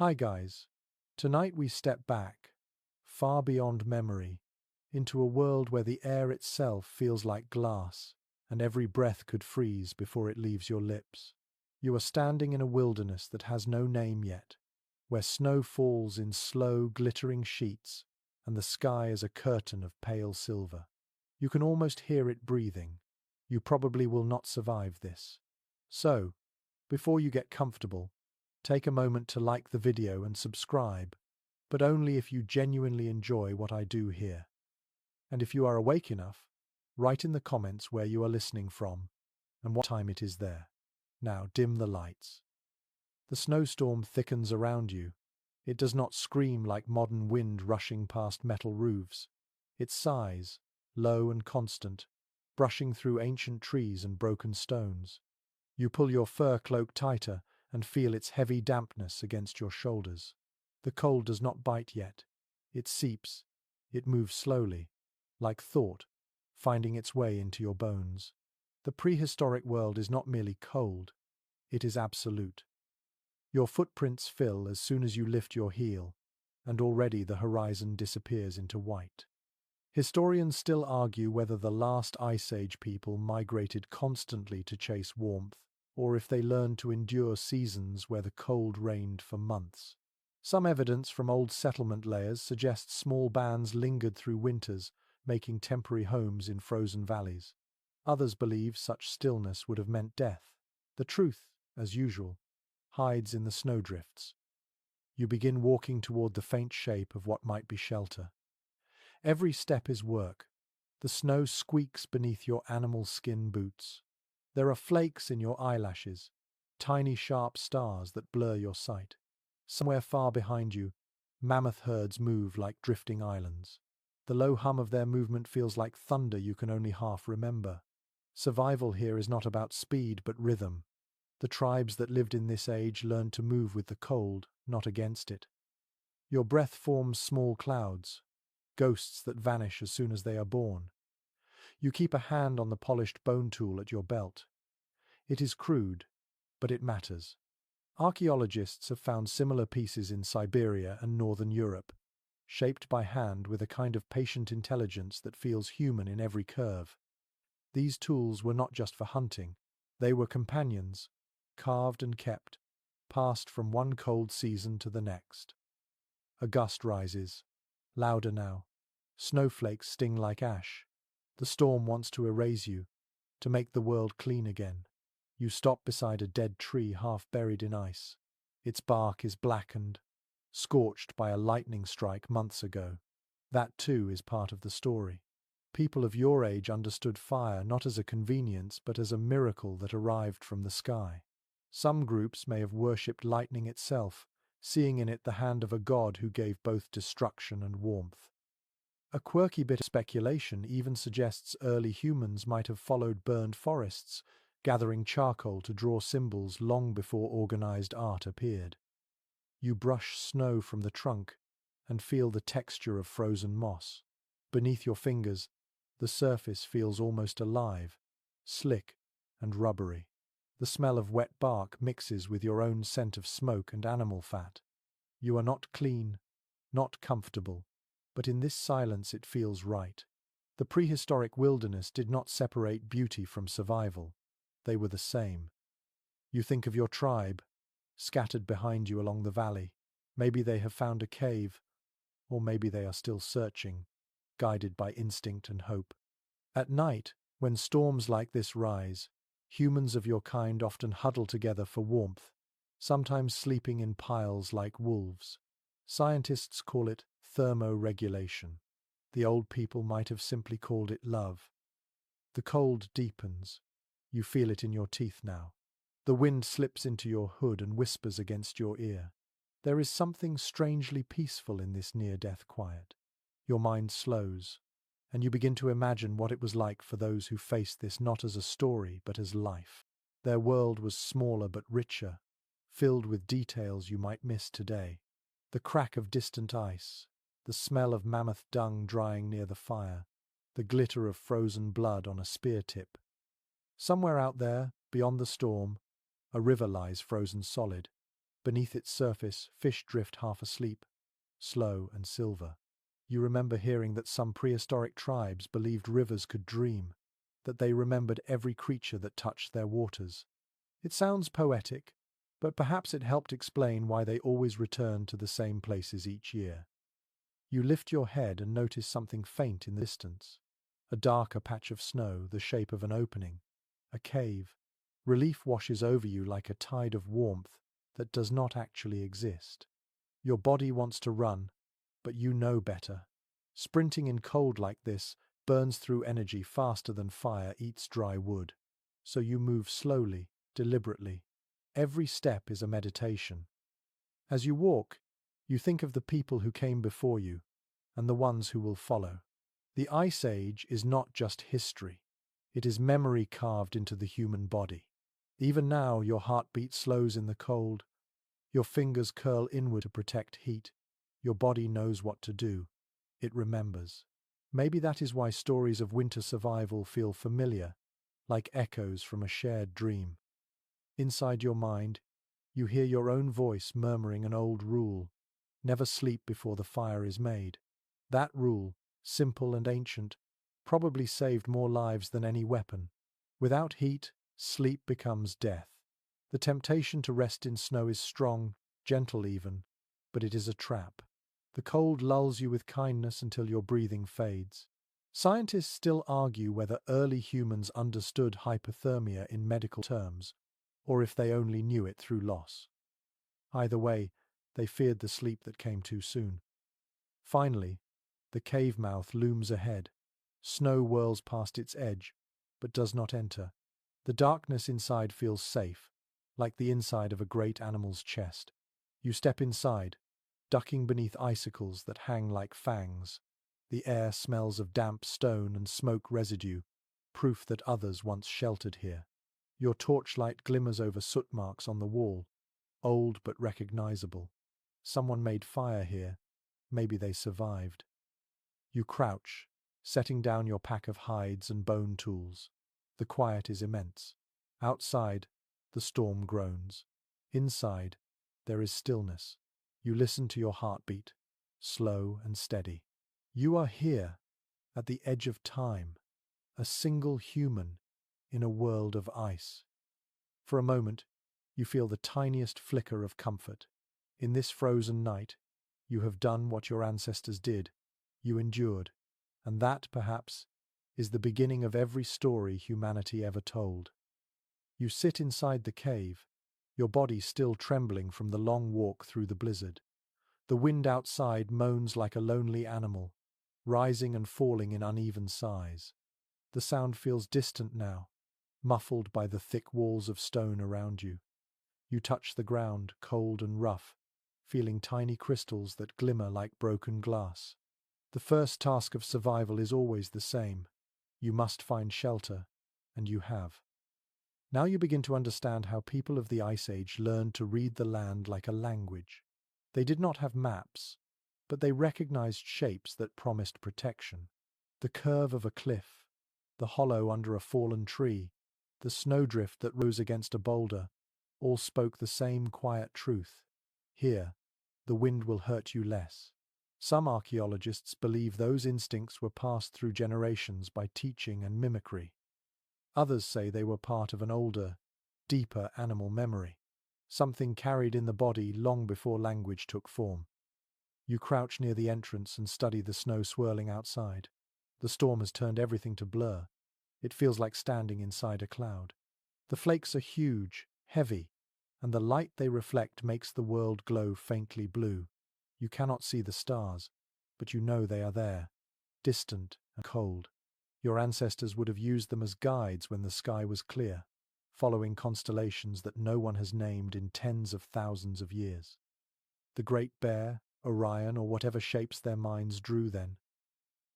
Hi guys. Tonight we step back, far beyond memory, into a world where the air itself feels like glass, and every breath could freeze before it leaves your lips. You are standing in a wilderness that has no name yet, where snow falls in slow, glittering sheets, and the sky is a curtain of pale silver. You can almost hear it breathing. You probably will not survive this. So, before you get comfortable, take a moment to like the video and subscribe, but only if you genuinely enjoy what I do here. And if you are awake enough, write in the comments where you are listening from and what time it is there. Now dim the lights. The snowstorm thickens around you. It does not scream like modern wind rushing past metal roofs. It sighs, low and constant, brushing through ancient trees and broken stones. You pull your fur cloak tighter and feel its heavy dampness against your shoulders. The cold does not bite yet. It seeps. It moves slowly, like thought, finding its way into your bones. The prehistoric world is not merely cold, it is absolute. Your footprints fill as soon as you lift your heel, and already the horizon disappears into white. Historians still argue whether the last Ice Age people migrated constantly to chase warmth, or if they learned to endure seasons where the cold reigned for months. Some evidence from old settlement layers suggests small bands lingered through winters, making temporary homes in frozen valleys. Others believe such stillness would have meant death. The truth, as usual, hides in the snowdrifts. You begin walking toward the faint shape of what might be shelter. Every step is work. The snow squeaks beneath your animal skin boots. There are flakes in your eyelashes, tiny sharp stars that blur your sight. Somewhere far behind you, mammoth herds move like drifting islands. The low hum of their movement feels like thunder you can only half remember. Survival here is not about speed but rhythm. The tribes that lived in this age learned to move with the cold, not against it. Your breath forms small clouds, ghosts that vanish as soon as they are born. You keep a hand on the polished bone tool at your belt. It is crude, but it matters. Archaeologists have found similar pieces in Siberia and northern Europe, shaped by hand with a kind of patient intelligence that feels human in every curve. These tools were not just for hunting, they were companions, carved and kept, passed from one cold season to the next. A gust rises, louder now. Snowflakes sting like ash. The storm wants to erase you, to make the world clean again. You stop beside a dead tree half buried in ice. Its bark is blackened, scorched by a lightning strike months ago. That too is part of the story. People of your age understood fire not as a convenience but as a miracle that arrived from the sky. Some groups may have worshipped lightning itself, seeing in it the hand of a god who gave both destruction and warmth. A quirky bit of speculation even suggests early humans might have followed burned forests, gathering charcoal to draw symbols long before organized art appeared. You brush snow from the trunk and feel the texture of frozen moss. Beneath your fingers, the surface feels almost alive, slick and rubbery. The smell of wet bark mixes with your own scent of smoke and animal fat. You are not clean, not comfortable, but in this silence it feels right. The prehistoric wilderness did not separate beauty from survival. They were the same. You think of your tribe, scattered behind you along the valley. Maybe they have found a cave, or maybe they are still searching, guided by instinct and hope. At night, when storms like this rise, humans of your kind often huddle together for warmth, sometimes sleeping in piles like wolves. Scientists call it thermoregulation. The old people might have simply called it love. The cold deepens. You feel it in your teeth now. The wind slips into your hood and whispers against your ear. There is something strangely peaceful in this near-death quiet. Your mind slows, and you begin to imagine what it was like for those who faced this not as a story but as life. Their world was smaller but richer, filled with details you might miss today. The crack of distant ice, the smell of mammoth dung drying near the fire, the glitter of frozen blood on a spear tip. Somewhere out there, beyond the storm, a river lies frozen solid. Beneath its surface, fish drift half asleep, slow and silver. You remember hearing that some prehistoric tribes believed rivers could dream, that they remembered every creature that touched their waters. It sounds poetic, but perhaps it helped explain why they always returned to the same places each year. You lift your head and notice something faint in the distance. A darker patch of snow, the shape of an opening. A cave. Relief washes over you like a tide of warmth that does not actually exist. Your body wants to run, but you know better. Sprinting in cold like this burns through energy faster than fire eats dry wood. So you move slowly, deliberately. Every step is a meditation. As you walk, you think of the people who came before you and the ones who will follow. The Ice Age is not just history. It is memory carved into the human body. Even now, your heartbeat slows in the cold. Your fingers curl inward to protect heat. Your body knows what to do. It remembers. Maybe that is why stories of winter survival feel familiar, like echoes from a shared dream. Inside your mind, you hear your own voice murmuring an old rule: never sleep before the fire is made. That rule, simple and ancient, probably saved more lives than any weapon. Without heat, sleep becomes death. The temptation to rest in snow is strong, gentle even, but it is a trap. The cold lulls you with kindness until your breathing fades. Scientists still argue whether early humans understood hypothermia in medical terms, or if they only knew it through loss. Either way, they feared the sleep that came too soon. Finally, the cave mouth looms ahead. Snow whirls past its edge, but does not enter. The darkness inside feels safe, like the inside of a great animal's chest. You step inside, ducking beneath icicles that hang like fangs. The air smells of damp stone and smoke residue, proof that others once sheltered here. Your torchlight glimmers over soot marks on the wall, old but recognizable. Someone made fire here. Maybe they survived. You crouch, setting down your pack of hides and bone tools. The quiet is immense. Outside, the storm groans. Inside, there is stillness. You listen to your heartbeat, slow and steady. You are here, at the edge of time, a single human in a world of ice. For a moment, you feel the tiniest flicker of comfort. In this frozen night, you have done what your ancestors did. You endured. And that, perhaps, is the beginning of every story humanity ever told. You sit inside the cave, your body still trembling from the long walk through the blizzard. The wind outside moans like a lonely animal, rising and falling in uneven sighs. The sound feels distant now, muffled by the thick walls of stone around you. You touch the ground, cold and rough, feeling tiny crystals that glimmer like broken glass. The first task of survival is always the same. You must find shelter, and you have. Now you begin to understand how people of the Ice Age learned to read the land like a language. They did not have maps, but they recognized shapes that promised protection. The curve of a cliff, the hollow under a fallen tree, the snowdrift that rose against a boulder, all spoke the same quiet truth. Here, the wind will hurt you less. Some archaeologists believe those instincts were passed through generations by teaching and mimicry. Others say they were part of an older, deeper animal memory, something carried in the body long before language took form. You crouch near the entrance and study the snow swirling outside. The storm has turned everything to blur. It feels like standing inside a cloud. The flakes are huge, heavy, and the light they reflect makes the world glow faintly blue. You cannot see the stars, but you know they are there, distant and cold. Your ancestors would have used them as guides when the sky was clear, following constellations that no one has named in tens of thousands of years. The Great Bear, Orion, or whatever shapes their minds drew then.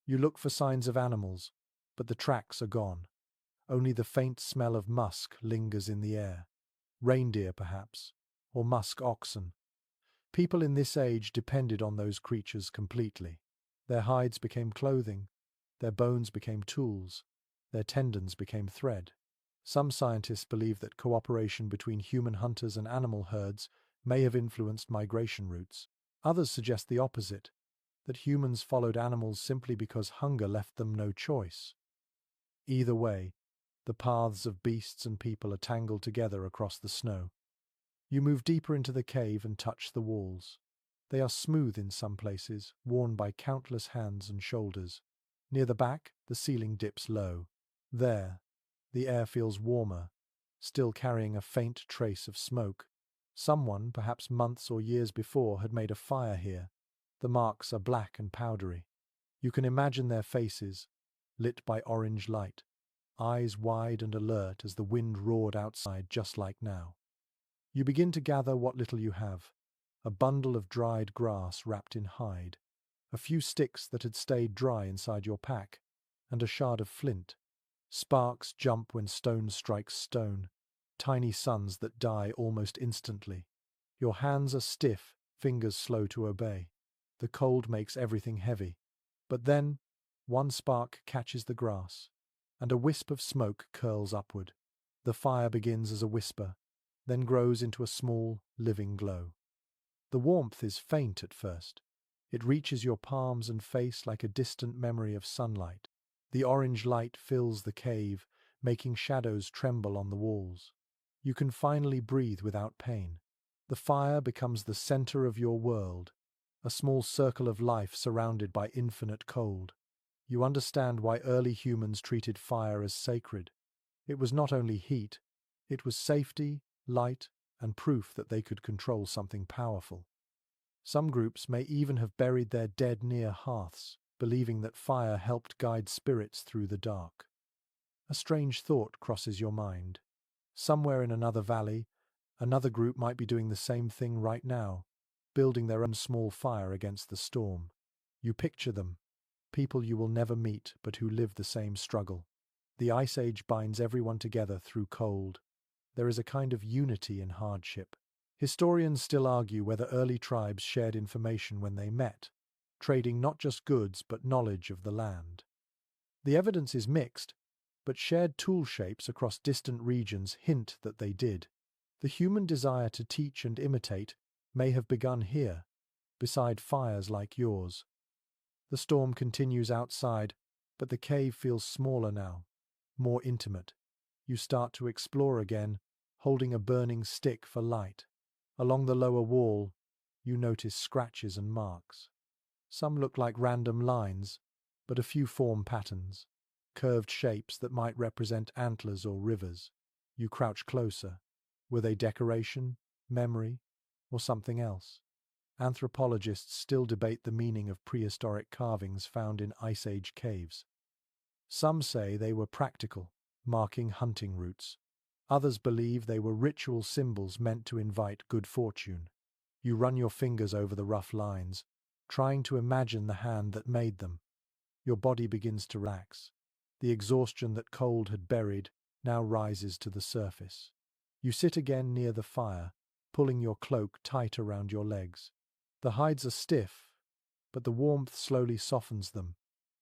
You look for signs of animals, but the tracks are gone. Only the faint smell of musk lingers in the air. Reindeer, perhaps, or musk oxen. People in this age depended on those creatures completely. Their hides became clothing, their bones became tools, their tendons became thread. Some scientists believe that cooperation between human hunters and animal herds may have influenced migration routes. Others suggest the opposite, that humans followed animals simply because hunger left them no choice. Either way, the paths of beasts and people are tangled together across the snow. You move deeper into the cave and touch the walls. They are smooth in some places, worn by countless hands and shoulders. Near the back, the ceiling dips low. There, the air feels warmer, still carrying a faint trace of smoke. Someone, perhaps months or years before, had made a fire here. The marks are black and powdery. You can imagine their faces, lit by orange light, eyes wide and alert as the wind roared outside just like now. You begin to gather what little you have. A bundle of dried grass wrapped in hide, a few sticks that had stayed dry inside your pack, and a shard of flint. Sparks jump when stone strikes stone, tiny suns that die almost instantly. Your hands are stiff, fingers slow to obey. The cold makes everything heavy. But then, one spark catches the grass, and a wisp of smoke curls upward. The fire begins as a whisper, then grows into a small, living glow. The warmth is faint at first. It reaches your palms and face like a distant memory of sunlight. The orange light fills the cave, making shadows tremble on the walls. You can finally breathe without pain. The fire becomes the center of your world, a small circle of life surrounded by infinite cold. You understand why early humans treated fire as sacred. It was not only heat, it was safety, light, and proof that they could control something powerful. Some groups may even have buried their dead near hearths, believing that fire helped guide spirits through the dark. A strange thought crosses your mind. Somewhere in another valley, another group might be doing the same thing right now, building their own small fire against the storm. You picture them, people you will never meet but who live the same struggle. The Ice Age binds everyone together through cold. There is a kind of unity in hardship. Historians still argue whether early tribes shared information when they met, trading not just goods but knowledge of the land. The evidence is mixed, but shared tool shapes across distant regions hint that they did. The human desire to teach and imitate may have begun here, beside fires like yours. The storm continues outside, but the cave feels smaller now, more intimate. You start to explore again, holding a burning stick for light. Along the lower wall, you notice scratches and marks. Some look like random lines, but a few form patterns, curved shapes that might represent antlers or rivers. You crouch closer. Were they decoration, memory, or something else? Anthropologists still debate the meaning of prehistoric carvings found in Ice Age caves. Some say they were practical, marking hunting routes. Others believe they were ritual symbols meant to invite good fortune. You run your fingers over the rough lines, trying to imagine the hand that made them. Your body begins to relax. The exhaustion that cold had buried now rises to the surface. You sit again near the fire, pulling your cloak tight around your legs. The hides are stiff, but the warmth slowly softens them.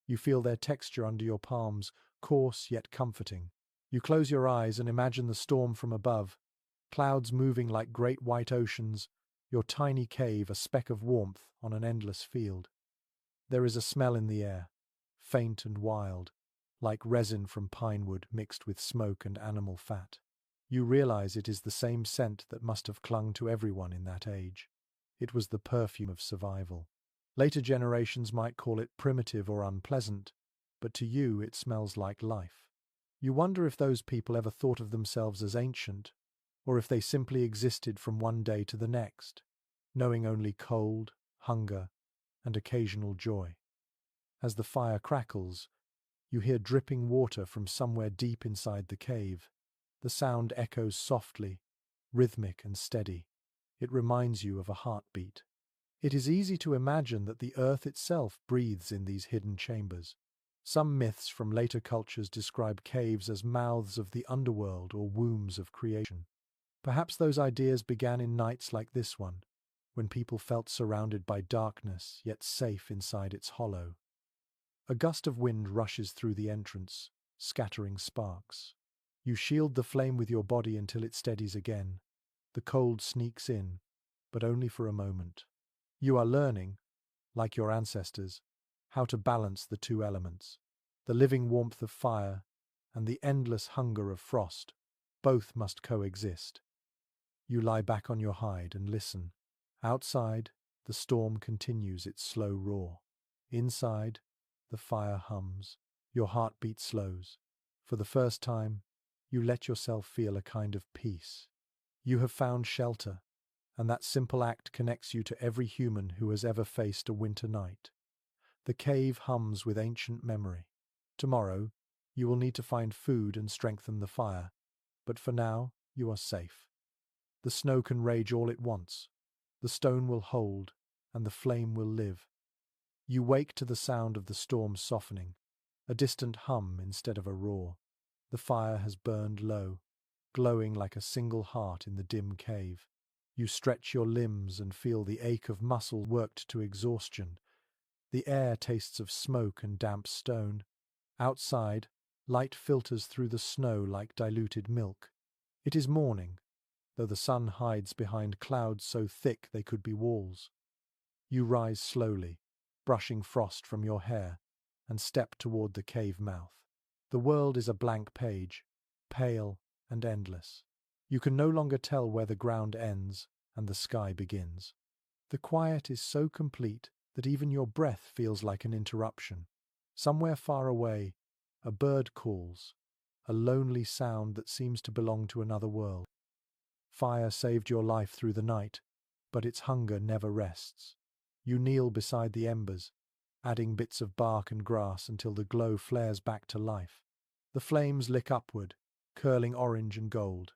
You feel their texture under your palms, coarse yet comforting. You close your eyes and imagine the storm from above, clouds moving like great white oceans, your tiny cave a speck of warmth on an endless field. There is a smell in the air, faint and wild, like resin from pine wood mixed with smoke and animal fat. You realize it is the same scent that must have clung to everyone in that age. It was the perfume of survival. Later generations might call it primitive or unpleasant, but to you it smells like life. You wonder if those people ever thought of themselves as ancient, or if they simply existed from one day to the next, knowing only cold, hunger, and occasional joy. As the fire crackles, you hear dripping water from somewhere deep inside the cave. The sound echoes softly, rhythmic and steady. It reminds you of a heartbeat. It is easy to imagine that the earth itself breathes in these hidden chambers. Some myths from later cultures describe caves as mouths of the underworld or wombs of creation. Perhaps those ideas began in nights like this one, when people felt surrounded by darkness yet safe inside its hollow. A gust of wind rushes through the entrance, scattering sparks. You shield the flame with your body until it steadies again. The cold sneaks in, but only for a moment. You are learning, like your ancestors, how to balance the two elements, the living warmth of fire and the endless hunger of frost. Both must coexist. You lie back on your hide and listen. Outside, the storm continues its slow roar. Inside, the fire hums. Your heartbeat slows. For the first time, you let yourself feel a kind of peace. You have found shelter, and that simple act connects you to every human who has ever faced a winter night. The cave hums with ancient memory. Tomorrow, you will need to find food and strengthen the fire, but for now, you are safe. The snow can rage all it wants. The stone will hold, and the flame will live. You wake to the sound of the storm softening, a distant hum instead of a roar. The fire has burned low, glowing like a single heart in the dim cave. You stretch your limbs and feel the ache of muscle worked to exhaustion. The air tastes of smoke and damp stone. Outside, light filters through the snow like diluted milk. It is morning, though the sun hides behind clouds so thick they could be walls. You rise slowly, brushing frost from your hair, and step toward the cave mouth. The world is a blank page, pale and endless. You can no longer tell where the ground ends and the sky begins. The quiet is so complete that even your breath feels like an interruption. Somewhere far away, a bird calls, a lonely sound that seems to belong to another world. Fire saved your life through the night, but its hunger never rests. You kneel beside the embers, adding bits of bark and grass until the glow flares back to life. The flames lick upward, curling orange and gold.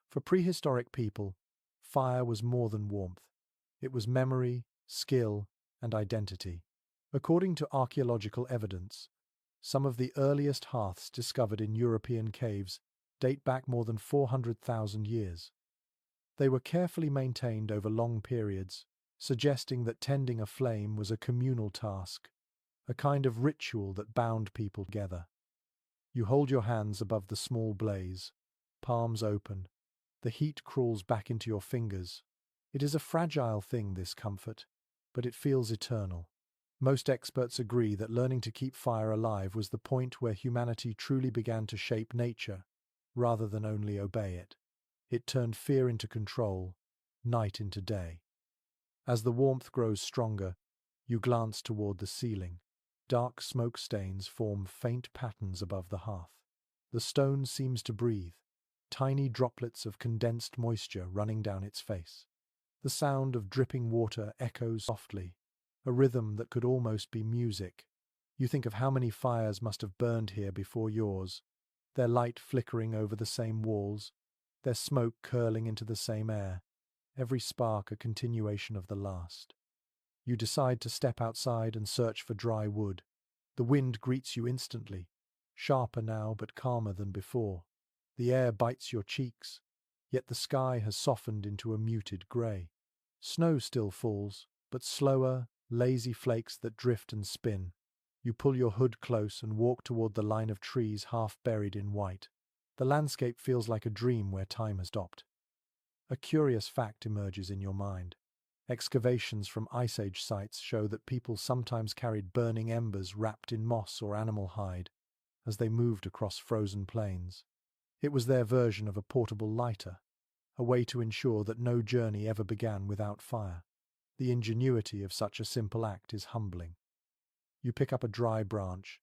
For prehistoric people, fire was more than warmth. It was memory, skill, and identity. According to archaeological evidence, some of the earliest hearths discovered in European caves date back more than 400,000 years. They were carefully maintained over long periods, suggesting that tending a flame was a communal task, a kind of ritual that bound people together. You hold your hands above the small blaze, palms open. The heat crawls back into your fingers. It is a fragile thing, this comfort, but it feels eternal. Most experts agree that learning to keep fire alive was the point where humanity truly began to shape nature, rather than only obey it. It turned fear into control, night into day. As the warmth grows stronger, you glance toward the ceiling. Dark smoke stains form faint patterns above the hearth. The stone seems to breathe, tiny droplets of condensed moisture running down its face. The sound of dripping water echoes softly, a rhythm that could almost be music. You think of how many fires must have burned here before yours, their light flickering over the same walls, their smoke curling into the same air, every spark a continuation of the last. You decide to step outside and search for dry wood. The wind greets you instantly, sharper now but calmer than before. The air bites your cheeks, yet the sky has softened into a muted grey. Snow still falls, but slower, lazy flakes that drift and spin. You pull your hood close and walk toward the line of trees half buried in white. The landscape feels like a dream where time has stopped. A curious fact emerges in your mind. Excavations from Ice Age sites show that people sometimes carried burning embers wrapped in moss or animal hide as they moved across frozen plains. It was their version of a portable lighter, a way to ensure that no journey ever began without fire. The ingenuity of such a simple act is humbling. You pick up a dry branch,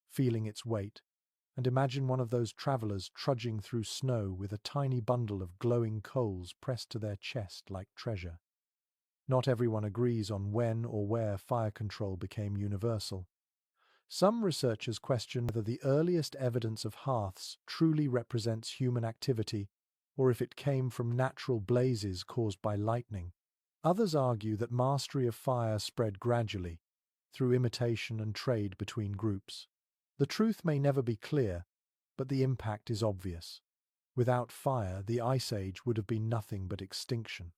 feeling its weight, and imagine one of those travelers trudging through snow with a tiny bundle of glowing coals pressed to their chest like treasure. Not everyone agrees on when or where fire control became universal. Some researchers question whether the earliest evidence of hearths truly represents human activity or if it came from natural blazes caused by lightning. Others argue that mastery of fire spread gradually, through imitation and trade between groups. The truth may never be clear, but the impact is obvious. Without fire, the Ice Age would have been nothing but extinction.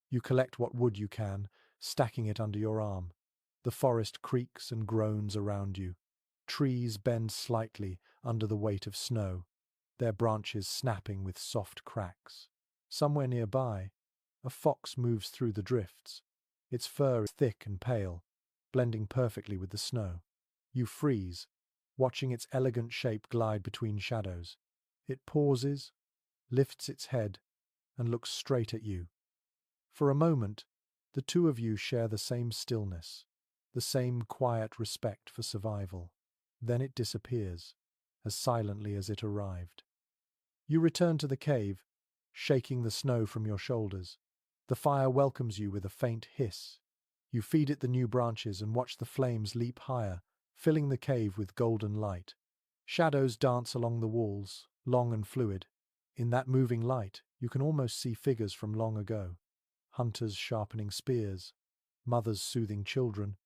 You collect what wood you can, stacking it under your arm. The forest creaks and groans around you. Trees bend slightly under the weight of snow, their branches snapping with soft cracks. Somewhere nearby, A fox moves through the drifts. Its fur is thick and pale, blending perfectly with the snow. You freeze, watching its elegant shape glide between shadows. It pauses, lifts its head, and looks straight at you. For a moment, the two of you share the same stillness, the same quiet respect for survival. Then it disappears, as silently as it arrived. You return to the cave, shaking the snow from your shoulders. The fire welcomes you with a faint hiss. You feed it the new branches and watch the flames leap higher, filling the cave with golden light. Shadows dance along the walls, long and fluid. In that moving light, you can almost see figures from long ago. Hunters sharpening spears, mothers soothing children,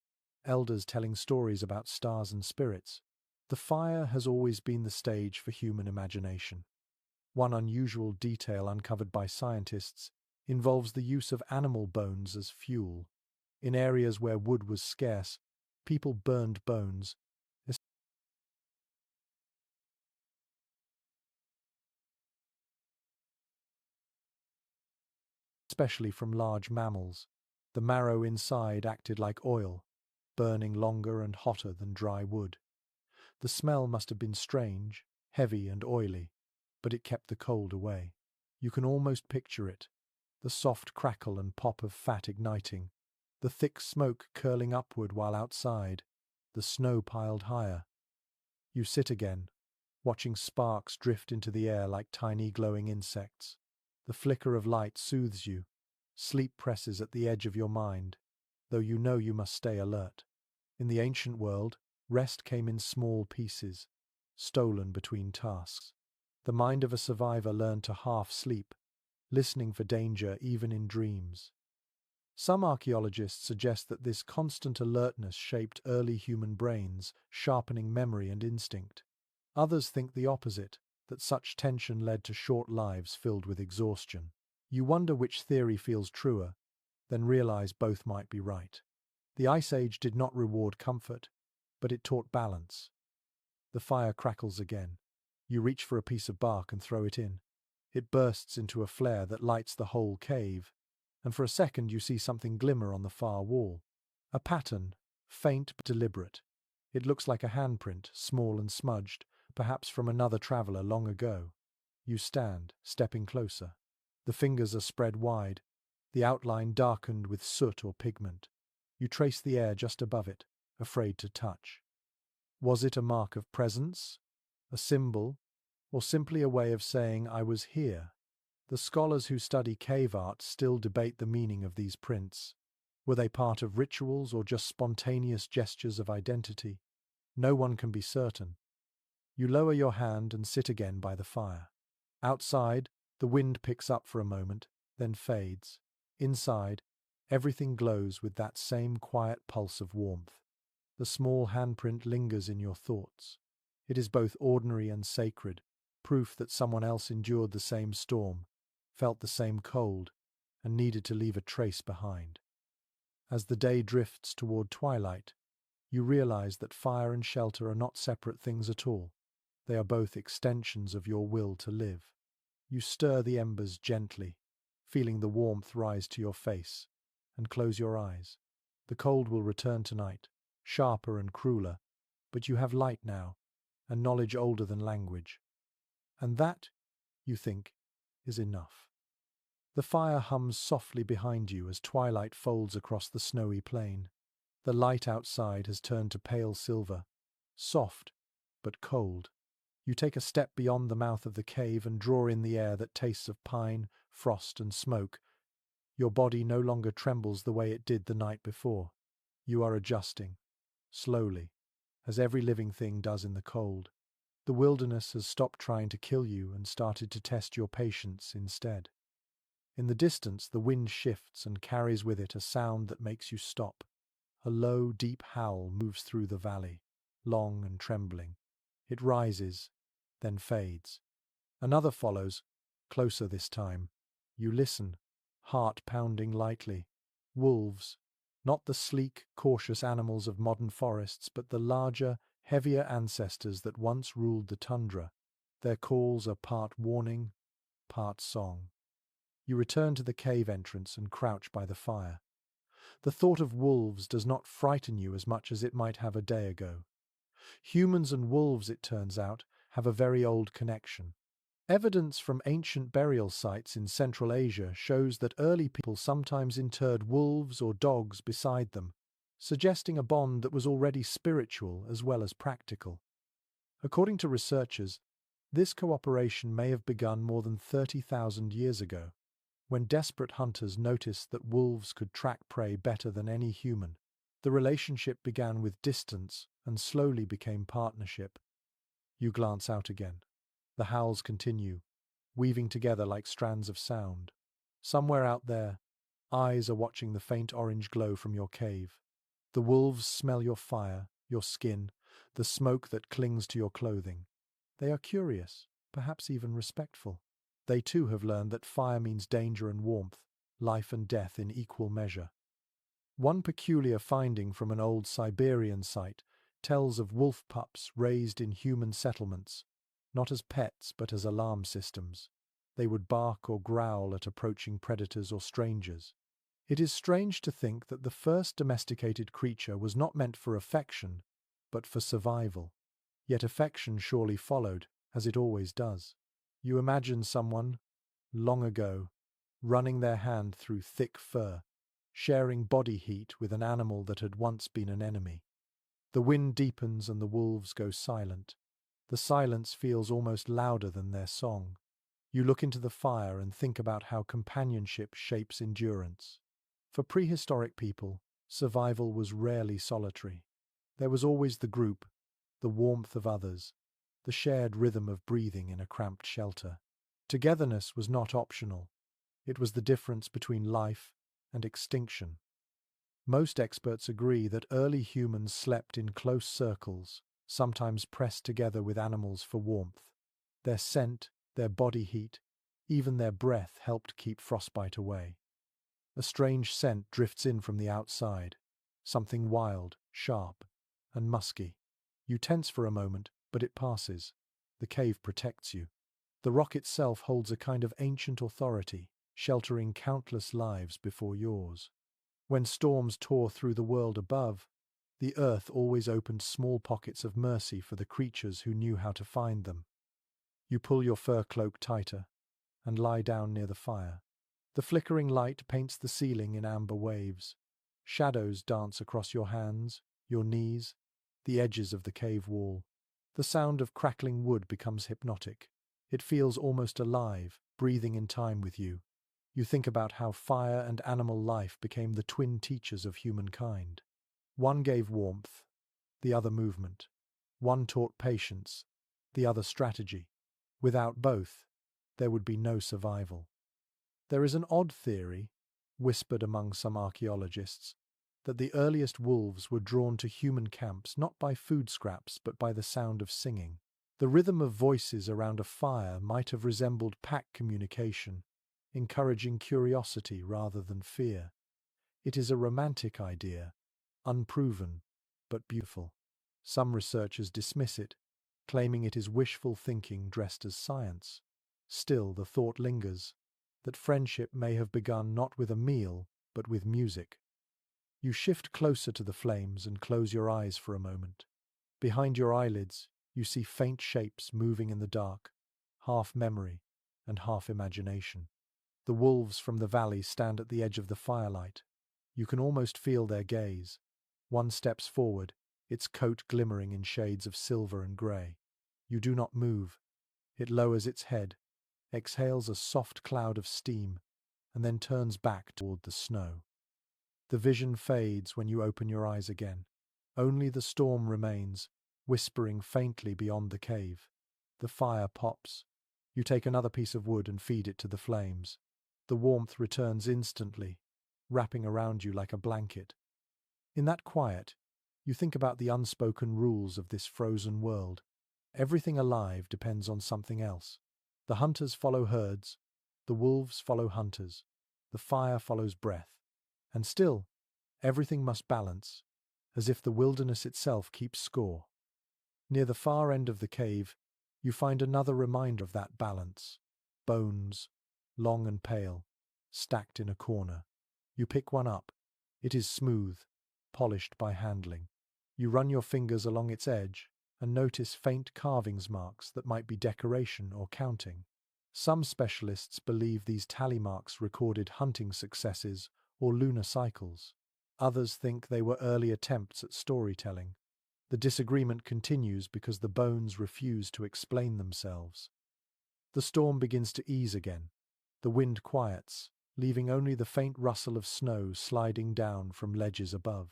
elders telling stories about stars and spirits. The fire has always been the stage for human imagination. One unusual detail uncovered by scientists involves the use of animal bones as fuel. In areas where wood was scarce, people burned bones, especially from large mammals. The marrow inside acted like oil, burning longer and hotter than dry wood. The smell must have been strange, heavy and oily, but it kept the cold away. You can almost picture it, the soft crackle and pop of fat igniting, the thick smoke curling upward while outside, the snow piled higher. You sit again, watching sparks drift into the air like tiny glowing insects. The flicker of light soothes you. Sleep presses at the edge of your mind, though you know you must stay alert. In the ancient world, rest came in small pieces, stolen between tasks. The mind of a survivor learned to half sleep, listening for danger even in dreams. Some archaeologists suggest that this constant alertness shaped early human brains, sharpening memory and instinct. Others think the opposite, that such tension led to short lives filled with exhaustion. You wonder which theory feels truer, then realize both might be right. The Ice Age did not reward comfort, but it taught balance. The fire crackles again. You reach for a piece of bark and throw it in. It bursts into a flare that lights the whole cave, and for a second you see something glimmer on the far wall. A pattern, faint but deliberate. It looks like a handprint, small and smudged, perhaps from another traveler long ago. You stand, stepping closer. The fingers are spread wide, the outline darkened with soot or pigment. You trace the air just above it, afraid to touch. Was it a mark of presence, a symbol, or simply a way of saying I was here? The scholars who study cave art still debate the meaning of these prints. Were they part of rituals or just spontaneous gestures of identity? No one can be certain. You lower your hand and sit again by the fire. Outside, the wind picks up for a moment, then fades. Inside, everything glows with that same quiet pulse of warmth. The small handprint lingers in your thoughts. It is both ordinary and sacred, proof that someone else endured the same storm, felt the same cold, and needed to leave a trace behind. As the day drifts toward twilight, you realize that fire and shelter are not separate things at all. They are both extensions of your will to live. You stir the embers gently, feeling the warmth rise to your face, and close your eyes. The cold will return tonight, sharper and crueler, but you have light now, and knowledge older than language. And that, you think, is enough. The fire hums softly behind you as twilight folds across the snowy plain. The light outside has turned to pale silver, soft but cold. You take a step beyond the mouth of the cave and draw in the air that tastes of pine, frost, and smoke. Your body no longer trembles the way it did the night before. You are adjusting, slowly, as every living thing does in the cold. The wilderness has stopped trying to kill you and started to test your patience instead. In the distance, the wind shifts and carries with it a sound that makes you stop. A low, deep howl moves through the valley, long and trembling. It rises, then fades. Another follows, closer this time. You listen, heart pounding lightly. Wolves, not the sleek, cautious animals of modern forests, but the larger, heavier ancestors that once ruled the tundra. Their calls are part warning, part song. You return to the cave entrance and crouch by the fire. The thought of wolves does not frighten you as much as it might have a day ago. Humans and wolves, it turns out, have a very old connection. Evidence from ancient burial sites in Central Asia shows that early people sometimes interred wolves or dogs beside them, suggesting a bond that was already spiritual as well as practical. According to researchers, this cooperation may have begun more than 30,000 years ago, when desperate hunters noticed that wolves could track prey better than any human. The relationship began with distance and slowly became partnership. You glance out again. The howls continue, weaving together like strands of sound. Somewhere out there, eyes are watching the faint orange glow from your cave. The wolves smell your fire, your skin, the smoke that clings to your clothing. They are curious, perhaps even respectful. They too have learned that fire means danger and warmth, life and death in equal measure. One peculiar finding from an old Siberian site tells of wolf pups raised in human settlements, not as pets but as alarm systems. They would bark or growl at approaching predators or strangers. It is strange to think that the first domesticated creature was not meant for affection, but for survival. Yet affection surely followed, as it always does. You imagine someone, long ago, running their hand through thick fur, sharing body heat with an animal that had once been an enemy. The wind deepens and the wolves go silent. The silence feels almost louder than their song. You look into the fire and think about how companionship shapes endurance. For prehistoric people, survival was rarely solitary. There was always the group, the warmth of others, the shared rhythm of breathing in a cramped shelter. Togetherness was not optional. It was the difference between life and extinction. Most experts agree that early humans slept in close circles, sometimes pressed together with animals for warmth. Their scent, their body heat, even their breath helped keep frostbite away. A strange scent drifts in from the outside, something wild, sharp, and musky. You tense for a moment, but it passes. The cave protects you. The rock itself holds a kind of ancient authority, sheltering countless lives before yours. When storms tore through the world above, the earth always opened small pockets of mercy for the creatures who knew how to find them. You pull your fur cloak tighter and lie down near the fire. The flickering light paints the ceiling in amber waves. Shadows dance across your hands, your knees, the edges of the cave wall. The sound of crackling wood becomes hypnotic. It feels almost alive, breathing in time with you. You think about how fire and animal life became the twin teachers of humankind. One gave warmth, the other movement. One taught patience, the other strategy. Without both, there would be no survival. There is an odd theory, whispered among some archaeologists, that the earliest wolves were drawn to human camps not by food scraps but by the sound of singing. The rhythm of voices around a fire might have resembled pack communication, encouraging curiosity rather than fear. It is a romantic idea, unproven, but beautiful. Some researchers dismiss it, claiming it is wishful thinking dressed as science. Still, the thought lingers that friendship may have begun not with a meal, but with music. You shift closer to the flames and close your eyes for a moment. Behind your eyelids, you see faint shapes moving in the dark, half memory and half imagination. The wolves from the valley stand at the edge of the firelight. You can almost feel their gaze. One steps forward, its coat glimmering in shades of silver and grey. You do not move. It lowers its head, exhales a soft cloud of steam, and then turns back toward the snow. The vision fades when you open your eyes again. Only the storm remains, whispering faintly beyond the cave. The fire pops. You take another piece of wood and feed it to the flames. The warmth returns instantly, wrapping around you like a blanket. In that quiet, you think about the unspoken rules of this frozen world. Everything alive depends on something else. The hunters follow herds, the wolves follow hunters, the fire follows breath. And still, everything must balance, as if the wilderness itself keeps score. Near the far end of the cave, you find another reminder of that balance. Bones, long and pale, stacked in a corner. You pick one up. It is smooth, polished by handling. You run your fingers along its edge and notice faint carvings marks that might be decoration or counting. Some specialists believe these tally marks recorded hunting successes or lunar cycles. Others think they were early attempts at storytelling. The disagreement continues because the bones refuse to explain themselves. The storm begins to ease again. The wind quiets, leaving only the faint rustle of snow sliding down from ledges above.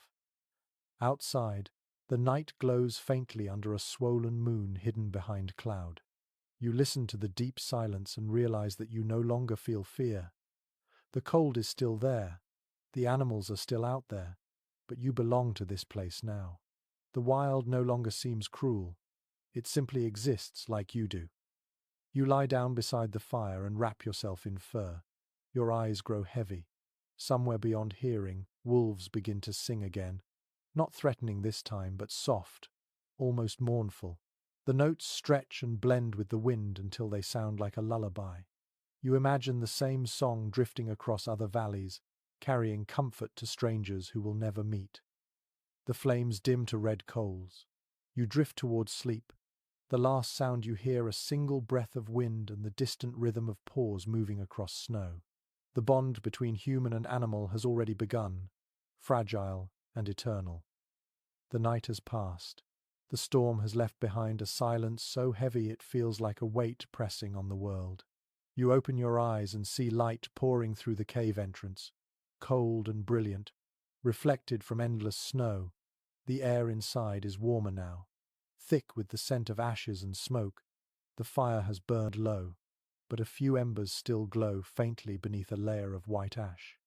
Outside, the night glows faintly under a swollen moon hidden behind cloud. You listen to the deep silence and realize that you no longer feel fear. The cold is still there. The animals are still out there. But you belong to this place now. The wild no longer seems cruel. It simply exists like you do. You lie down beside the fire and wrap yourself in fur. Your eyes grow heavy. Somewhere beyond hearing, wolves begin to sing again. Not threatening this time, but soft, almost mournful. The notes stretch and blend with the wind until they sound like a lullaby. You imagine the same song drifting across other valleys, carrying comfort to strangers who will never meet. The flames dim to red coals. You drift towards sleep. The last sound you hear a single breath of wind and the distant rhythm of paws moving across snow. The bond between human and animal has already begun, fragile and eternal. The night has passed. The storm has left behind a silence so heavy it feels like a weight pressing on the world. You open your eyes and see light pouring through the cave entrance, cold and brilliant, reflected from endless snow. The air inside is warmer now, thick with the scent of ashes and smoke. The fire has burned low, but a few embers still glow faintly beneath a layer of white ash.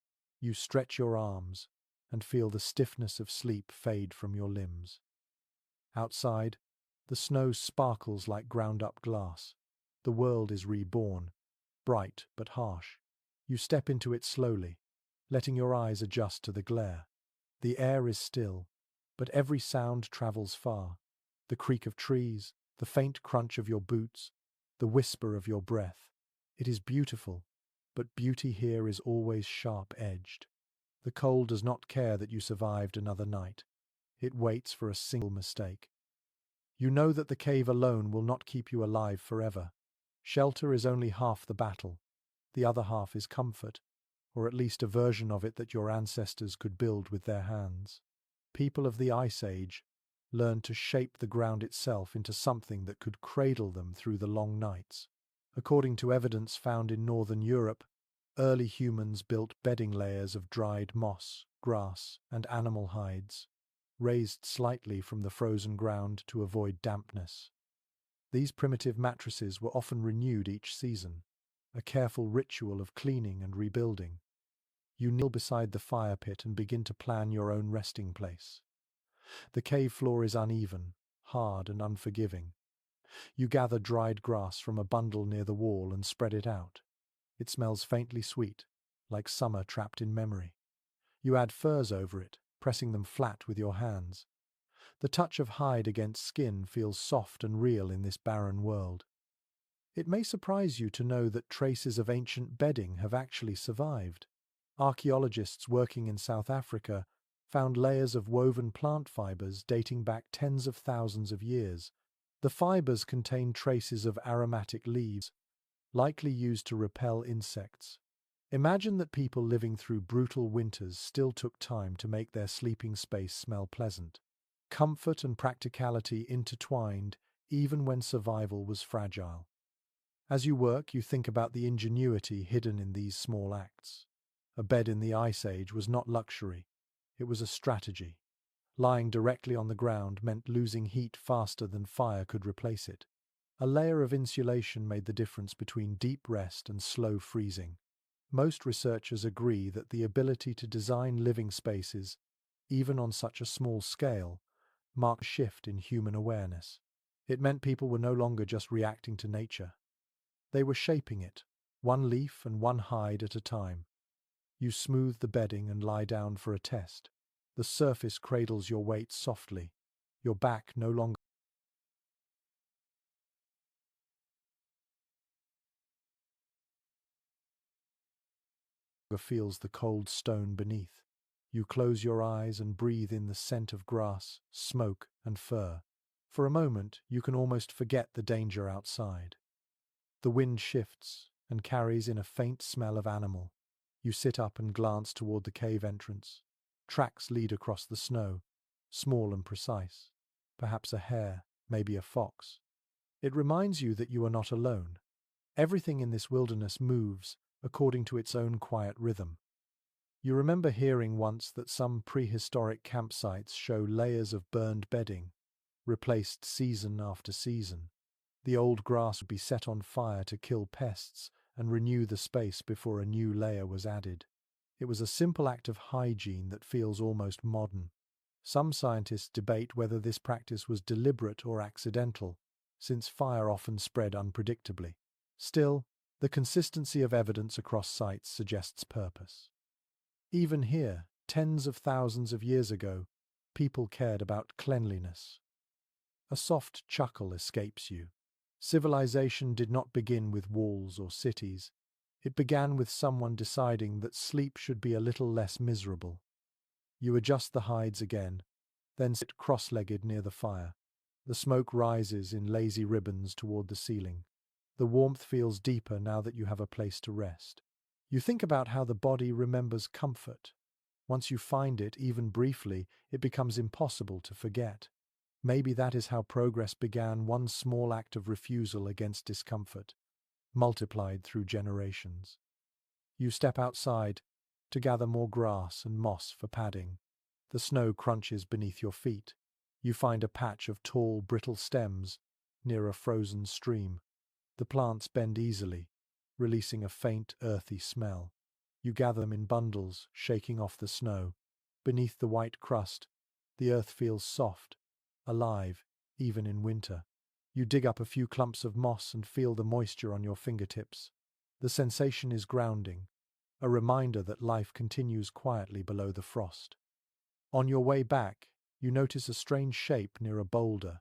You stretch your arms and feel the stiffness of sleep fade from your limbs. Outside, the snow sparkles like ground-up glass. The world is reborn, bright but harsh. You step into it slowly, letting your eyes adjust to the glare. The air is still, but every sound travels far. The creak of trees, the faint crunch of your boots, the whisper of your breath. It is beautiful, but beauty here is always sharp-edged. The cold does not care that you survived another night. It waits for a single mistake. You know that the cave alone will not keep you alive forever. Shelter is only half the battle. The other half is comfort, or at least a version of it that your ancestors could build with their hands. People of the Ice Age learned to shape the ground itself into something that could cradle them through the long nights. According to evidence found in northern Europe, early humans built bedding layers of dried moss, grass, and animal hides, raised slightly from the frozen ground to avoid dampness. These primitive mattresses were often renewed each season, a careful ritual of cleaning and rebuilding. You kneel beside the fire pit and begin to plan your own resting place. The cave floor is uneven, hard and unforgiving. You gather dried grass from a bundle near the wall and spread it out. It smells faintly sweet, like summer trapped in memory. You add furs over it, pressing them flat with your hands. The touch of hide against skin feels soft and real in this barren world. It may surprise you to know that traces of ancient bedding have actually survived. Archaeologists working in South Africa found layers of woven plant fibers dating back tens of thousands of years. The fibers contain traces of aromatic leaves, likely used to repel insects. Imagine that people living through brutal winters still took time to make their sleeping space smell pleasant. Comfort and practicality intertwined even when survival was fragile. As you work, you think about the ingenuity hidden in these small acts. A bed in the Ice Age was not luxury, it was a strategy. Lying directly on the ground meant losing heat faster than fire could replace it. A layer of insulation made the difference between deep rest and slow freezing. Most researchers agree that the ability to design living spaces, even on such a small scale, marked a shift in human awareness. It meant people were no longer just reacting to nature. They were shaping it, one leaf and one hide at a time. You smooth the bedding and lie down for a test. The surface cradles your weight softly. Your back no longer feels the cold stone beneath. You close your eyes and breathe in the scent of grass, smoke, and fur. For a moment, you can almost forget the danger outside. The wind shifts and carries in a faint smell of animal. You sit up and glance toward the cave entrance. Tracks lead across the snow, small and precise. Perhaps a hare, maybe a fox. It reminds you that you are not alone. Everything in this wilderness moves according to its own quiet rhythm. You remember hearing once that some prehistoric campsites show layers of burned bedding, replaced season after season. The old grass would be set on fire to kill pests and renew the space before a new layer was added. It was a simple act of hygiene that feels almost modern. Some scientists debate whether this practice was deliberate or accidental, since fire often spread unpredictably. Still, the consistency of evidence across sites suggests purpose. Even here, tens of thousands of years ago, people cared about cleanliness. A soft chuckle escapes you. Civilization did not begin with walls or cities. It began with someone deciding that sleep should be a little less miserable. You adjust the hides again, then sit cross-legged near the fire. The smoke rises in lazy ribbons toward the ceiling. The warmth feels deeper now that you have a place to rest. You think about how the body remembers comfort. Once you find it, even briefly, it becomes impossible to forget. Maybe that is how progress began, one small act of refusal against discomfort, multiplied through generations. You step outside to gather more grass and moss for padding. The snow crunches beneath your feet. You find a patch of tall, brittle stems near a frozen stream. The plants bend easily, releasing a faint, earthy smell. You gather them in bundles, shaking off the snow. Beneath the white crust, the earth feels soft, alive, even in winter. You dig up a few clumps of moss and feel the moisture on your fingertips. The sensation is grounding, a reminder that life continues quietly below the frost. On your way back, you notice a strange shape near a boulder,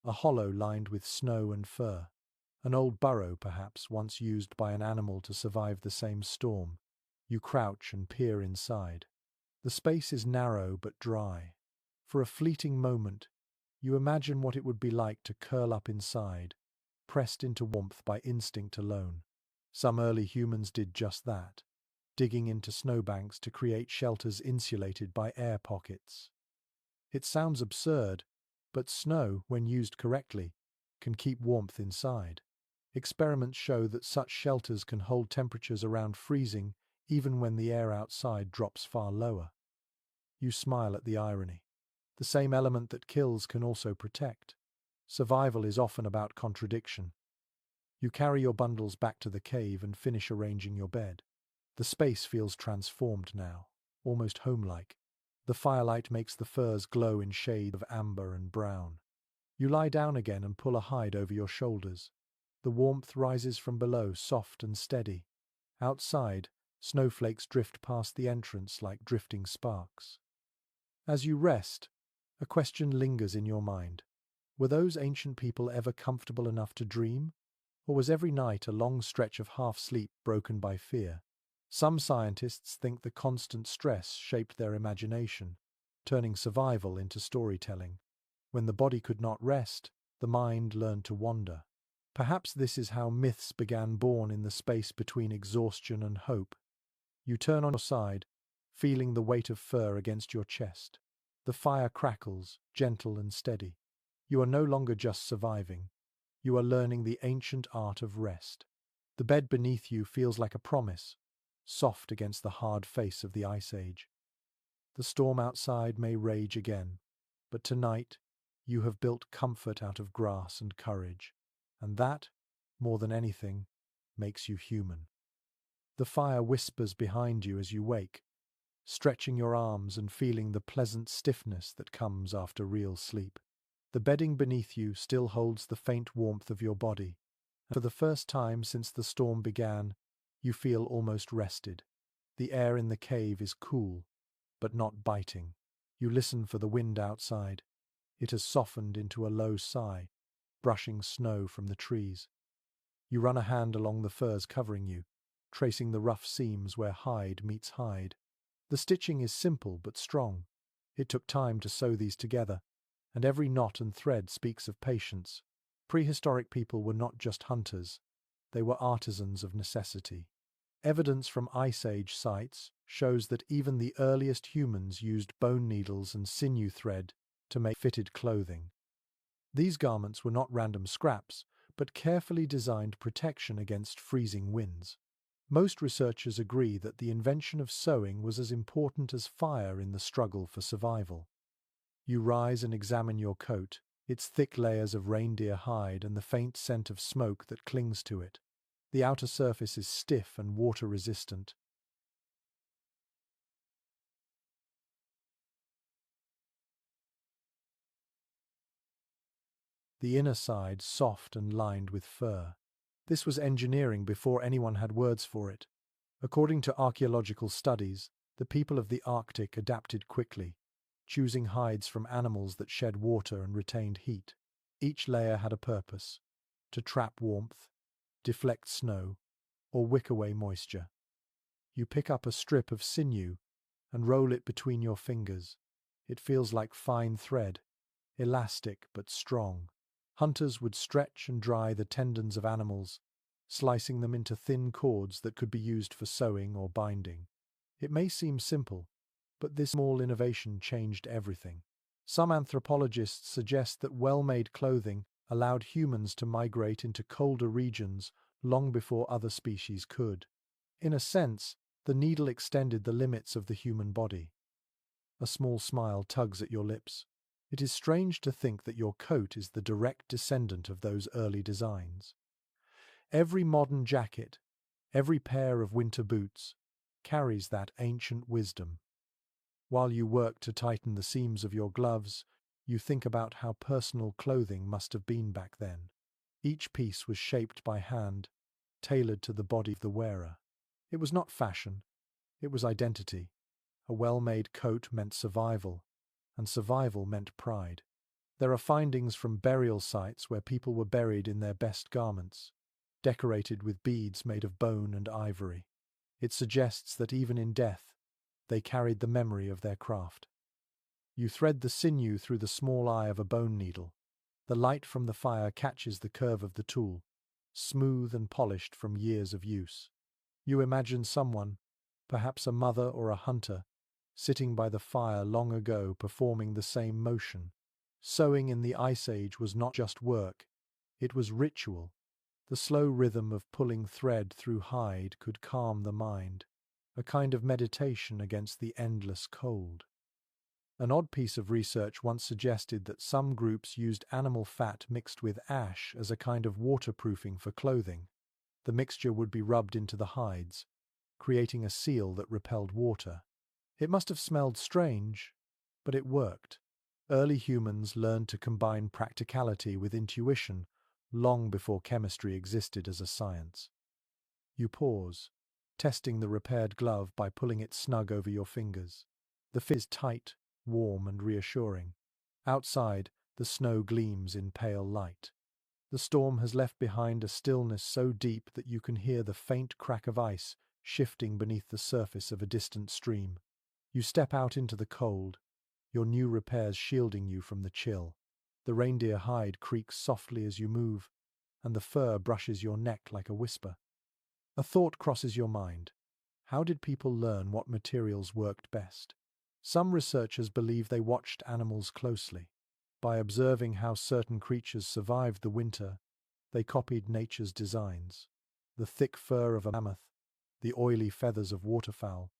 a hollow lined with snow and fur. An old burrow, perhaps, once used by an animal to survive the same storm. You crouch and peer inside. The space is narrow but dry. For a fleeting moment, you imagine what it would be like to curl up inside, pressed into warmth by instinct alone. Some early humans did just that, digging into snowbanks to create shelters insulated by air pockets. It sounds absurd, but snow, when used correctly, can keep warmth inside. Experiments show that such shelters can hold temperatures around freezing even when the air outside drops far lower. You smile at the irony. The same element that kills can also protect. Survival is often about contradiction. You carry your bundles back to the cave and finish arranging your bed. The space feels transformed now, almost homelike. The firelight makes the furs glow in shades of amber and brown. You lie down again and pull a hide over your shoulders. The warmth rises from below, soft and steady. Outside, snowflakes drift past the entrance like drifting sparks. As you rest, a question lingers in your mind. Were those ancient people ever comfortable enough to dream? Or was every night a long stretch of half-sleep broken by fear? Some scientists think the constant stress shaped their imagination, turning survival into storytelling. When the body could not rest, the mind learned to wander. Perhaps this is how myths began, born in the space between exhaustion and hope. You turn on your side, feeling the weight of fur against your chest. The fire crackles, gentle and steady. You are no longer just surviving. You are learning the ancient art of rest. The bed beneath you feels like a promise, soft against the hard face of the Ice Age. The storm outside may rage again, but tonight you have built comfort out of grass and courage, and that, more than anything, makes you human. The fire whispers behind you as you wake, stretching your arms and feeling the pleasant stiffness that comes after real sleep. The bedding beneath you still holds the faint warmth of your body, and for the first time since the storm began, you feel almost rested. The air in the cave is cool, but not biting. You listen for the wind outside. It has softened into a low sigh, brushing snow from the trees. You run a hand along the furs covering you, tracing the rough seams where hide meets hide. The stitching is simple but strong. It took time to sew these together, and every knot and thread speaks of patience. Prehistoric people were not just hunters, they were artisans of necessity. Evidence from Ice Age sites shows that even the earliest humans used bone needles and sinew thread to make fitted clothing. These garments were not random scraps, but carefully designed protection against freezing winds. Most researchers agree that the invention of sewing was as important as fire in the struggle for survival. You rise and examine your coat, its thick layers of reindeer hide and the faint scent of smoke that clings to it. The outer surface is stiff and water-resistant. The inner side soft and lined with fur. This was engineering before anyone had words for it. According to archaeological studies, the people of the Arctic adapted quickly, choosing hides from animals that shed water and retained heat. Each layer had a purpose: to trap warmth, deflect snow, or wick away moisture. You pick up a strip of sinew and roll it between your fingers. It feels like fine thread, elastic but strong. Hunters would stretch and dry the tendons of animals, slicing them into thin cords that could be used for sewing or binding. It may seem simple, but this small innovation changed everything. Some anthropologists suggest that well-made clothing allowed humans to migrate into colder regions long before other species could. In a sense, the needle extended the limits of the human body. A small smile tugs at your lips. It is strange to think that your coat is the direct descendant of those early designs. Every modern jacket, every pair of winter boots, carries that ancient wisdom. While you work to tighten the seams of your gloves, you think about how personal clothing must have been back then. Each piece was shaped by hand, tailored to the body of the wearer. It was not fashion, it was identity. A well-made coat meant survival, and survival meant pride. There are findings from burial sites where people were buried in their best garments, decorated with beads made of bone and ivory. It suggests that even in death, they carried the memory of their craft. You thread the sinew through the small eye of a bone needle. The light from the fire catches the curve of the tool, smooth and polished from years of use. You imagine someone, perhaps a mother or a hunter, sitting by the fire long ago performing the same motion. Sewing in the Ice Age was not just work, it was ritual. The slow rhythm of pulling thread through hide could calm the mind, a kind of meditation against the endless cold. An odd piece of research once suggested that some groups used animal fat mixed with ash as a kind of waterproofing for clothing. The mixture would be rubbed into the hides, creating a seal that repelled water. It must have smelled strange, but it worked. Early humans learned to combine practicality with intuition long before chemistry existed as a science. You pause, testing the repaired glove by pulling it snug over your fingers. The fit is tight, warm and reassuring. Outside, the snow gleams in pale light. The storm has left behind a stillness so deep that you can hear the faint crack of ice shifting beneath the surface of a distant stream. You step out into the cold, your new repairs shielding you from the chill. The reindeer hide creaks softly as you move, and the fur brushes your neck like a whisper. A thought crosses your mind. How did people learn what materials worked best? Some researchers believe they watched animals closely. By observing how certain creatures survived the winter, they copied nature's designs. The thick fur of a mammoth, the oily feathers of waterfowl,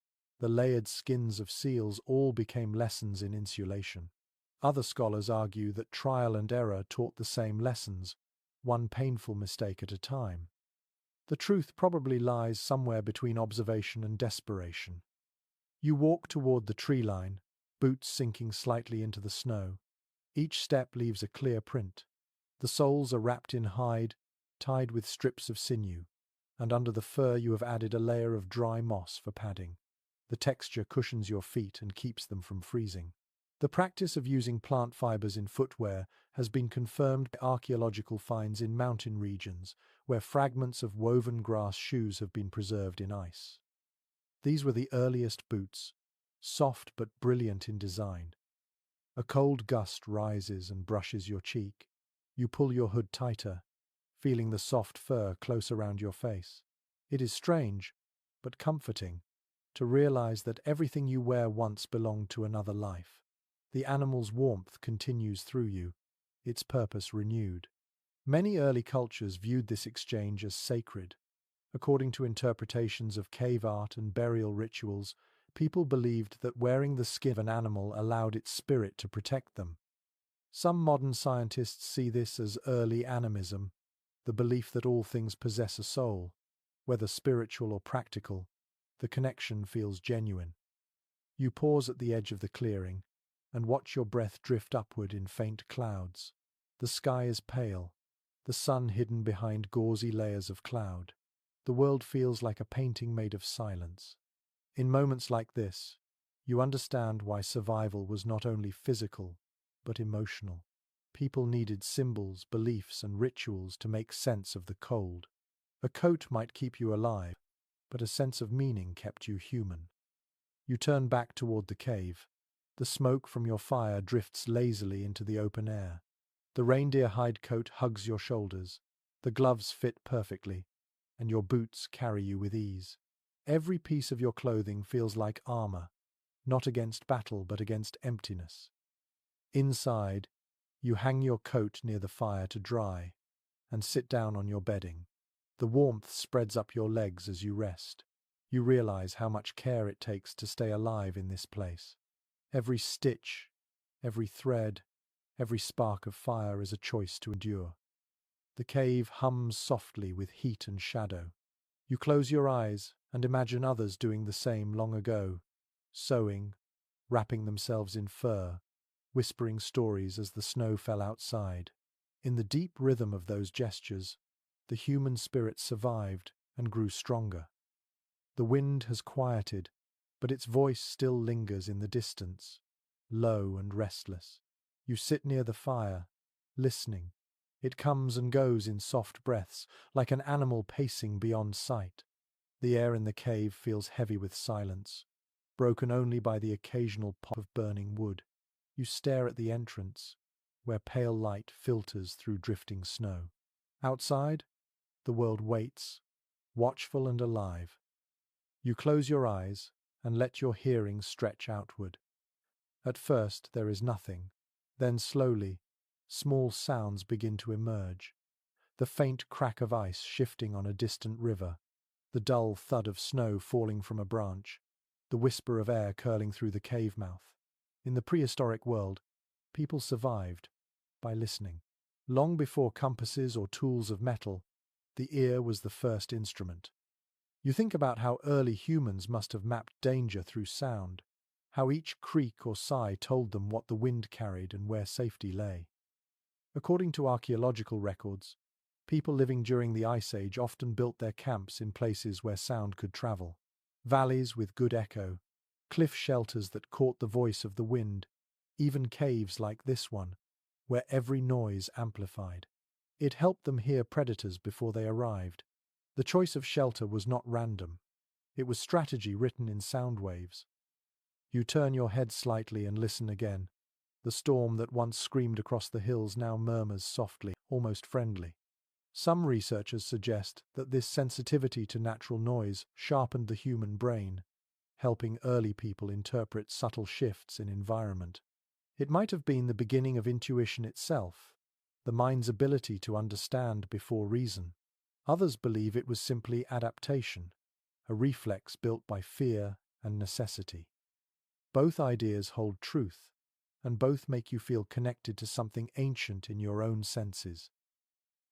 the layered skins of seals all became lessons in insulation. Other scholars argue that trial and error taught the same lessons, one painful mistake at a time. The truth probably lies somewhere between observation and desperation. You walk toward the tree line, boots sinking slightly into the snow. Each step leaves a clear print. The soles are wrapped in hide, tied with strips of sinew, and under the fur you have added a layer of dry moss for padding. The texture cushions your feet and keeps them from freezing. The practice of using plant fibers in footwear has been confirmed by archaeological finds in mountain regions, where fragments of woven grass shoes have been preserved in ice. These were the earliest boots, soft but brilliant in design. A cold gust rises and brushes your cheek. You pull your hood tighter, feeling the soft fur close around your face. It is strange, but comforting, to realize that everything you wear once belonged to another life. The animal's warmth continues through you, its purpose renewed. Many early cultures viewed this exchange as sacred. According to interpretations of cave art and burial rituals, people believed that wearing the skin of an animal allowed its spirit to protect them. Some modern scientists see this as early animism, the belief that all things possess a soul. Whether spiritual or practical, the connection feels genuine. You pause at the edge of the clearing and watch your breath drift upward in faint clouds. The sky is pale, the sun hidden behind gauzy layers of cloud. The world feels like a painting made of silence. In moments like this, you understand why survival was not only physical, but emotional. People needed symbols, beliefs, and rituals to make sense of the cold. A coat might keep you alive, but a sense of meaning kept you human. You turn back toward the cave. The smoke from your fire drifts lazily into the open air. The reindeer hide coat hugs your shoulders. The gloves fit perfectly, and your boots carry you with ease. Every piece of your clothing feels like armor, not against battle but against emptiness. Inside, you hang your coat near the fire to dry and sit down on your bedding. The warmth spreads up your legs as you rest. You realize how much care it takes to stay alive in this place. Every stitch, every thread, every spark of fire is a choice to endure. The cave hums softly with heat and shadow. You close your eyes and imagine others doing the same long ago, sewing, wrapping themselves in fur, whispering stories as the snow fell outside. In the deep rhythm of those gestures, the human spirit survived and grew stronger. The wind has quieted, but its voice still lingers in the distance, low and restless. You sit near the fire, listening. It comes and goes in soft breaths, like an animal pacing beyond sight. The air in the cave feels heavy with silence, broken only by the occasional pop of burning wood. You stare at the entrance, where pale light filters through drifting snow. Outside, the world waits, watchful and alive. You close your eyes and let your hearing stretch outward. At first there is nothing, then slowly, small sounds begin to emerge. The faint crack of ice shifting on a distant river, the dull thud of snow falling from a branch, the whisper of air curling through the cave mouth. In the prehistoric world, people survived by listening. Long before compasses or tools of metal, the ear was the first instrument. You think about how early humans must have mapped danger through sound, how each creak or sigh told them what the wind carried and where safety lay. According to archaeological records, people living during the Ice Age often built their camps in places where sound could travel. Valleys with good echo, cliff shelters that caught the voice of the wind, even caves like this one, where every noise amplified. It helped them hear predators before they arrived. The choice of shelter was not random. It was strategy written in sound waves. You turn your head slightly and listen again. The storm that once screamed across the hills now murmurs softly, almost friendly. Some researchers suggest that this sensitivity to natural noise sharpened the human brain, helping early people interpret subtle shifts in environment. It might have been the beginning of intuition itself, the mind's ability to understand before reason. Others believe it was simply adaptation, a reflex built by fear and necessity. Both ideas hold truth, and both make you feel connected to something ancient in your own senses.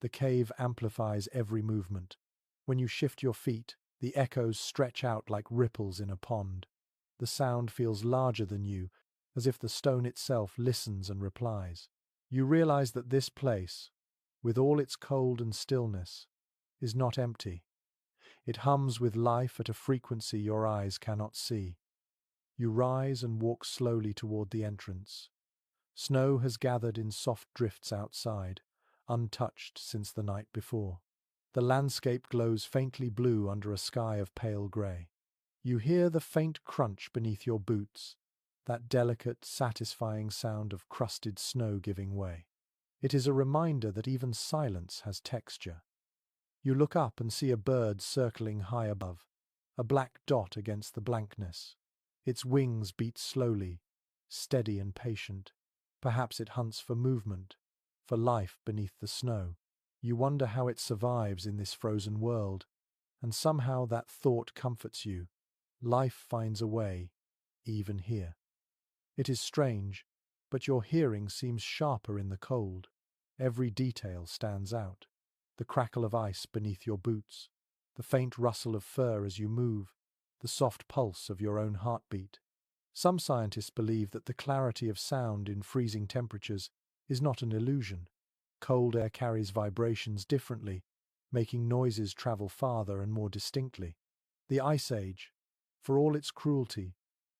The cave amplifies every movement. When you shift your feet, the echoes stretch out like ripples in a pond. The sound feels larger than you, as if the stone itself listens and replies. You realize that this place, with all its cold and stillness, is not empty. It hums with life at a frequency your eyes cannot see. You rise and walk slowly toward the entrance. Snow has gathered in soft drifts outside, untouched since the night before. The landscape glows faintly blue under a sky of pale grey. You hear the faint crunch beneath your boots, that delicate, satisfying sound of crusted snow giving way. It is a reminder that even silence has texture. You look up and see a bird circling high above, a black dot against the blankness. Its wings beat slowly, steady and patient. Perhaps it hunts for movement, for life beneath the snow. You wonder how it survives in this frozen world, and somehow that thought comforts you. Life finds a way, even here. It is strange, but your hearing seems sharper in the cold. Every detail stands out. The crackle of ice beneath your boots, the faint rustle of fur as you move, the soft pulse of your own heartbeat. Some scientists believe that the clarity of sound in freezing temperatures is not an illusion. Cold air carries vibrations differently, making noises travel farther and more distinctly. The Ice Age, for all its cruelty,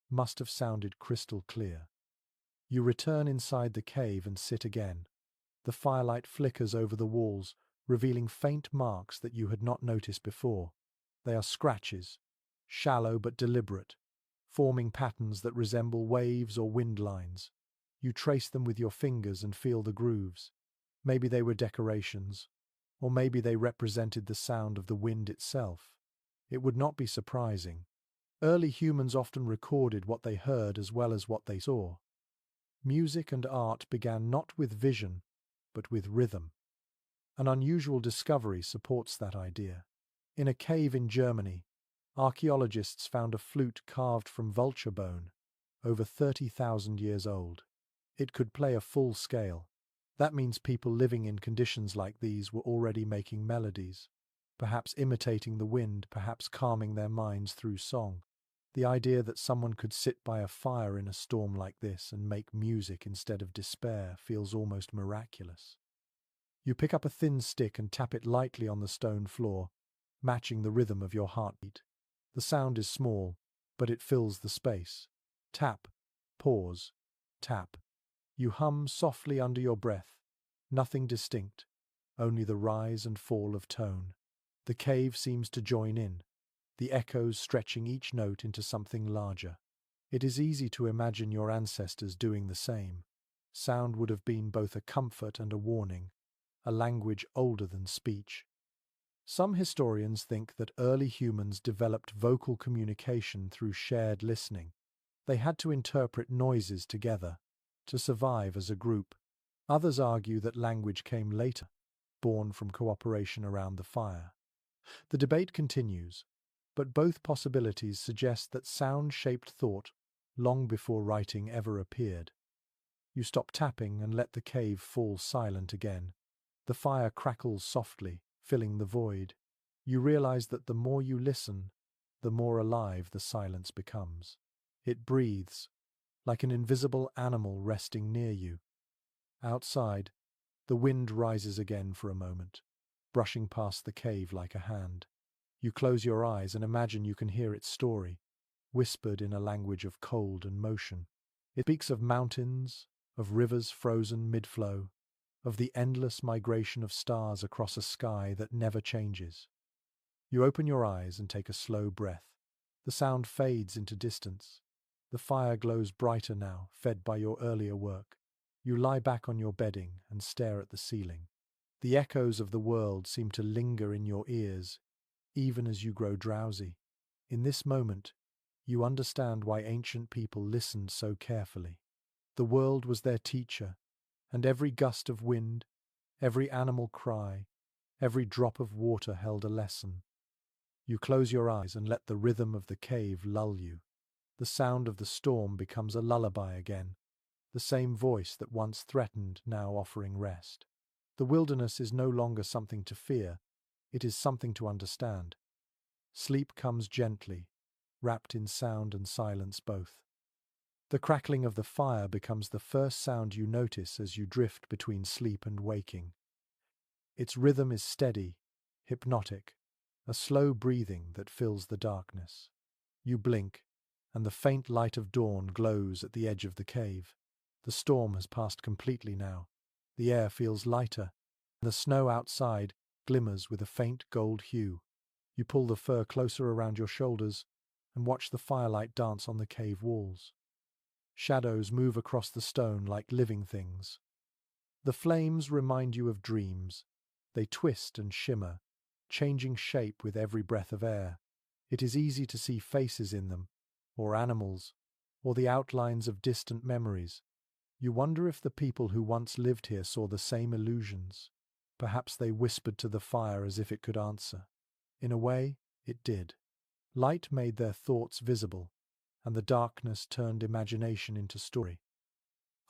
must have sounded crystal clear. You return inside the cave and sit again. The firelight flickers over the walls, revealing faint marks that you had not noticed before. They are scratches, shallow but deliberate, forming patterns that resemble waves or wind lines. You trace them with your fingers and feel the grooves. Maybe they were decorations, or maybe they represented the sound of the wind itself. It would not be surprising. Early humans often recorded what they heard as well as what they saw. Music and art began not with vision, but with rhythm. An unusual discovery supports that idea. In a cave in Germany, archaeologists found a flute carved from vulture bone, over 30,000 years old. It could play a full scale. That means people living in conditions like these were already making melodies, perhaps imitating the wind, perhaps calming their minds through song. The idea that someone could sit by a fire in a storm like this and make music instead of despair feels almost miraculous. You pick up a thin stick and tap it lightly on the stone floor, matching the rhythm of your heartbeat. The sound is small, but it fills the space. Tap, pause, tap. You hum softly under your breath, nothing distinct, only the rise and fall of tone. The cave seems to join in, the echoes stretching each note into something larger. It is easy to imagine your ancestors doing the same. Sound would have been both a comfort and a warning, a language older than speech. Some historians think that early humans developed vocal communication through shared listening. They had to interpret noises together, to survive as a group. Others argue that language came later, born from cooperation around the fire. The debate continues, but both possibilities suggest that sound shaped thought long before writing ever appeared. You stop tapping and let the cave fall silent again. The fire crackles softly, filling the void. You realize that the more you listen, the more alive the silence becomes. It breathes, like an invisible animal resting near you. Outside, the wind rises again for a moment, brushing past the cave like a hand. You close your eyes and imagine you can hear its story, whispered in a language of cold and motion. It speaks of mountains, of rivers frozen mid-flow, of the endless migration of stars across a sky that never changes. You open your eyes and take a slow breath. The sound fades into distance. The fire glows brighter now, fed by your earlier work. You lie back on your bedding and stare at the ceiling. The echoes of the world seem to linger in your ears, even as you grow drowsy. In this moment, you understand why ancient people listened so carefully. The world was their teacher, and every gust of wind, every animal cry, every drop of water held a lesson. You close your eyes and let the rhythm of the cave lull you. The sound of the storm becomes a lullaby again, the same voice that once threatened, now offering rest. The wilderness is no longer something to fear, it is something to understand. Sleep comes gently, wrapped in sound and silence both. The crackling of the fire becomes the first sound you notice as you drift between sleep and waking. Its rhythm is steady, hypnotic, a slow breathing that fills the darkness. You blink, and the faint light of dawn glows at the edge of the cave. The storm has passed completely now. The air feels lighter, and the snow outside glimmers with a faint gold hue. You pull the fur closer around your shoulders and watch the firelight dance on the cave walls. Shadows move across the stone like living things. The flames remind you of dreams. They twist and shimmer, changing shape with every breath of air. It is easy to see faces in them, or animals, or the outlines of distant memories. You wonder if the people who once lived here saw the same illusions. Perhaps they whispered to the fire as if it could answer. In a way, it did. Light made their thoughts visible, and the darkness turned imagination into story.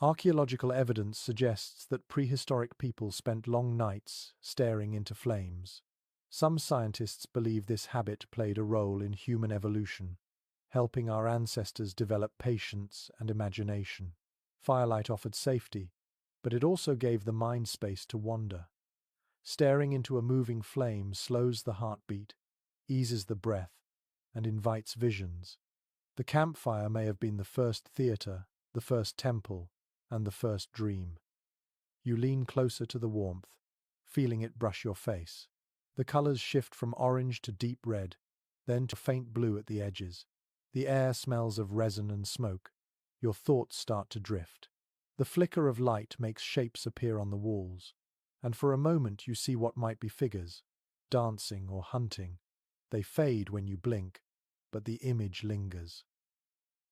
Archaeological evidence suggests that prehistoric people spent long nights staring into flames. Some scientists believe this habit played a role in human evolution, helping our ancestors develop patience and imagination. Firelight offered safety, but it also gave the mind space to wander. Staring into a moving flame slows the heartbeat, eases the breath, and invites visions. The campfire may have been the first theater, the first temple, and the first dream. You lean closer to the warmth, feeling it brush your face. The colors shift from orange to deep red, then to faint blue at the edges. The air smells of resin and smoke. Your thoughts start to drift. The flicker of light makes shapes appear on the walls, and for a moment you see what might be figures, dancing or hunting. They fade when you blink, but the image lingers.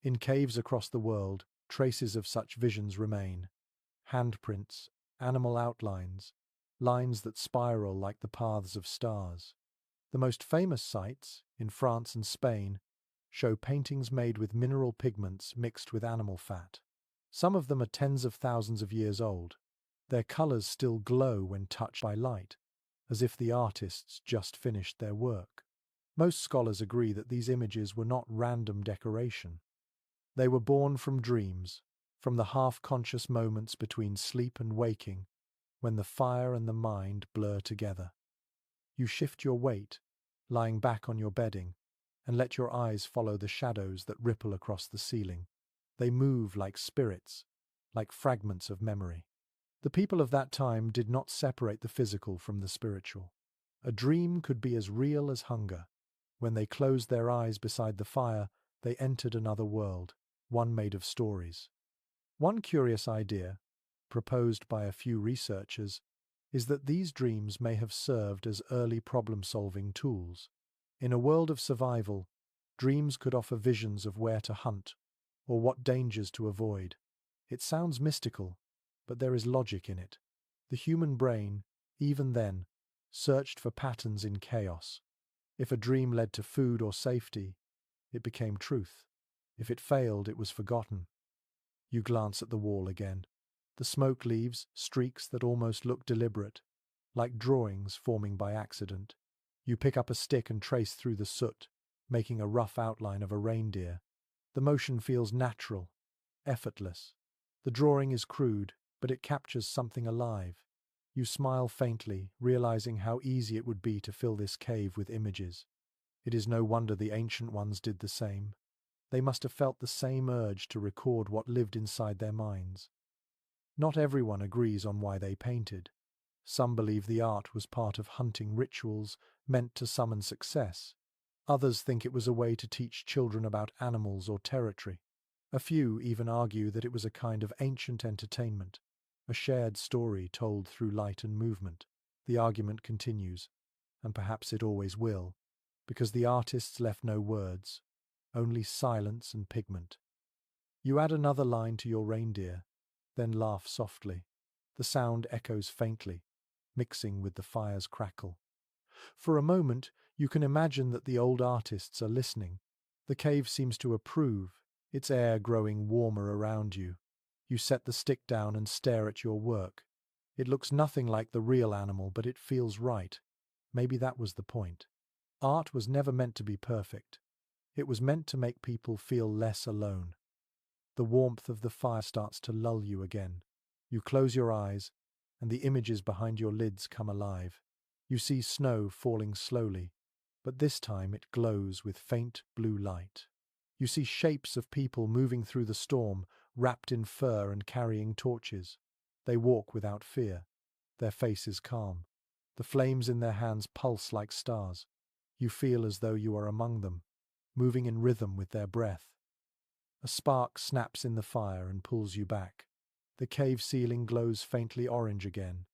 In caves across the world, traces of such visions remain. Handprints, animal outlines, lines that spiral like the paths of stars. The most famous sites, in France and Spain, show paintings made with mineral pigments mixed with animal fat. Some of them are tens of thousands of years old. Their colors still glow when touched by light, as if the artists just finished their work. Most scholars agree that these images were not random decoration. They were born from dreams, from the half-conscious moments between sleep and waking, when the fire and the mind blur together. You shift your weight, lying back on your bedding, and let your eyes follow the shadows that ripple across the ceiling. They move like spirits, like fragments of memory. The people of that time did not separate the physical from the spiritual. A dream could be as real as hunger. When they closed their eyes beside the fire, they entered another world, one made of stories. One curious idea, proposed by a few researchers, is that these dreams may have served as early problem-solving tools. In a world of survival, dreams could offer visions of where to hunt or what dangers to avoid. It sounds mystical, but there is logic in it. The human brain, even then, searched for patterns in chaos. If a dream led to food or safety, it became truth. If it failed, it was forgotten. You glance at the wall again. The smoke leaves streaks that almost look deliberate, like drawings forming by accident. You pick up a stick and trace through the soot, making a rough outline of a reindeer. The motion feels natural, effortless. The drawing is crude, but it captures something alive. You smile faintly, realizing how easy it would be to fill this cave with images. It is no wonder the ancient ones did the same. They must have felt the same urge to record what lived inside their minds. Not everyone agrees on why they painted. Some believe the art was part of hunting rituals meant to summon success. Others think it was a way to teach children about animals or territory. A few even argue that it was a kind of ancient entertainment, a shared story told through light and movement. The argument continues, and perhaps it always will, because the artists left no words, only silence and pigment. You add another line to your reindeer, then laugh softly. The sound echoes faintly, mixing with the fire's crackle. For a moment, you can imagine that the old artists are listening. The cave seems to approve, its air growing warmer around you. You set the stick down and stare at your work. It looks nothing like the real animal, but it feels right. Maybe that was the point. Art was never meant to be perfect. It was meant to make people feel less alone. The warmth of the fire starts to lull you again. You close your eyes, and the images behind your lids come alive. You see snow falling slowly, but this time it glows with faint blue light. You see shapes of people moving through the storm, wrapped in fur and carrying torches. They walk without fear, their faces calm. The flames in their hands pulse like stars. You feel as though you are among them, moving in rhythm with their breath. A spark snaps in the fire and pulls you back. The cave ceiling glows faintly orange again.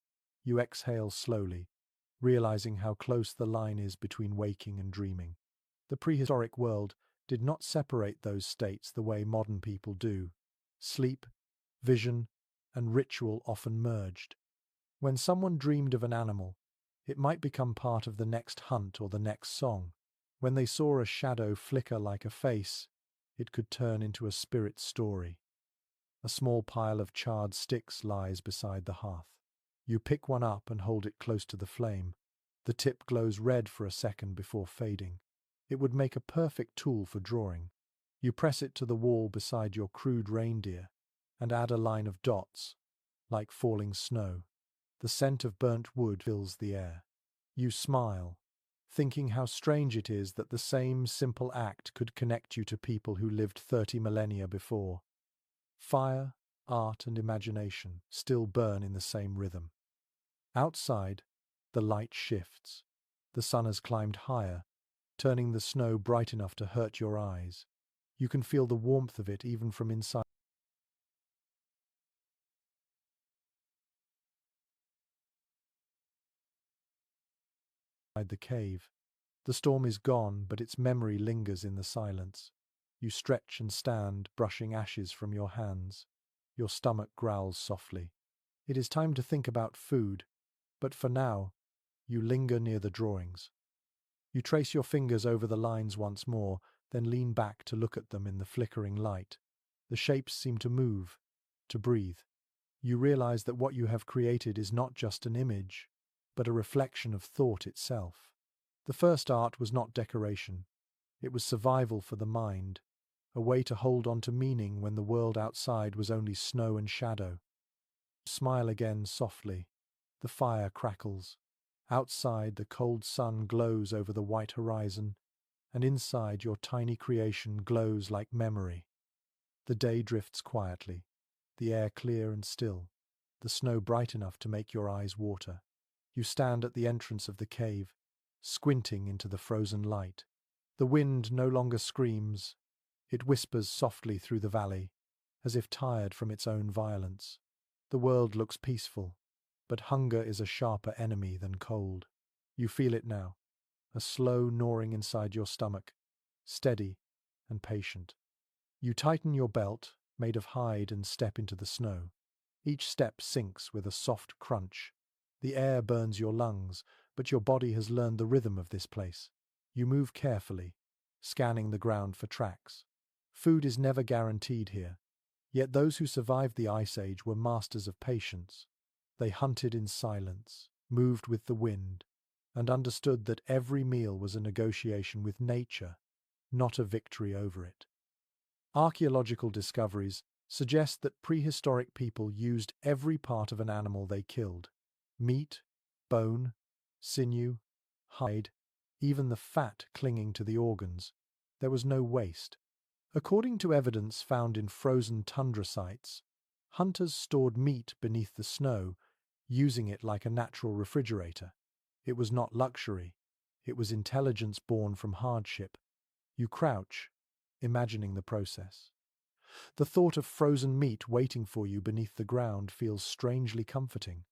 You exhale slowly, realizing how close the line is between waking and dreaming. The prehistoric world did not separate those states the way modern people do. Sleep, vision, and ritual often merged. When someone dreamed of an animal, it might become part of the next hunt or the next song. When they saw a shadow flicker like a face, it could turn into a spirit story. A small pile of charred sticks lies beside the hearth. You pick one up and hold it close to the flame. The tip glows red for a second before fading. It would make a perfect tool for drawing. You press it to the wall beside your crude reindeer and add a line of dots, like falling snow. The scent of burnt wood fills the air. You smile, thinking how strange it is that the same simple act could connect you to people who lived 30 millennia before. Fire, art, and imagination still burn in the same rhythm. Outside, the light shifts. The sun has climbed higher, turning the snow bright enough to hurt your eyes. You can feel the warmth of it even from inside the cave. The storm is gone, but its memory lingers in the silence. You stretch and stand, brushing ashes from your hands. Your stomach growls softly. It is time to think about food, but for now, you linger near the drawings. You trace your fingers over the lines once more, then lean back to look at them in the flickering light. The shapes seem to move, to breathe. You realize that what you have created is not just an image, but a reflection of thought itself. The first art was not decoration. It was survival for the mind, a way to hold on to meaning when the world outside was only snow and shadow. Smile again softly. The fire crackles. Outside, the cold sun glows over the white horizon, and inside your tiny creation glows like memory. The day drifts quietly, the air clear and still, the snow bright enough to make your eyes water. You stand at the entrance of the cave, squinting into the frozen light. The wind no longer screams. It whispers softly through the valley, as if tired from its own violence. The world looks peaceful, but hunger is a sharper enemy than cold. You feel it now, a slow gnawing inside your stomach, steady and patient. You tighten your belt, made of hide, and step into the snow. Each step sinks with a soft crunch. The air burns your lungs, but your body has learned the rhythm of this place. You move carefully, scanning the ground for tracks. Food is never guaranteed here, yet those who survived the Ice Age were masters of patience. They hunted in silence, moved with the wind, and understood that every meal was a negotiation with nature, not a victory over it. Archaeological discoveries suggest that prehistoric people used every part of an animal they killed: meat, bone, sinew, hide, even the fat clinging to the organs. There was no waste. According to evidence found in frozen tundra sites, hunters stored meat beneath the snow, using it like a natural refrigerator. It was not luxury. It was intelligence born from hardship. You crouch, imagining the process. The thought of frozen meat waiting for you beneath the ground feels strangely comforting.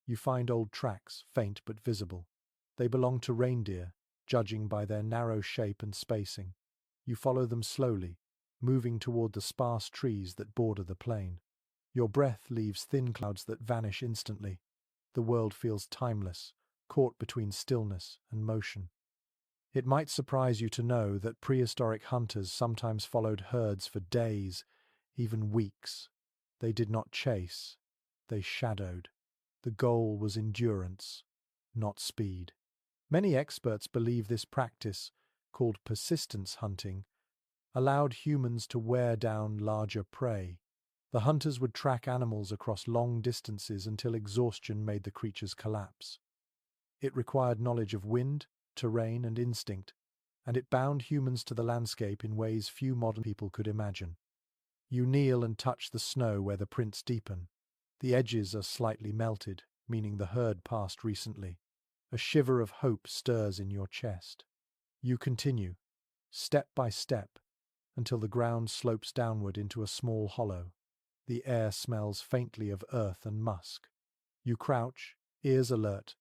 You find old tracks, faint but visible. They belong to reindeer, judging by their narrow shape and spacing. You follow them slowly, moving toward the sparse trees that border the plain. Your breath leaves thin clouds that vanish instantly. The world feels timeless, caught between stillness and motion. It might surprise you to know that prehistoric hunters sometimes followed herds for days, even weeks. They did not chase, they shadowed. The goal was endurance, not speed. Many experts believe this practice, called persistence hunting, allowed humans to wear down larger prey. The hunters would track animals across long distances until exhaustion made the creatures collapse. It required knowledge of wind, terrain, and instinct, and it bound humans to the landscape in ways few modern people could imagine. You kneel and touch the snow where the prints deepen. The edges are slightly melted, meaning the herd passed recently. A shiver of hope stirs in your chest. You continue, step by step, until the ground slopes downward into a small hollow. The air smells faintly of earth and musk. You crouch, ears alert,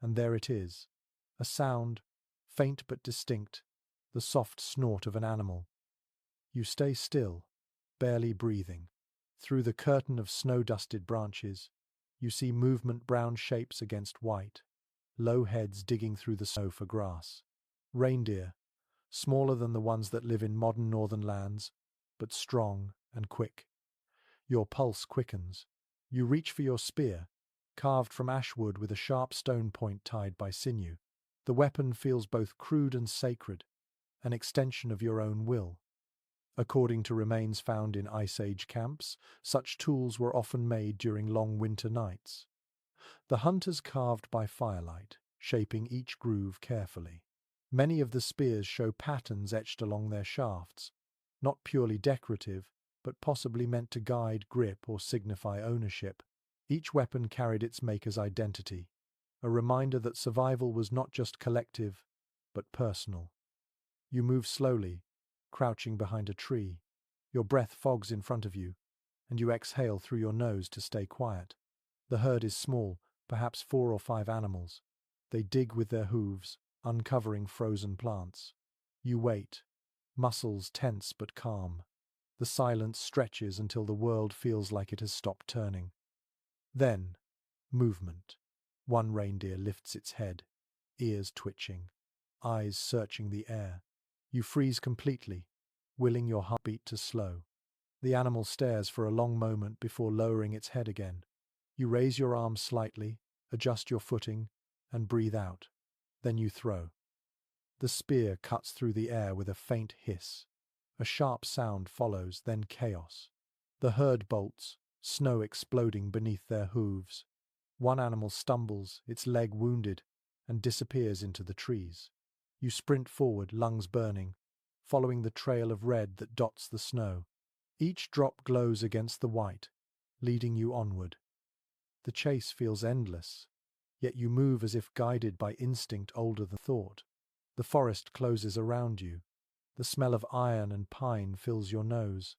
and there it is. A sound, faint but distinct, the soft snort of an animal. You stay still, barely breathing. Through the curtain of snow-dusted branches, you see movement brown shapes against white, low heads digging through the snow for grass. Reindeer, smaller than the ones that live in modern northern lands, but strong and quick. Your pulse quickens. You reach for your spear, carved from ash wood with a sharp stone point tied by sinew. The weapon feels both crude and sacred, an extension of your own will. According to remains found in Ice Age camps, such tools were often made during long winter nights. The hunters carved by firelight, shaping each groove carefully. Many of the spears show patterns etched along their shafts, not purely decorative, but possibly meant to guide, grip, or signify ownership. Each weapon carried its maker's identity, a reminder that survival was not just collective, but personal. You move slowly, crouching behind a tree. Your breath fogs in front of you, and you exhale through your nose to stay quiet. The herd is small, perhaps 4 or 5 animals. They dig with their hooves, uncovering frozen plants. You wait, muscles tense but calm. The silence stretches until the world feels like it has stopped turning. Then, movement. One reindeer lifts its head, ears twitching, eyes searching the air. You freeze completely, willing your heartbeat to slow. The animal stares for a long moment before lowering its head again. You raise your arms slightly, adjust your footing, and breathe out. Then you throw. The spear cuts through the air with a faint hiss. A sharp sound follows, then chaos. The herd bolts, snow exploding beneath their hooves. One animal stumbles, its leg wounded, and disappears into the trees. You sprint forward, lungs burning, following the trail of red that dots the snow. Each drop glows against the white, leading you onward. The chase feels endless, yet you move as if guided by instinct older than thought. The forest closes around you. The smell of iron and pine fills your nose.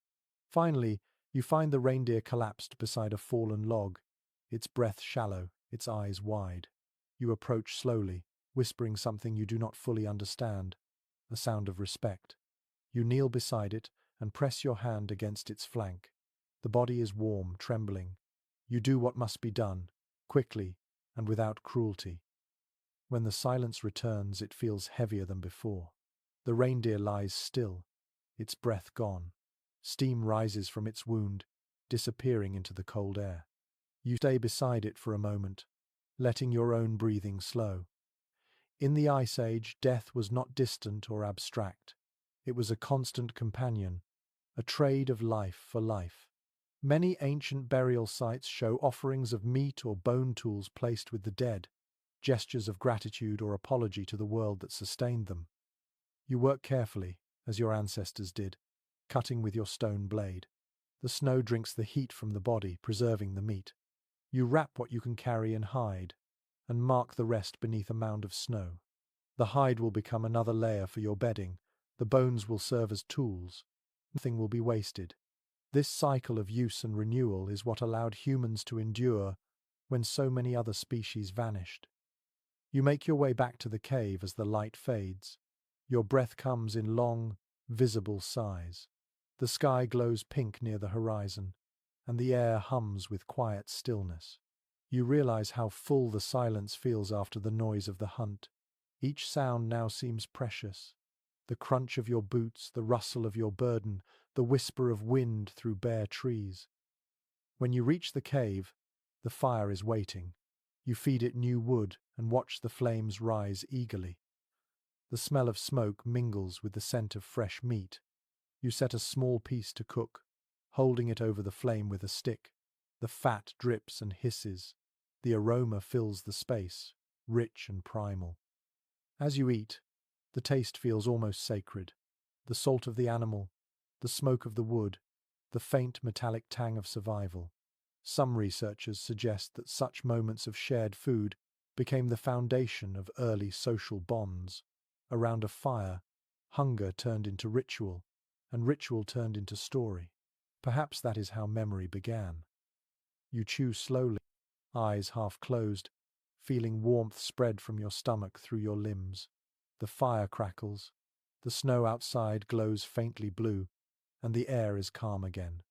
Finally, you find the reindeer collapsed beside a fallen log, its breath shallow, its eyes wide. You approach slowly, whispering something you do not fully understand, a sound of respect. You kneel beside it and press your hand against its flank. The body is warm, trembling. You do what must be done, quickly and without cruelty. When the silence returns, it feels heavier than before. The reindeer lies still, its breath gone. Steam rises from its wound, disappearing into the cold air. You stay beside it for a moment, letting your own breathing slow. In the Ice Age, death was not distant or abstract. It was a constant companion, a trade of life for life. Many ancient burial sites show offerings of meat or bone tools placed with the dead, gestures of gratitude or apology to the world that sustained them. You work carefully, as your ancestors did, cutting with your stone blade. The snow drinks the heat from the body, preserving the meat. You wrap what you can carry in hide, and mark the rest beneath a mound of snow. The hide will become another layer for your bedding, the bones will serve as tools. Nothing will be wasted. This cycle of use and renewal is what allowed humans to endure when so many other species vanished. You make your way back to the cave as the light fades. Your breath comes in long, visible sighs. The sky glows pink near the horizon, and the air hums with quiet stillness. You realize how full the silence feels after the noise of the hunt. Each sound now seems precious. The crunch of your boots, the rustle of your burden, the whisper of wind through bare trees. When you reach the cave, the fire is waiting. You feed it new wood and watch the flames rise eagerly. The smell of smoke mingles with the scent of fresh meat. You set a small piece to cook, holding it over the flame with a stick. The fat drips and hisses. The aroma fills the space, rich and primal. As you eat, the taste feels almost sacred. The salt of the animal, the smoke of the wood, the faint metallic tang of survival. Some researchers suggest that such moments of shared food became the foundation of early social bonds. Around a fire, hunger turned into ritual, and ritual turned into story. Perhaps that is how memory began. You chew slowly, eyes half closed, feeling warmth spread from your stomach through your limbs. The fire crackles, the snow outside glows faintly blue, and the air is calm again.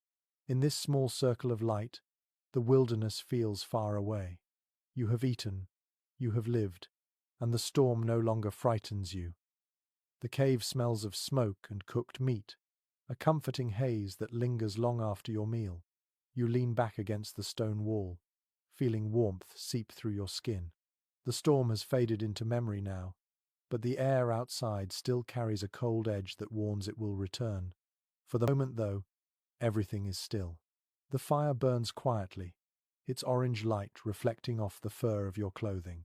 In this small circle of light, the wilderness feels far away. You have eaten, you have lived, and the storm no longer frightens you. The cave smells of smoke and cooked meat, a comforting haze that lingers long after your meal. You lean back against the stone wall, feeling warmth seep through your skin. The storm has faded into memory now, but the air outside still carries a cold edge that warns it will return. For the moment, though, everything is still. The fire burns quietly, its orange light reflecting off the fur of your clothing.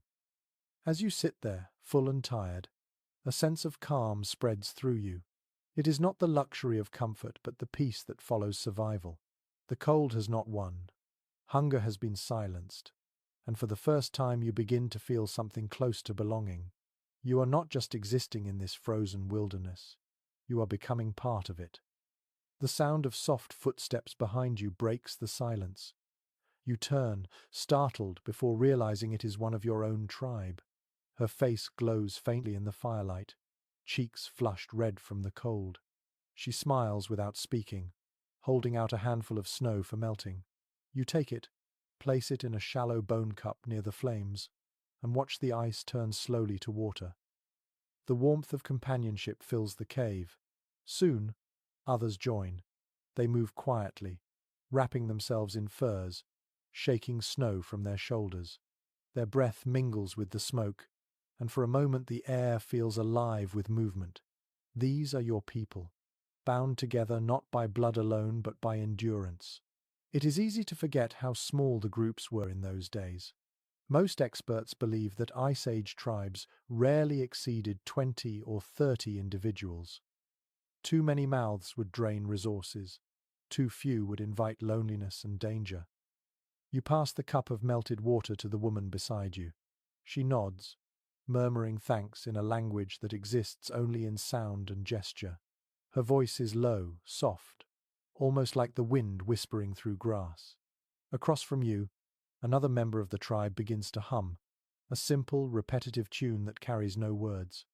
As you sit there, full and tired, a sense of calm spreads through you. It is not the luxury of comfort, but the peace that follows survival. The cold has not won. Hunger has been silenced, and for the first time you begin to feel something close to belonging. You are not just existing in this frozen wilderness. You are becoming part of it. The sound of soft footsteps behind you breaks the silence. You turn, startled, before realizing it is one of your own tribe. Her face glows faintly in the firelight, cheeks flushed red from the cold. She smiles without speaking, holding out a handful of snow for melting. You take it, place it in a shallow bone cup near the flames, and watch the ice turn slowly to water. The warmth of companionship fills the cave. Soon, others join. They move quietly, wrapping themselves in furs, shaking snow from their shoulders. Their breath mingles with the smoke, and for a moment the air feels alive with movement. These are your people, bound together not by blood alone but by endurance. It is easy to forget how small the groups were in those days. Most experts believe that Ice Age tribes rarely exceeded 20 or 30 individuals. Too many mouths would drain resources. Too few would invite loneliness and danger. You pass the cup of melted water to the woman beside you. She nods, murmuring thanks in a language that exists only in sound and gesture. Her voice is low, soft, almost like the wind whispering through grass. Across from you, another member of the tribe begins to hum, a simple, repetitive tune that carries no words.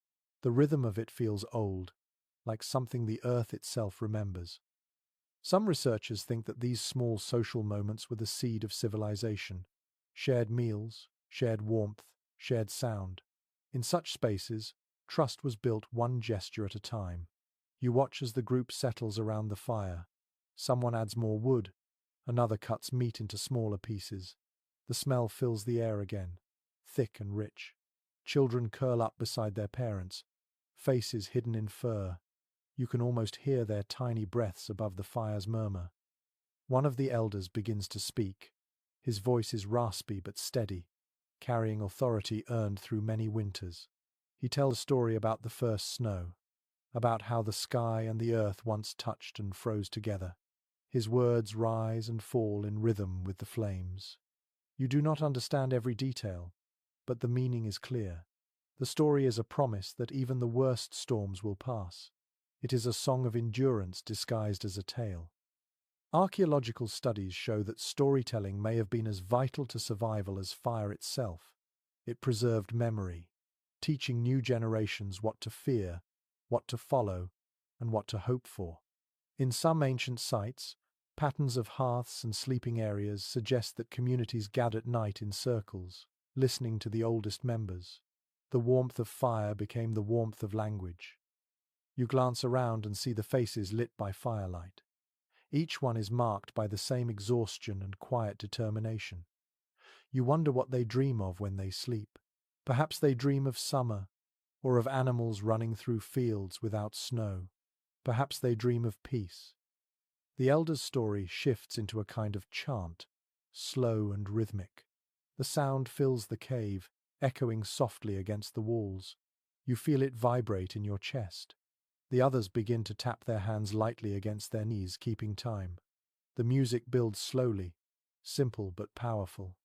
The rhythm of it feels old, like something the earth itself remembers. Some researchers think that these small social moments were the seed of civilization. Shared meals, shared warmth, shared sound. In such spaces, trust was built one gesture at a time. You watch as the group settles around the fire. Someone adds more wood, another cuts meat into smaller pieces. The smell fills the air again, thick and rich. Children curl up beside their parents, faces hidden in fur. You can almost hear their tiny breaths above the fire's murmur. One of the elders begins to speak. His voice is raspy but steady, carrying authority earned through many winters. He tells a story about the first snow, about how the sky and the earth once touched and froze together. His words rise and fall in rhythm with the flames. You do not understand every detail, but the meaning is clear. The story is a promise that even the worst storms will pass. It is a song of endurance disguised as a tale. Archaeological studies show that storytelling may have been as vital to survival as fire itself. It preserved memory, teaching new generations what to fear, what to follow, and what to hope for. In some ancient sites, patterns of hearths and sleeping areas suggest that communities gathered at night in circles, listening to the oldest members. The warmth of fire became the warmth of language. You glance around and see the faces lit by firelight. Each one is marked by the same exhaustion and quiet determination. You wonder what they dream of when they sleep. Perhaps they dream of summer, or of animals running through fields without snow. Perhaps they dream of peace. The elder's story shifts into a kind of chant, slow and rhythmic. The sound fills the cave, echoing softly against the walls. You feel it vibrate in your chest. The others begin to tap their hands lightly against their knees, keeping time. The music builds slowly, simple but powerful.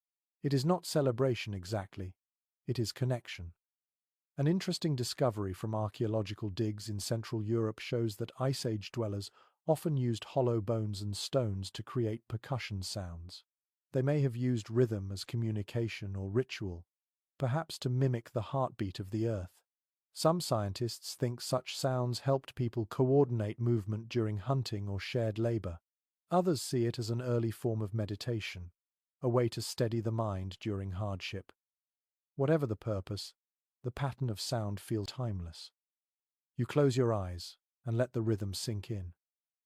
It is not celebration exactly. It is connection. An interesting discovery from archaeological digs in Central Europe shows that Ice Age dwellers often used hollow bones and stones to create percussion sounds. They may have used rhythm as communication or ritual, perhaps to mimic the heartbeat of the earth. Some scientists think such sounds helped people coordinate movement during hunting or shared labor. Others see it as an early form of meditation, a way to steady the mind during hardship. Whatever the purpose, the pattern of sound feels timeless. You close your eyes and let the rhythm sink in.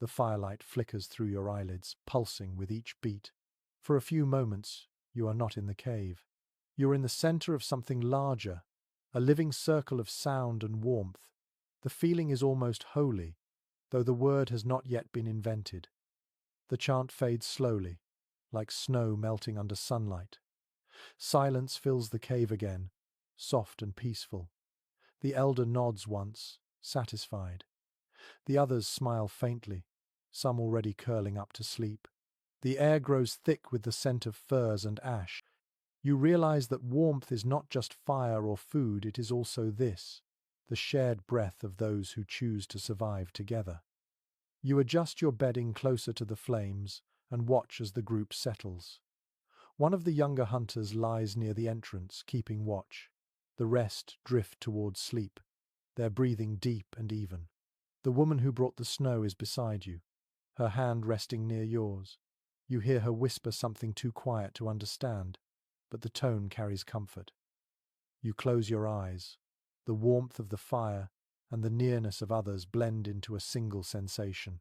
The firelight flickers through your eyelids, pulsing with each beat. For a few moments, you are not in the cave. You're in the center of something larger, a living circle of sound and warmth. The feeling is almost holy, though the word has not yet been invented. The chant fades slowly, like snow melting under sunlight. Silence fills the cave again, soft and peaceful. The elder nods once, satisfied. The others smile faintly, some already curling up to sleep. The air grows thick with the scent of furs and ash. You realize that warmth is not just fire or food, it is also this, the shared breath of those who choose to survive together. You adjust your bedding closer to the flames and watch as the group settles. One of the younger hunters lies near the entrance, keeping watch. The rest drift towards sleep, their breathing deep and even. The woman who brought the snow is beside you, her hand resting near yours. You hear her whisper something too quiet to understand, but the tone carries comfort. You close your eyes. The warmth of the fire and the nearness of others blend into a single sensation.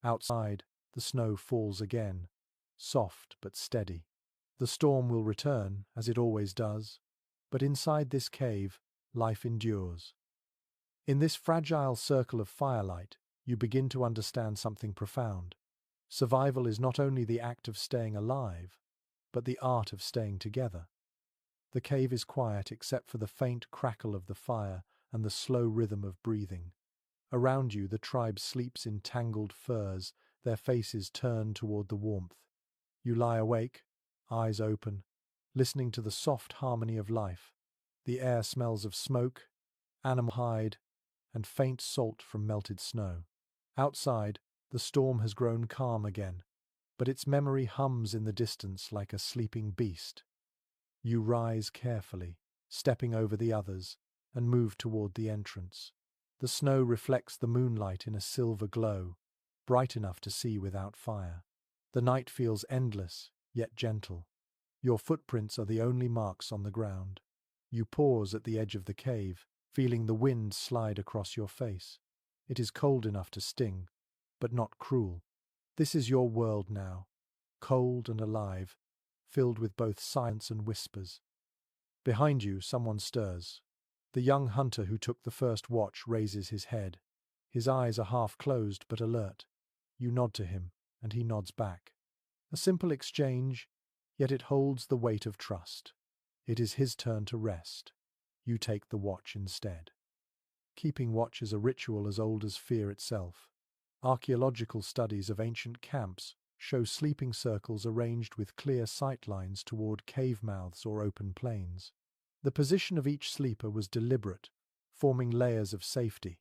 Outside, the snow falls again, soft but steady. The storm will return, as it always does, but inside this cave, life endures. In this fragile circle of firelight, you begin to understand something profound. Survival is not only the act of staying alive, but the art of staying together. The cave is quiet except for the faint crackle of the fire and the slow rhythm of breathing. Around you, the tribe sleeps in tangled furs, their faces turned toward the warmth. You lie awake, eyes open, listening to the soft harmony of life. The air smells of smoke, animal hide, and faint salt from melted snow. Outside, the storm has grown calm again, but its memory hums in the distance like a sleeping beast. You rise carefully, stepping over the others, and move toward the entrance. The snow reflects the moonlight in a silver glow, bright enough to see without fire. The night feels endless, yet gentle. Your footprints are the only marks on the ground. You pause at the edge of the cave, feeling the wind slide across your face. It is cold enough to sting, but not cruel. This is your world now, cold and alive, filled with both silence and whispers. Behind you, someone stirs. The young hunter who took the first watch raises his head. His eyes are half closed but alert. You nod to him, and he nods back. A simple exchange, yet it holds the weight of trust. It is his turn to rest. You take the watch instead. Keeping watch is a ritual as old as fear itself. Archaeological studies of ancient camps show sleeping circles arranged with clear sight lines toward cave mouths or open plains. The position of each sleeper was deliberate, forming layers of safety.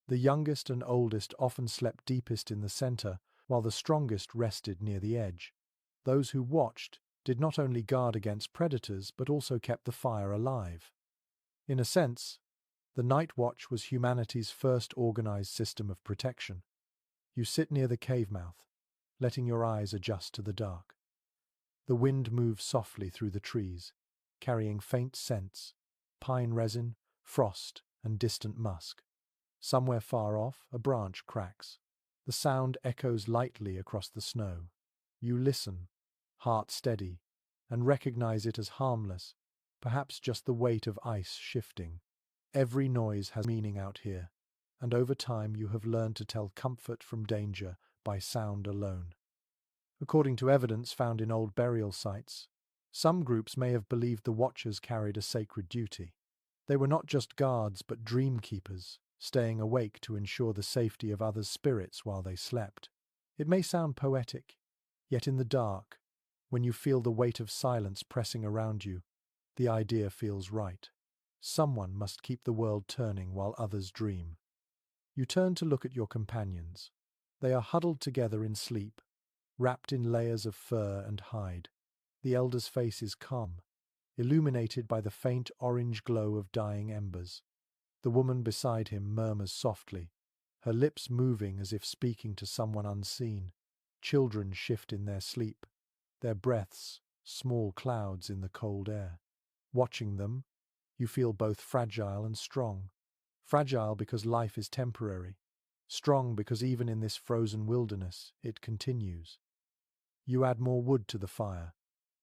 The youngest and oldest often slept deepest in the center, while the strongest rested near the edge. Those who watched did not only guard against predators but also kept the fire alive. In a sense, the night watch was humanity's first organized system of protection. You sit near the cave mouth, letting your eyes adjust to the dark. The wind moves softly through the trees, carrying faint scents, pine resin, frost, and distant musk. Somewhere far off, a branch cracks. The sound echoes lightly across the snow. You listen, heart steady, and recognize it as harmless, perhaps just the weight of ice shifting. Every noise has meaning out here, and over time you have learned to tell comfort from danger by sound alone. According to evidence found in old burial sites, some groups may have believed the watchers carried a sacred duty. They were not just guards but dream keepers, staying awake to ensure the safety of others' spirits while they slept. It may sound poetic, yet in the dark, when you feel the weight of silence pressing around you, the idea feels right. Someone must keep the world turning while others dream. You turn to look at your companions. They are huddled together in sleep, wrapped in layers of fur and hide. The elder's face is calm, illuminated by the faint orange glow of dying embers. The woman beside him murmurs softly, her lips moving as if speaking to someone unseen. Children shift in their sleep, their breaths small clouds in the cold air. Watching them, you feel both fragile and strong. Fragile because life is temporary, strong because even in this frozen wilderness it continues. You add more wood to the fire.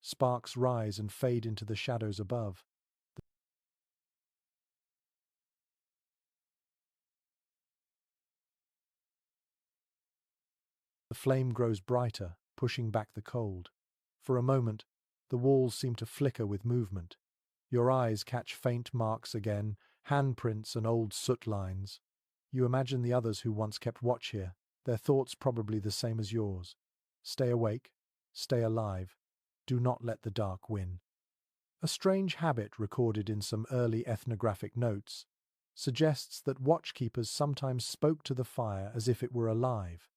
Sparks rise and fade into the shadows above. The flame grows brighter, pushing back the cold. For a moment, the walls seem to flicker with movement. Your eyes catch faint marks again, handprints and old soot lines. You imagine the others who once kept watch here, their thoughts probably the same as yours. Stay awake, stay alive, do not let the dark win. A strange habit recorded in some early ethnographic notes suggests that watchkeepers sometimes spoke to the fire as if it were alive.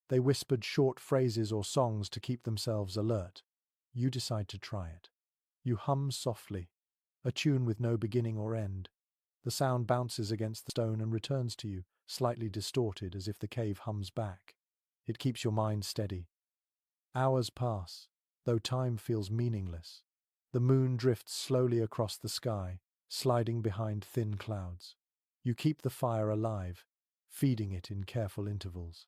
They whispered short phrases or songs to keep themselves alert. You decide to try it. You hum softly, a tune with no beginning or end. The sound bounces against the stone and returns to you, slightly distorted as if the cave hums back. It keeps your mind steady. Hours pass, though time feels meaningless. The moon drifts slowly across the sky, sliding behind thin clouds. You keep the fire alive, feeding it in careful intervals.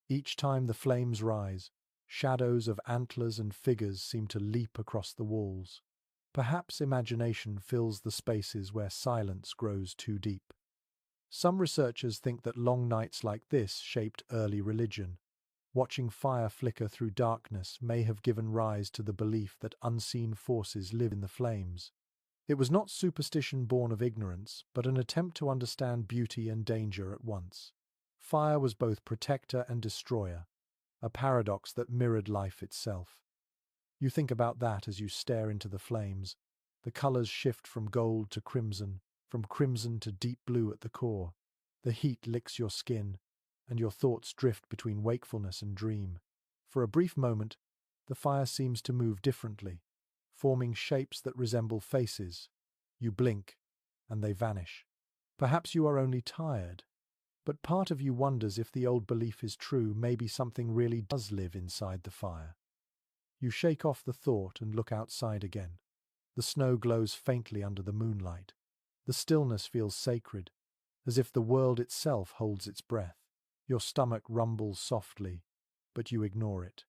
Each time the flames rise, shadows of antlers and figures seem to leap across the walls. Perhaps imagination fills the spaces where silence grows too deep. Some researchers think that long nights like this shaped early religion. Watching fire flicker through darkness may have given rise to the belief that unseen forces live in the flames. It was not superstition born of ignorance, but an attempt to understand beauty and danger at once. Fire was both protector and destroyer, a paradox that mirrored life itself. You think about that as you stare into the flames. The colors shift from gold to crimson, from crimson to deep blue at the core. The heat licks your skin, and your thoughts drift between wakefulness and dream. For a brief moment, the fire seems to move differently, forming shapes that resemble faces. You blink, and they vanish. Perhaps you are only tired, but part of you wonders if the old belief is true, maybe something really does live inside the fire. You shake off the thought and look outside again. The snow glows faintly under the moonlight. The stillness feels sacred, as if the world itself holds its breath. Your stomach rumbles softly, but you ignore it.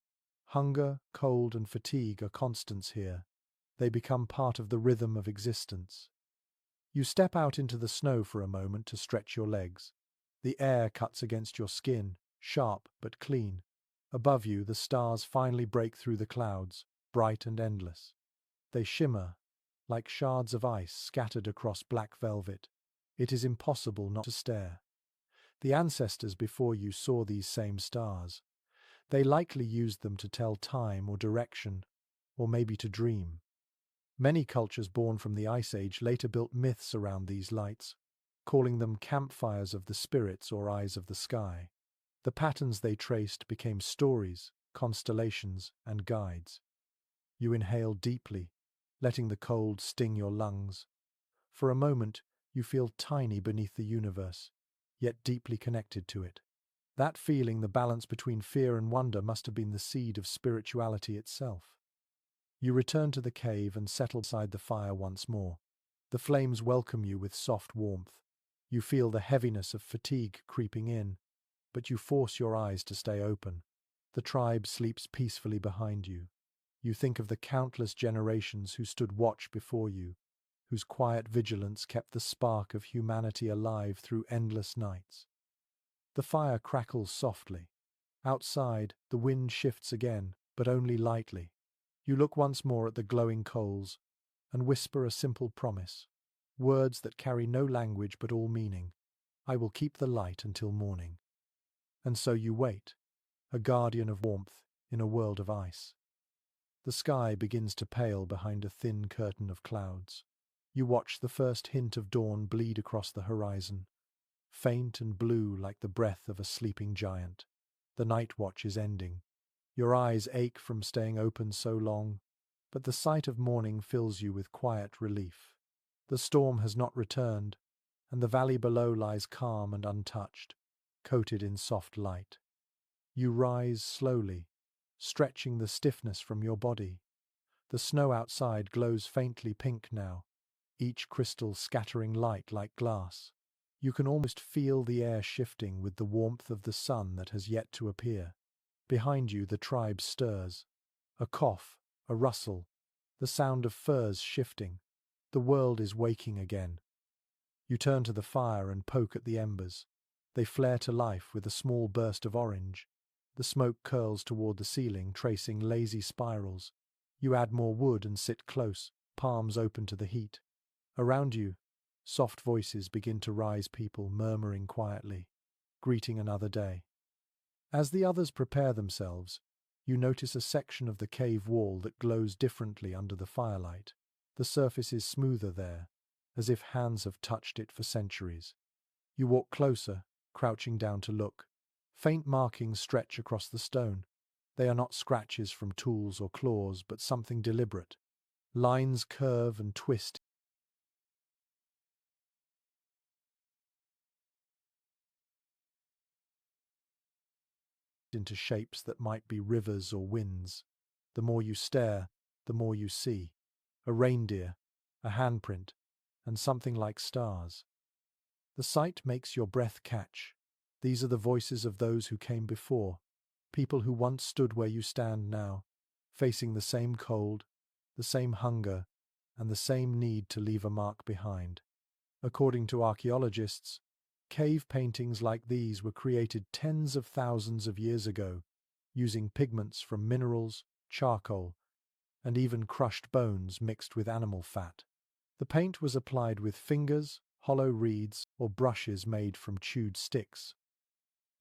Hunger, cold, and fatigue are constants here. They become part of the rhythm of existence. You step out into the snow for a moment to stretch your legs. The air cuts against your skin, sharp but clean. Above you, the stars finally break through the clouds, bright and endless. They shimmer, like shards of ice scattered across black velvet. It is impossible not to stare. The ancestors before you saw these same stars. They likely used them to tell time or direction, or maybe to dream. Many cultures born from the Ice Age later built myths around these lights, calling them campfires of the spirits or eyes of the sky. The patterns they traced became stories, constellations, and guides. You inhale deeply, letting the cold sting your lungs. For a moment, you feel tiny beneath the universe, yet deeply connected to it. That feeling, the balance between fear and wonder, must have been the seed of spirituality itself. You return to the cave and settle beside the fire once more. The flames welcome you with soft warmth. You feel the heaviness of fatigue creeping in, but you force your eyes to stay open. The tribe sleeps peacefully behind you. You think of the countless generations who stood watch before you, whose quiet vigilance kept the spark of humanity alive through endless nights. The fire crackles softly. Outside, the wind shifts again, but only lightly. You look once more at the glowing coals and whisper a simple promise, words that carry no language but all meaning. I will keep the light until morning. And so you wait, a guardian of warmth in a world of ice. The sky begins to pale behind a thin curtain of clouds. You watch the first hint of dawn bleed across the horizon, faint and blue like the breath of a sleeping giant. The night watch is ending. Your eyes ache from staying open so long, but the sight of morning fills you with quiet relief. The storm has not returned, and the valley below lies calm and untouched, coated in soft light. You rise slowly, stretching the stiffness from your body. The snow outside glows faintly pink now, each crystal scattering light like glass. You can almost feel the air shifting with the warmth of the sun that has yet to appear. Behind you the tribe stirs. A cough, a rustle, the sound of furs shifting. The world is waking again. You turn to the fire and poke at the embers. They flare to life with a small burst of orange. The smoke curls toward the ceiling, tracing lazy spirals. You add more wood and sit close, palms open to the heat. Around you, soft voices begin to rise, people murmuring quietly, greeting another day. As the others prepare themselves, you notice a section of the cave wall that glows differently under the firelight. The surface is smoother there, as if hands have touched it for centuries. You walk closer, crouching down to look. Faint markings stretch across the stone. They are not scratches from tools or claws, but something deliberate. Lines curve and twist into shapes that might be rivers or winds. The more you stare, the more you see. A reindeer, a handprint, and something like stars. The sight makes your breath catch. These are the voices of those who came before, people who once stood where you stand now, facing the same cold, the same hunger, and the same need to leave a mark behind. According to archaeologists, cave paintings like these were created tens of thousands of years ago, using pigments from minerals, charcoal, and even crushed bones mixed with animal fat. The paint was applied with fingers, hollow reeds, or brushes made from chewed sticks.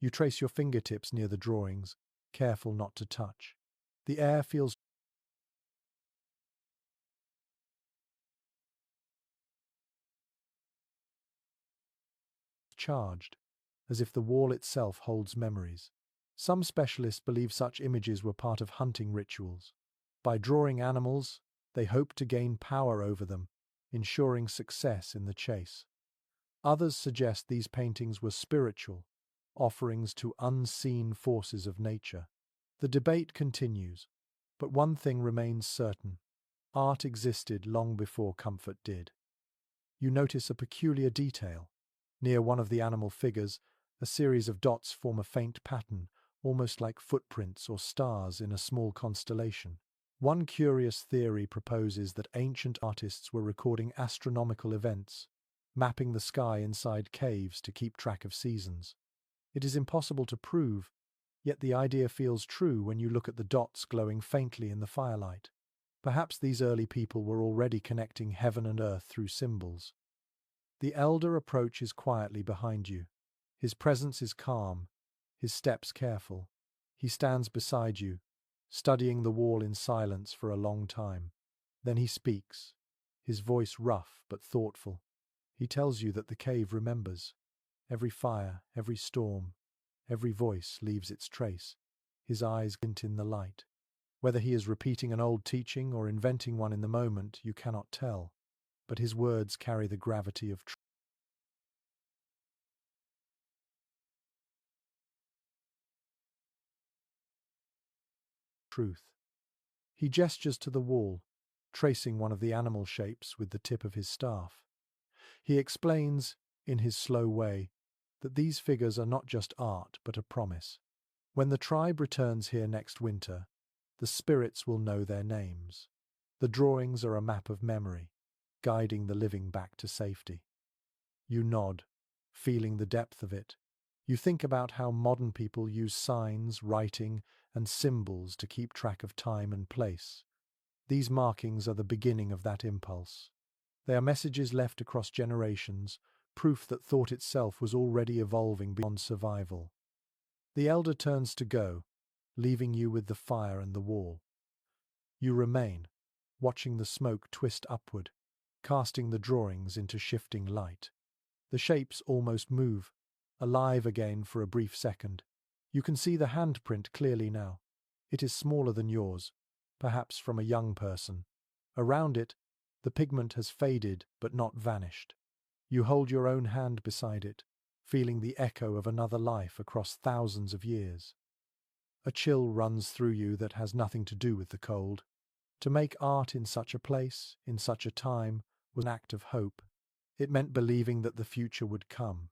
You trace your fingertips near the drawings, careful not to touch. The air feels charged, as if the wall itself holds memories. Some specialists believe such images were part of hunting rituals. By drawing animals, they hoped to gain power over them, ensuring success in the chase. Others suggest these paintings were spiritual, offerings to unseen forces of nature. The debate continues, but one thing remains certain. Art existed long before comfort did. You notice a peculiar detail. Near one of the animal figures, a series of dots form a faint pattern, almost like footprints or stars in a small constellation. One curious theory proposes that ancient artists were recording astronomical events, mapping the sky inside caves to keep track of seasons. It is impossible to prove, yet the idea feels true when you look at the dots glowing faintly in the firelight. Perhaps these early people were already connecting heaven and earth through symbols. The elder approaches quietly behind you. His presence is calm, his steps careful. He stands beside you, studying the wall in silence for a long time. Then he speaks, his voice rough but thoughtful. He tells you that the cave remembers. Every fire, every storm, every voice leaves its trace. His eyes glint in the light. Whether he is repeating an old teaching or inventing one in the moment, you cannot tell. But his words carry the gravity of truth. He gestures to the wall, tracing one of the animal shapes with the tip of his staff. He explains, in his slow way, that these figures are not just art but a promise. When the tribe returns here next winter, the spirits will know their names. The drawings are a map of memory, guiding the living back to safety. You nod, feeling the depth of it. You think about how modern people use signs, writing, and symbols to keep track of time and place. These markings are the beginning of that impulse. They are messages left across generations, proof that thought itself was already evolving beyond survival. The elder turns to go, leaving you with the fire and the wall. You remain, watching the smoke twist upward, casting the drawings into shifting light. The shapes almost move, alive again for a brief second. You can see the handprint clearly now. It is smaller than yours, perhaps from a young person. Around it, the pigment has faded but not vanished. You hold your own hand beside it, feeling the echo of another life across thousands of years. A chill runs through you that has nothing to do with the cold. To make art in such a place, in such a time, was an act of hope. It meant believing that the future would come,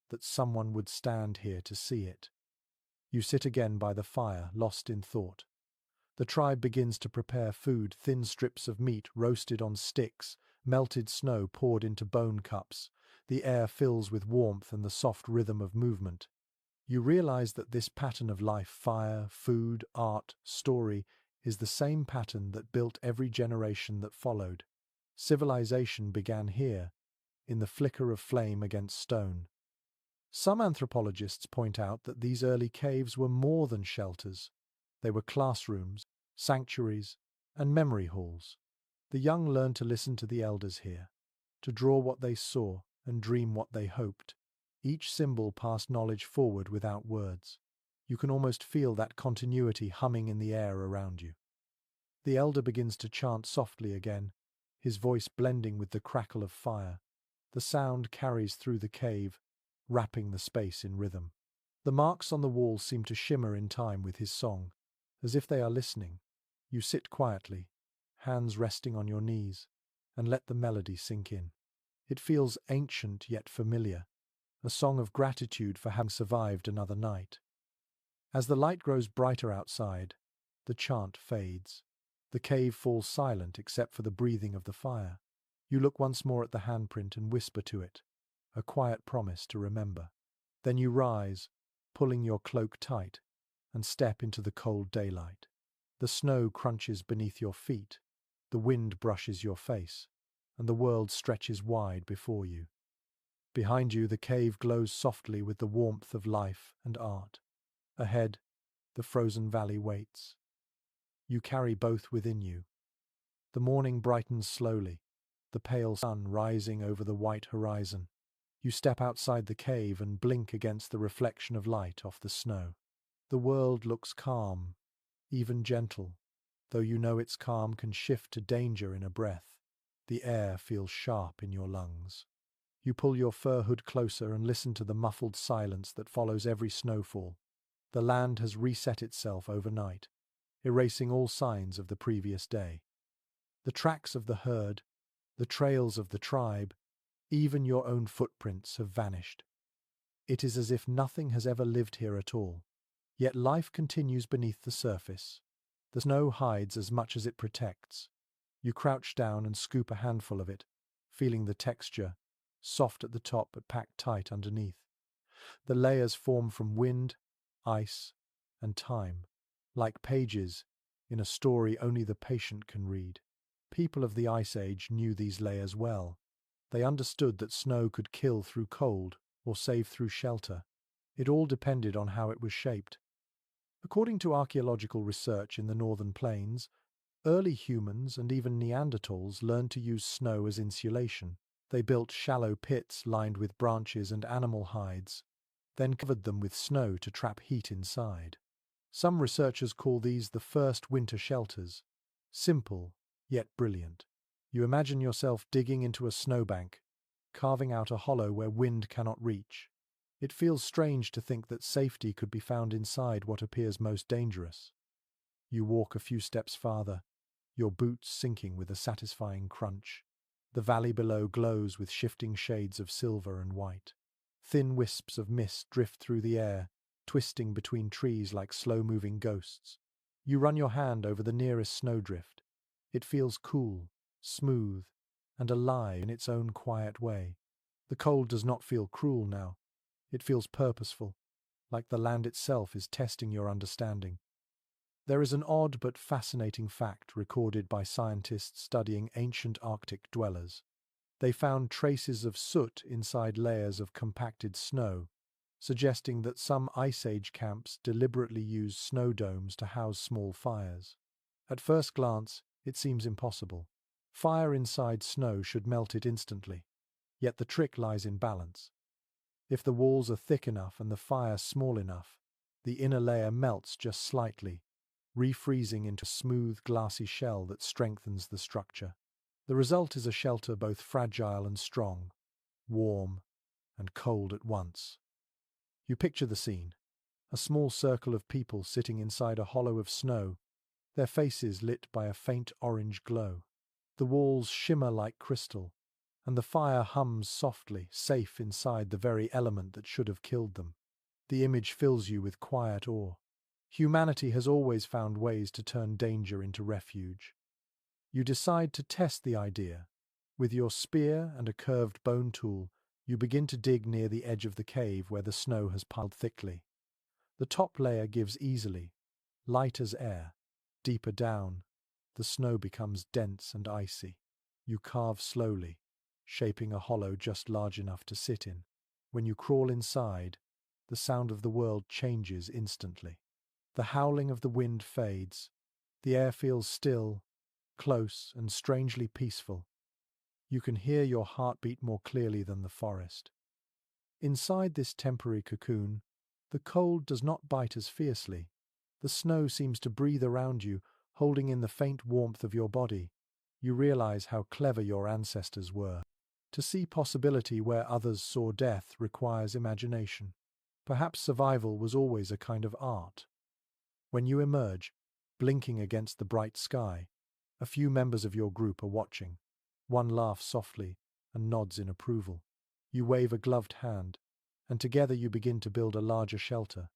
that someone would stand here to see it. You sit again by the fire, lost in thought. The tribe begins to prepare food, thin strips of meat roasted on sticks, melted snow poured into bone cups. The air fills with warmth and the soft rhythm of movement. You realize that this pattern of life, fire, food, art, story, is the same pattern that built every generation that followed. Civilization began here, in the flicker of flame against stone. Some anthropologists point out that these early caves were more than shelters. They were classrooms, sanctuaries, and memory halls. The young learned to listen to the elders here, to draw what they saw and dream what they hoped. Each symbol passed knowledge forward without words. You can almost feel that continuity humming in the air around you. The elder begins to chant softly again, his voice blending with the crackle of fire. The sound carries through the cave, wrapping the space in rhythm. The marks on the wall seem to shimmer in time with his song, as if they are listening. You sit quietly, hands resting on your knees, and let the melody sink in. It feels ancient yet familiar, a song of gratitude for having survived another night. As the light grows brighter outside, the chant fades. The cave falls silent except for the breathing of the fire. You look once more at the handprint and whisper to it, a quiet promise to remember. Then you rise, pulling your cloak tight, and step into the cold daylight. The snow crunches beneath your feet, the wind brushes your face, and the world stretches wide before you. Behind you, the cave glows softly with the warmth of life and art. Ahead, the frozen valley waits. You carry both within you. The morning brightens slowly, the pale sun rising over the white horizon. You step outside the cave and blink against the reflection of light off the snow. The world looks calm, even gentle, though you know its calm can shift to danger in a breath. The air feels sharp in your lungs. You pull your fur hood closer and listen to the muffled silence that follows every snowfall. The land has reset itself overnight, erasing all signs of the previous day. The tracks of the herd, the trails of the tribe, even your own footprints have vanished. It is as if nothing has ever lived here at all. Yet life continues beneath the surface. The snow hides as much as it protects. You crouch down and scoop a handful of it, feeling the texture, soft at the top but packed tight underneath. The layers form from wind, ice, and time, like pages in a story only the patient can read. People of the Ice Age knew these layers well. They understood that snow could kill through cold or save through shelter. It all depended on how it was shaped. According to archaeological research in the northern plains, early humans and even Neanderthals learned to use snow as insulation. They built shallow pits lined with branches and animal hides, then covered them with snow to trap heat inside. Some researchers call these the first winter shelters. Simple, yet brilliant. You imagine yourself digging into a snowbank, carving out a hollow where wind cannot reach. It feels strange to think that safety could be found inside what appears most dangerous. You walk a few steps farther, your boots sinking with a satisfying crunch. The valley below glows with shifting shades of silver and white. Thin wisps of mist drift through the air, twisting between trees like slow-moving ghosts. You run your hand over the nearest snowdrift. It feels cool, smooth, and alive in its own quiet way. The cold does not feel cruel now. It feels purposeful, like the land itself is testing your understanding. There is an odd but fascinating fact recorded by scientists studying ancient Arctic dwellers. They found traces of soot inside layers of compacted snow, suggesting that some Ice Age camps deliberately used snow domes to house small fires. At first glance, it seems impossible. Fire inside snow should melt it instantly, yet the trick lies in balance. If the walls are thick enough and the fire small enough, the inner layer melts just slightly, refreezing into a smooth, glassy shell that strengthens the structure. The result is a shelter both fragile and strong, warm and cold at once. You picture the scene: a small circle of people sitting inside a hollow of snow, their faces lit by a faint orange glow. The walls shimmer like crystal, and the fire hums softly, safe inside the very element that should have killed them. The image fills you with quiet awe. Humanity has always found ways to turn danger into refuge. You decide to test the idea. With your spear and a curved bone tool, you begin to dig near the edge of the cave where the snow has piled thickly. The top layer gives easily, light as air. Deeper down, the snow becomes dense and icy. You carve slowly, shaping a hollow just large enough to sit in. When you crawl inside, the sound of the world changes instantly. The howling of the wind fades. The air feels still, close, and strangely peaceful. You can hear your heartbeat more clearly than the forest. Inside this temporary cocoon, the cold does not bite as fiercely. The snow seems to breathe around you, holding in the faint warmth of your body. You realize how clever your ancestors were. To see possibility where others saw death requires imagination. Perhaps survival was always a kind of art. When you emerge, blinking against the bright sky, a few members of your group are watching. One laughs softly and nods in approval. You wave a gloved hand, and together you begin to build a larger shelter.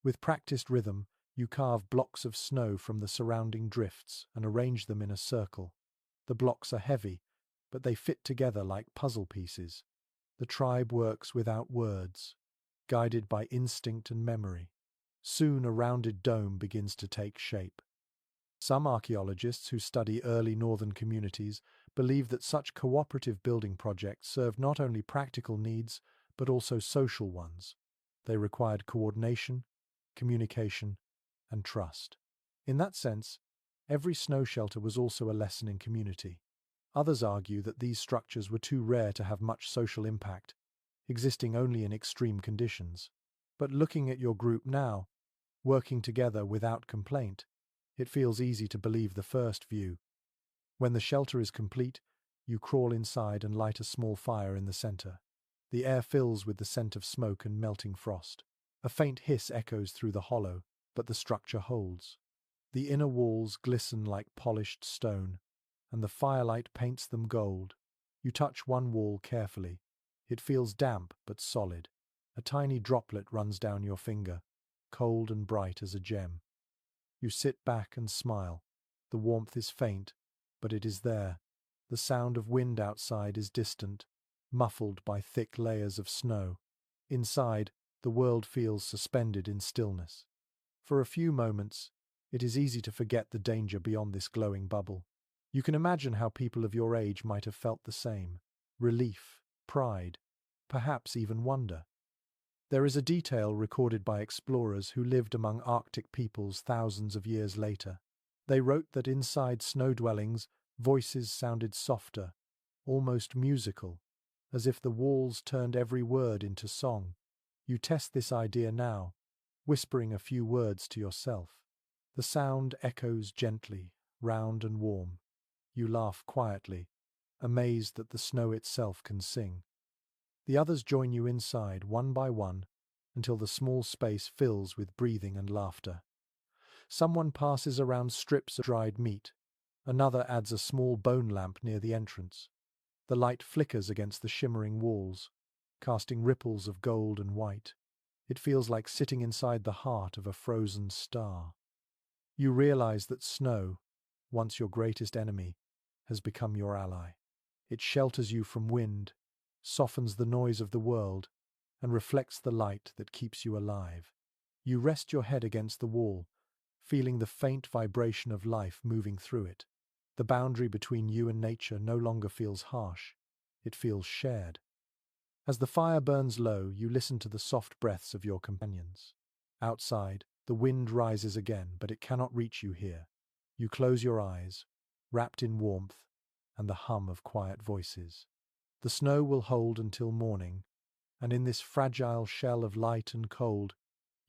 With practiced rhythm, you carve blocks of snow from the surrounding drifts and arrange them in a circle. The blocks are heavy, but they fit together like puzzle pieces. The tribe works without words, guided by instinct and memory. Soon a rounded dome begins to take shape. Some archaeologists who study early northern communities believe that such cooperative building projects served not only practical needs, but also social ones. They required coordination, communication, and trust. In that sense, every snow shelter was also a lesson in community. Others argue that these structures were too rare to have much social impact, existing only in extreme conditions. But looking at your group now, working together without complaint, it feels easy to believe the first view. When the shelter is complete, you crawl inside and light a small fire in the center. The air fills with the scent of smoke and melting frost. A faint hiss echoes through the hollow, but the structure holds. The inner walls glisten like polished stone, and the firelight paints them gold. You touch one wall carefully. It feels damp but solid. A tiny droplet runs down your finger, cold and bright as a gem. You sit back and smile. The warmth is faint, but it is there. The sound of wind outside is distant, muffled by thick layers of snow. Inside, the world feels suspended in stillness. For a few moments, it is easy to forget the danger beyond this glowing bubble. You can imagine how people of your age might have felt the same: relief, pride, perhaps even wonder. There is a detail recorded by explorers who lived among Arctic peoples thousands of years later. They wrote that inside snow dwellings, voices sounded softer, almost musical, as if the walls turned every word into song. You test this idea now, whispering a few words to yourself. The sound echoes gently, round and warm. You laugh quietly, amazed that the snow itself can sing. The others join you inside, one by one, until the small space fills with breathing and laughter. Someone passes around strips of dried meat. Another adds a small bone lamp near the entrance. The light flickers against the shimmering walls, casting ripples of gold and white. It feels like sitting inside the heart of a frozen star. You realize that snow, once your greatest enemy, has become your ally. It shelters you from wind, softens the noise of the world, and reflects the light that keeps you alive. You rest your head against the wall, feeling the faint vibration of life moving through it. The boundary between you and nature no longer feels harsh. It feels shared. As the fire burns low, you listen to the soft breaths of your companions. Outside, the wind rises again, but it cannot reach you here. You close your eyes, wrapped in warmth, and the hum of quiet voices. The snow will hold until morning, and in this fragile shell of light and cold,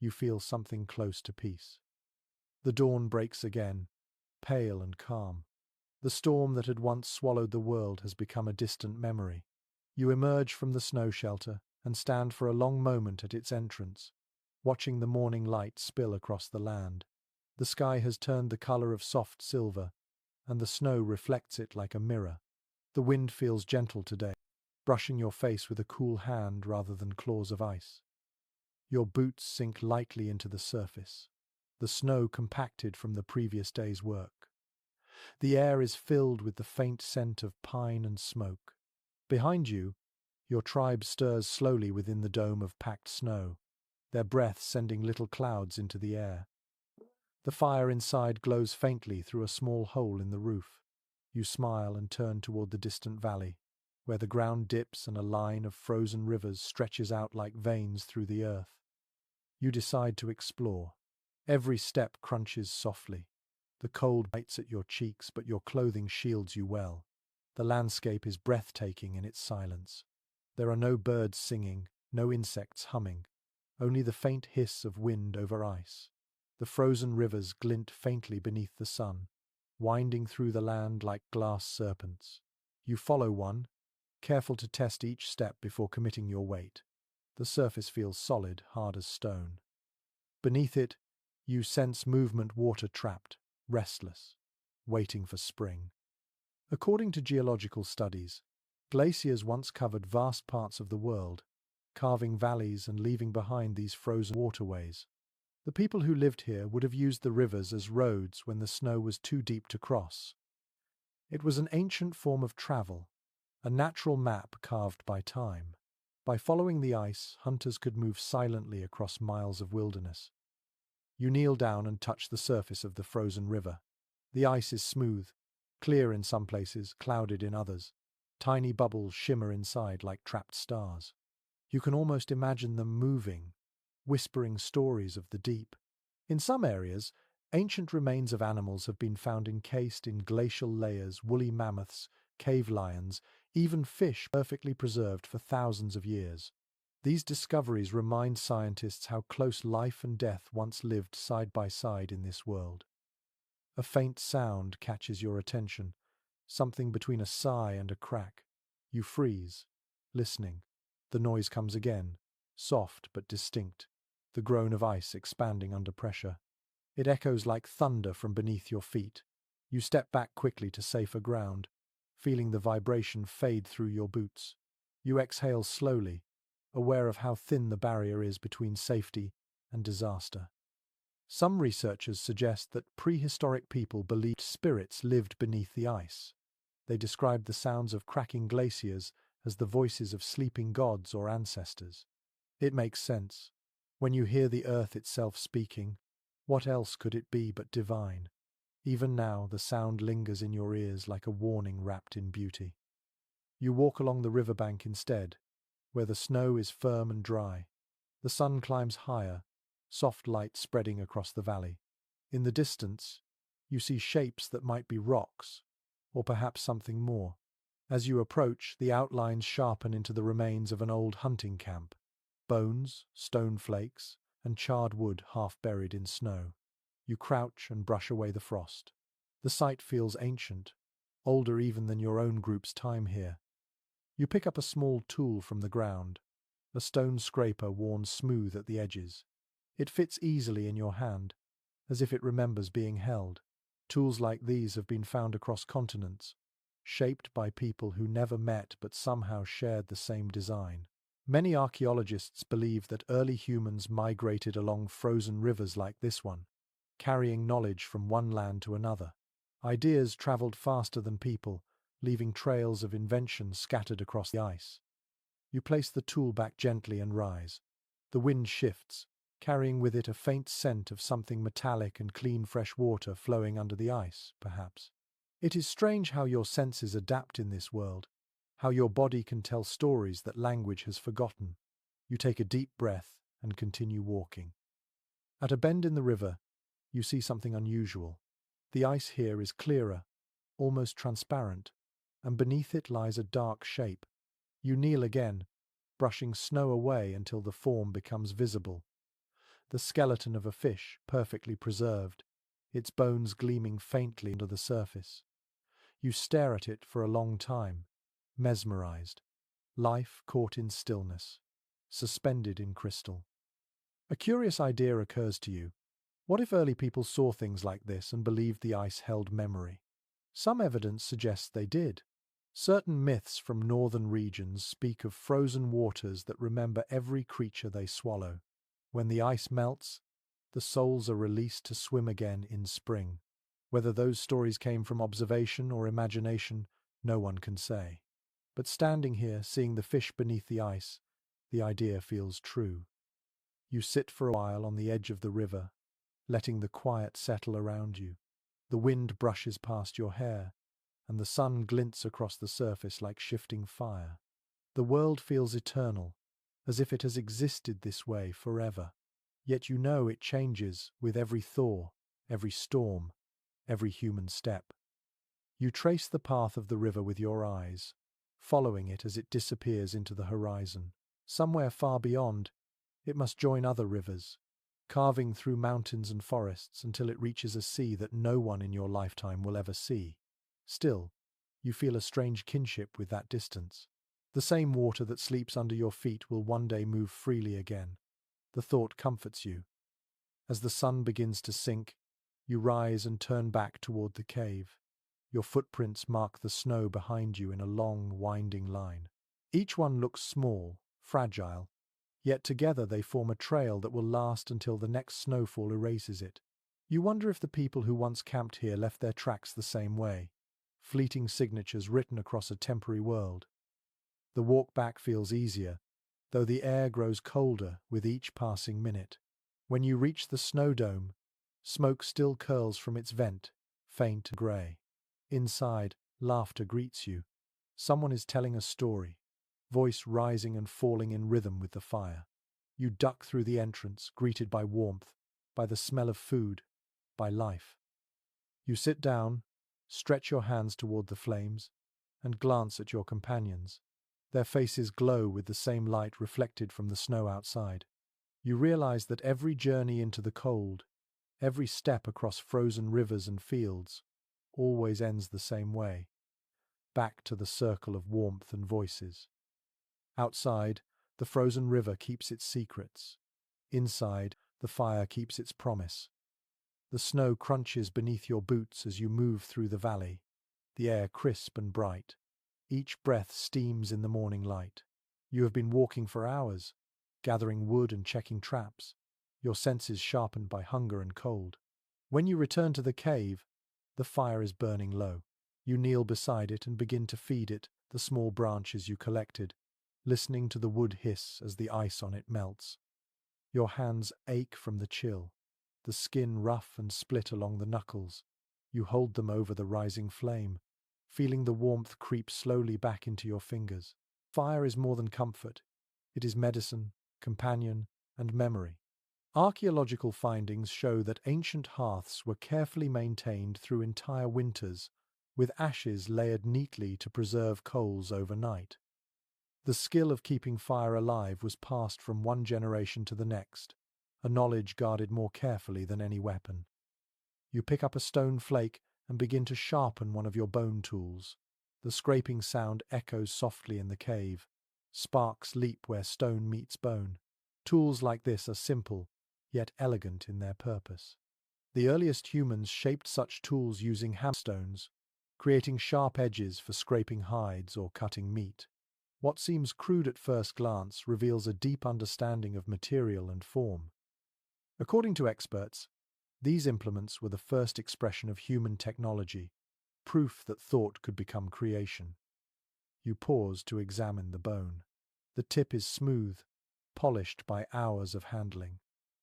you feel something close to peace. The dawn breaks again, pale and calm. The storm that had once swallowed the world has become a distant memory. You emerge from the snow shelter and stand for a long moment at its entrance, watching the morning light spill across the land. The sky has turned the color of soft silver, and the snow reflects it like a mirror. The wind feels gentle today, brushing your face with a cool hand rather than claws of ice. Your boots sink lightly into the surface, the snow compacted from the previous day's work. The air is filled with the faint scent of pine and smoke. Behind you, your tribe stirs slowly within the dome of packed snow, their breath sending little clouds into the air. The fire inside glows faintly through a small hole in the roof. You smile and turn toward the distant valley, where the ground dips and a line of frozen rivers stretches out like veins through the earth. You decide to explore. Every step crunches softly. The cold bites at your cheeks, but your clothing shields you well. The landscape is breathtaking in its silence. There are no birds singing, no insects humming, only the faint hiss of wind over ice. The frozen rivers glint faintly beneath the sun, winding through the land like glass serpents. You follow one, careful to test each step before committing your weight. The surface feels solid, hard as stone. Beneath it, you sense movement, water trapped, restless, waiting for spring. According to geological studies, glaciers once covered vast parts of the world, carving valleys and leaving behind these frozen waterways. The people who lived here would have used the rivers as roads when the snow was too deep to cross. It was an ancient form of travel, a natural map carved by time. By following the ice, hunters could move silently across miles of wilderness. You kneel down and touch the surface of the frozen river. The ice is smooth, clear in some places, clouded in others. Tiny bubbles shimmer inside like trapped stars. You can almost imagine them moving, whispering stories of the deep. In some areas, ancient remains of animals have been found encased in glacial layers, woolly mammoths, cave lions, even fish perfectly preserved for thousands of years. These discoveries remind scientists how close life and death once lived side by side in this world. A faint sound catches your attention, something between a sigh and a crack. You freeze, listening. The noise comes again, soft but distinct, the groan of ice expanding under pressure. It echoes like thunder from beneath your feet. You step back quickly to safer ground, feeling the vibration fade through your boots. You exhale slowly, aware of how thin the barrier is between safety and disaster. Some researchers suggest that prehistoric people believed spirits lived beneath the ice. They described the sounds of cracking glaciers as the voices of sleeping gods or ancestors. It makes sense. When you hear the earth itself speaking, what else could it be but divine? Even now, the sound lingers in your ears like a warning wrapped in beauty. You walk along the riverbank instead, where the snow is firm and dry. The sun climbs higher, soft light spreading across the valley. In the distance, you see shapes that might be rocks, or perhaps something more. As you approach, the outlines sharpen into the remains of an old hunting camp. Bones, stone flakes, and charred wood half buried in snow. You crouch and brush away the frost. The site feels ancient, older even than your own group's time here. You pick up a small tool from the ground, a stone scraper worn smooth at the edges. It fits easily in your hand, as if it remembers being held. Tools like these have been found across continents, shaped by people who never met but somehow shared the same design. Many archaeologists believe that early humans migrated along frozen rivers like this one, carrying knowledge from one land to another. Ideas traveled faster than people, leaving trails of invention scattered across the ice. You place the tool back gently and rise. The wind shifts, carrying with it a faint scent of something metallic and clean fresh water flowing under the ice, perhaps. It is strange how your senses adapt in this world, how your body can tell stories that language has forgotten. You take a deep breath and continue walking. At a bend in the river, you see something unusual. The ice here is clearer, almost transparent, and beneath it lies a dark shape. You kneel again, brushing snow away until the form becomes visible. The skeleton of a fish, perfectly preserved, its bones gleaming faintly under the surface. You stare at it for a long time, mesmerized. Life caught in stillness, suspended in crystal. A curious idea occurs to you. What if early people saw things like this and believed the ice held memory? Some evidence suggests they did. Certain myths from northern regions speak of frozen waters that remember every creature they swallow. When the ice melts, the souls are released to swim again in spring. Whether those stories came from observation or imagination, no one can say. But standing here, seeing the fish beneath the ice, the idea feels true. You sit for a while on the edge of the river, letting the quiet settle around you. The wind brushes past your hair, and the sun glints across the surface like shifting fire. The world feels eternal, as if it has existed this way forever. Yet you know it changes with every thaw, every storm, every human step. You trace the path of the river with your eyes, following it as it disappears into the horizon. Somewhere far beyond, it must join other rivers, carving through mountains and forests until it reaches a sea that no one in your lifetime will ever see. Still, you feel a strange kinship with that distance. The same water that sleeps under your feet will one day move freely again. The thought comforts you. As the sun begins to sink, you rise and turn back toward the cave. Your footprints mark the snow behind you in a long, winding line. Each one looks small, fragile, yet together they form a trail that will last until the next snowfall erases it. You wonder if the people who once camped here left their tracks the same way, fleeting signatures written across a temporary world. The walk back feels easier, though the air grows colder with each passing minute. When you reach the snow dome, smoke still curls from its vent, faint and grey. Inside, laughter greets you. Someone is telling a story, voice rising and falling in rhythm with the fire. You duck through the entrance, greeted by warmth, by the smell of food, by life. You sit down, stretch your hands toward the flames, and glance at your companions. Their faces glow with the same light reflected from the snow outside. You realize that every journey into the cold, every step across frozen rivers and fields, always ends the same way, back to the circle of warmth and voices. Outside, the frozen river keeps its secrets. Inside, the fire keeps its promise. The snow crunches beneath your boots as you move through the valley, the air crisp and bright. Each breath steams in the morning light. You have been walking for hours, gathering wood and checking traps, your senses sharpened by hunger and cold. When you return to the cave, the fire is burning low. You kneel beside it and begin to feed it the small branches you collected, listening to the wood hiss as the ice on it melts. Your hands ache from the chill, the skin rough and split along the knuckles. You hold them over the rising flame, feeling the warmth creep slowly back into your fingers. Fire is more than comfort. It is medicine, companion, and memory. Archaeological findings show that ancient hearths were carefully maintained through entire winters, with ashes layered neatly to preserve coals overnight. The skill of keeping fire alive was passed from one generation to the next, a knowledge guarded more carefully than any weapon. You pick up a stone flake and begin to sharpen one of your bone tools. The scraping sound echoes softly in the cave. Sparks leap where stone meets bone. Tools like this are simple, yet elegant in their purpose. The earliest humans shaped such tools using hammerstones, creating sharp edges for scraping hides or cutting meat. What seems crude at first glance reveals a deep understanding of material and form. According to experts, these implements were the first expression of human technology, proof that thought could become creation. You pause to examine the bone. The tip is smooth, polished by hours of handling.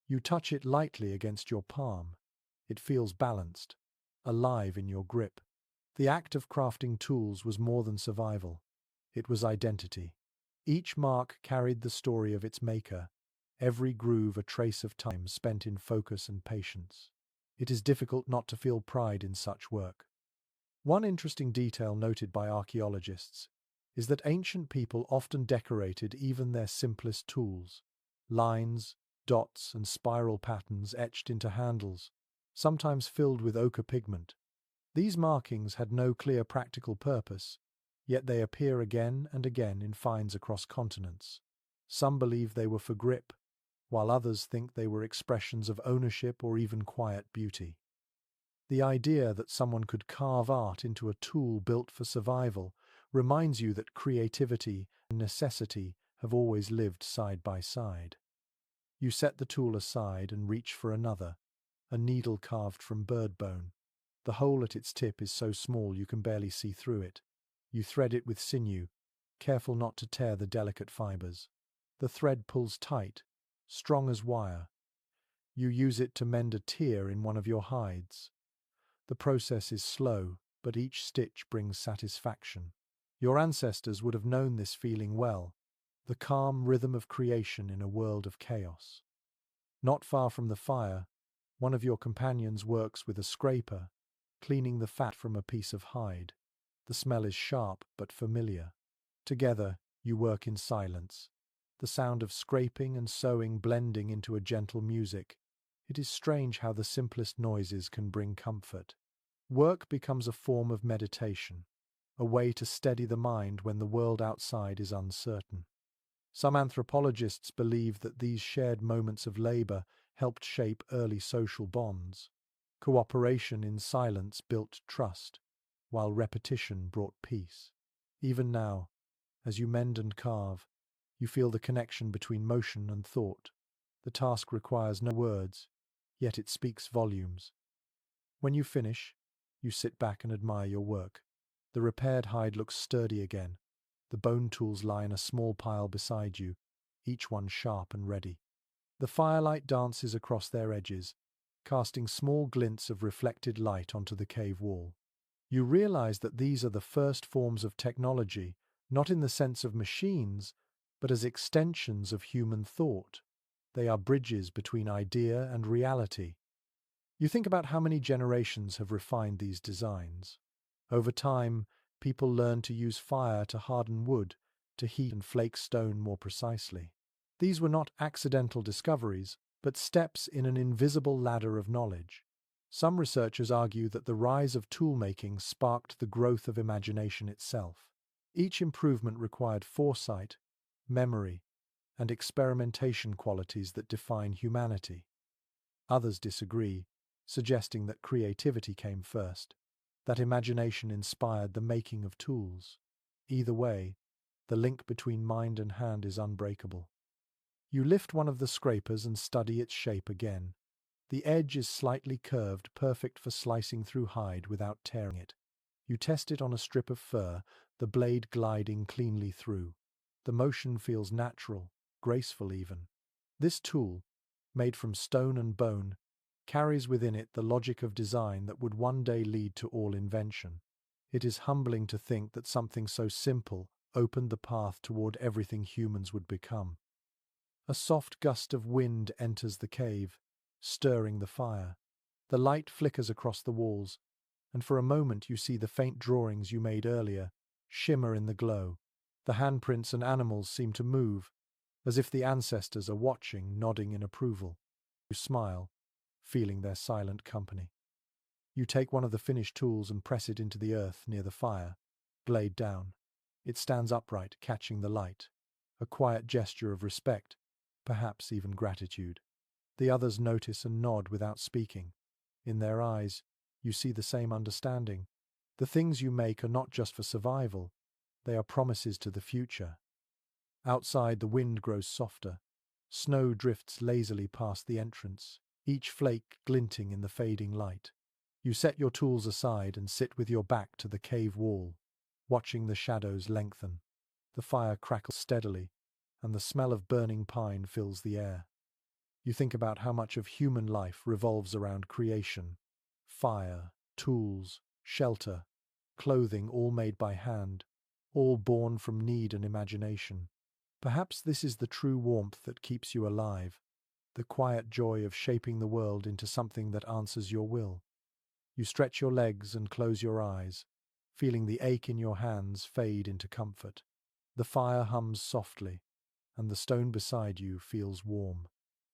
You touch it lightly against your palm. It feels balanced, alive in your grip. The act of crafting tools was more than survival. It was identity. Each mark carried the story of its maker, every groove a trace of time spent in focus and patience. It is difficult not to feel pride in such work. One interesting detail noted by archaeologists is that ancient people often decorated even their simplest tools. Lines, dots, and spiral patterns etched into handles, sometimes filled with ochre pigment. These markings had no clear practical purpose, yet they appear again and again in finds across continents. Some believe they were for grip, while others think they were expressions of ownership or even quiet beauty. The idea that someone could carve art into a tool built for survival reminds you that creativity and necessity have always lived side by side. You set the tool aside and reach for another, a needle carved from bird bone. The hole at its tip is so small you can barely see through it. You thread it with sinew, careful not to tear the delicate fibers. The thread pulls tight, strong as wire. You use it to mend a tear in one of your hides. The process is slow, but each stitch brings satisfaction. Your ancestors would have known this feeling well, the calm rhythm of creation in a world of chaos. Not far from the fire, one of your companions works with a scraper, cleaning the fat from a piece of hide. The smell is sharp but familiar. Together, you work in silence, the sound of scraping and sewing blending into a gentle music. It is strange how the simplest noises can bring comfort. Work becomes a form of meditation, a way to steady the mind when the world outside is uncertain. Some anthropologists believe that these shared moments of labor helped shape early social bonds. Cooperation in silence built trust, while repetition brought peace. Even now, as you mend and carve, you feel the connection between motion and thought. The task requires no words, yet it speaks volumes. When you finish, you sit back and admire your work. The repaired hide looks sturdy again. The bone tools lie in a small pile beside you, each one sharp and ready. The firelight dances across their edges, casting small glints of reflected light onto the cave wall. You realize that these are the first forms of technology, not in the sense of machines, but as extensions of human thought. They are bridges between idea and reality. You think about how many generations have refined these designs. Over time, people learned to use fire to harden wood, to heat and flake stone more precisely. These were not accidental discoveries, but steps in an invisible ladder of knowledge. Some researchers argue that the rise of toolmaking sparked the growth of imagination itself. Each improvement required foresight, memory, and experimentation qualities that define humanity. Others disagree, suggesting that creativity came first, that imagination inspired the making of tools. Either way, the link between mind and hand is unbreakable. You lift one of the scrapers and study its shape again. The edge is slightly curved, perfect for slicing through hide without tearing it. You test it on a strip of fur, the blade gliding cleanly through. The motion feels natural, graceful even. This tool, made from stone and bone, carries within it the logic of design that would one day lead to all invention. It is humbling to think that something so simple opened the path toward everything humans would become. A soft gust of wind enters the cave, stirring the fire. The light flickers across the walls, and for a moment you see the faint drawings you made earlier shimmer in the glow. The handprints and animals seem to move, as if the ancestors are watching, nodding in approval. You smile, feeling their silent company. You take one of the finished tools and press it into the earth near the fire, blade down. It stands upright, catching the light, a quiet gesture of respect, perhaps even gratitude. The others notice and nod without speaking. In their eyes, you see the same understanding. The things you make are not just for survival, they are promises to the future. Outside, the wind grows softer. Snow drifts lazily past the entrance, each flake glinting in the fading light. You set your tools aside and sit with your back to the cave wall, watching the shadows lengthen. The fire crackles steadily, and the smell of burning pine fills the air. You think about how much of human life revolves around creation. Fire, tools, shelter, clothing, all made by hand, all born from need and imagination. Perhaps this is the true warmth that keeps you alive, the quiet joy of shaping the world into something that answers your will. You stretch your legs and close your eyes, feeling the ache in your hands fade into comfort. The fire hums softly, and the stone beside you feels warm.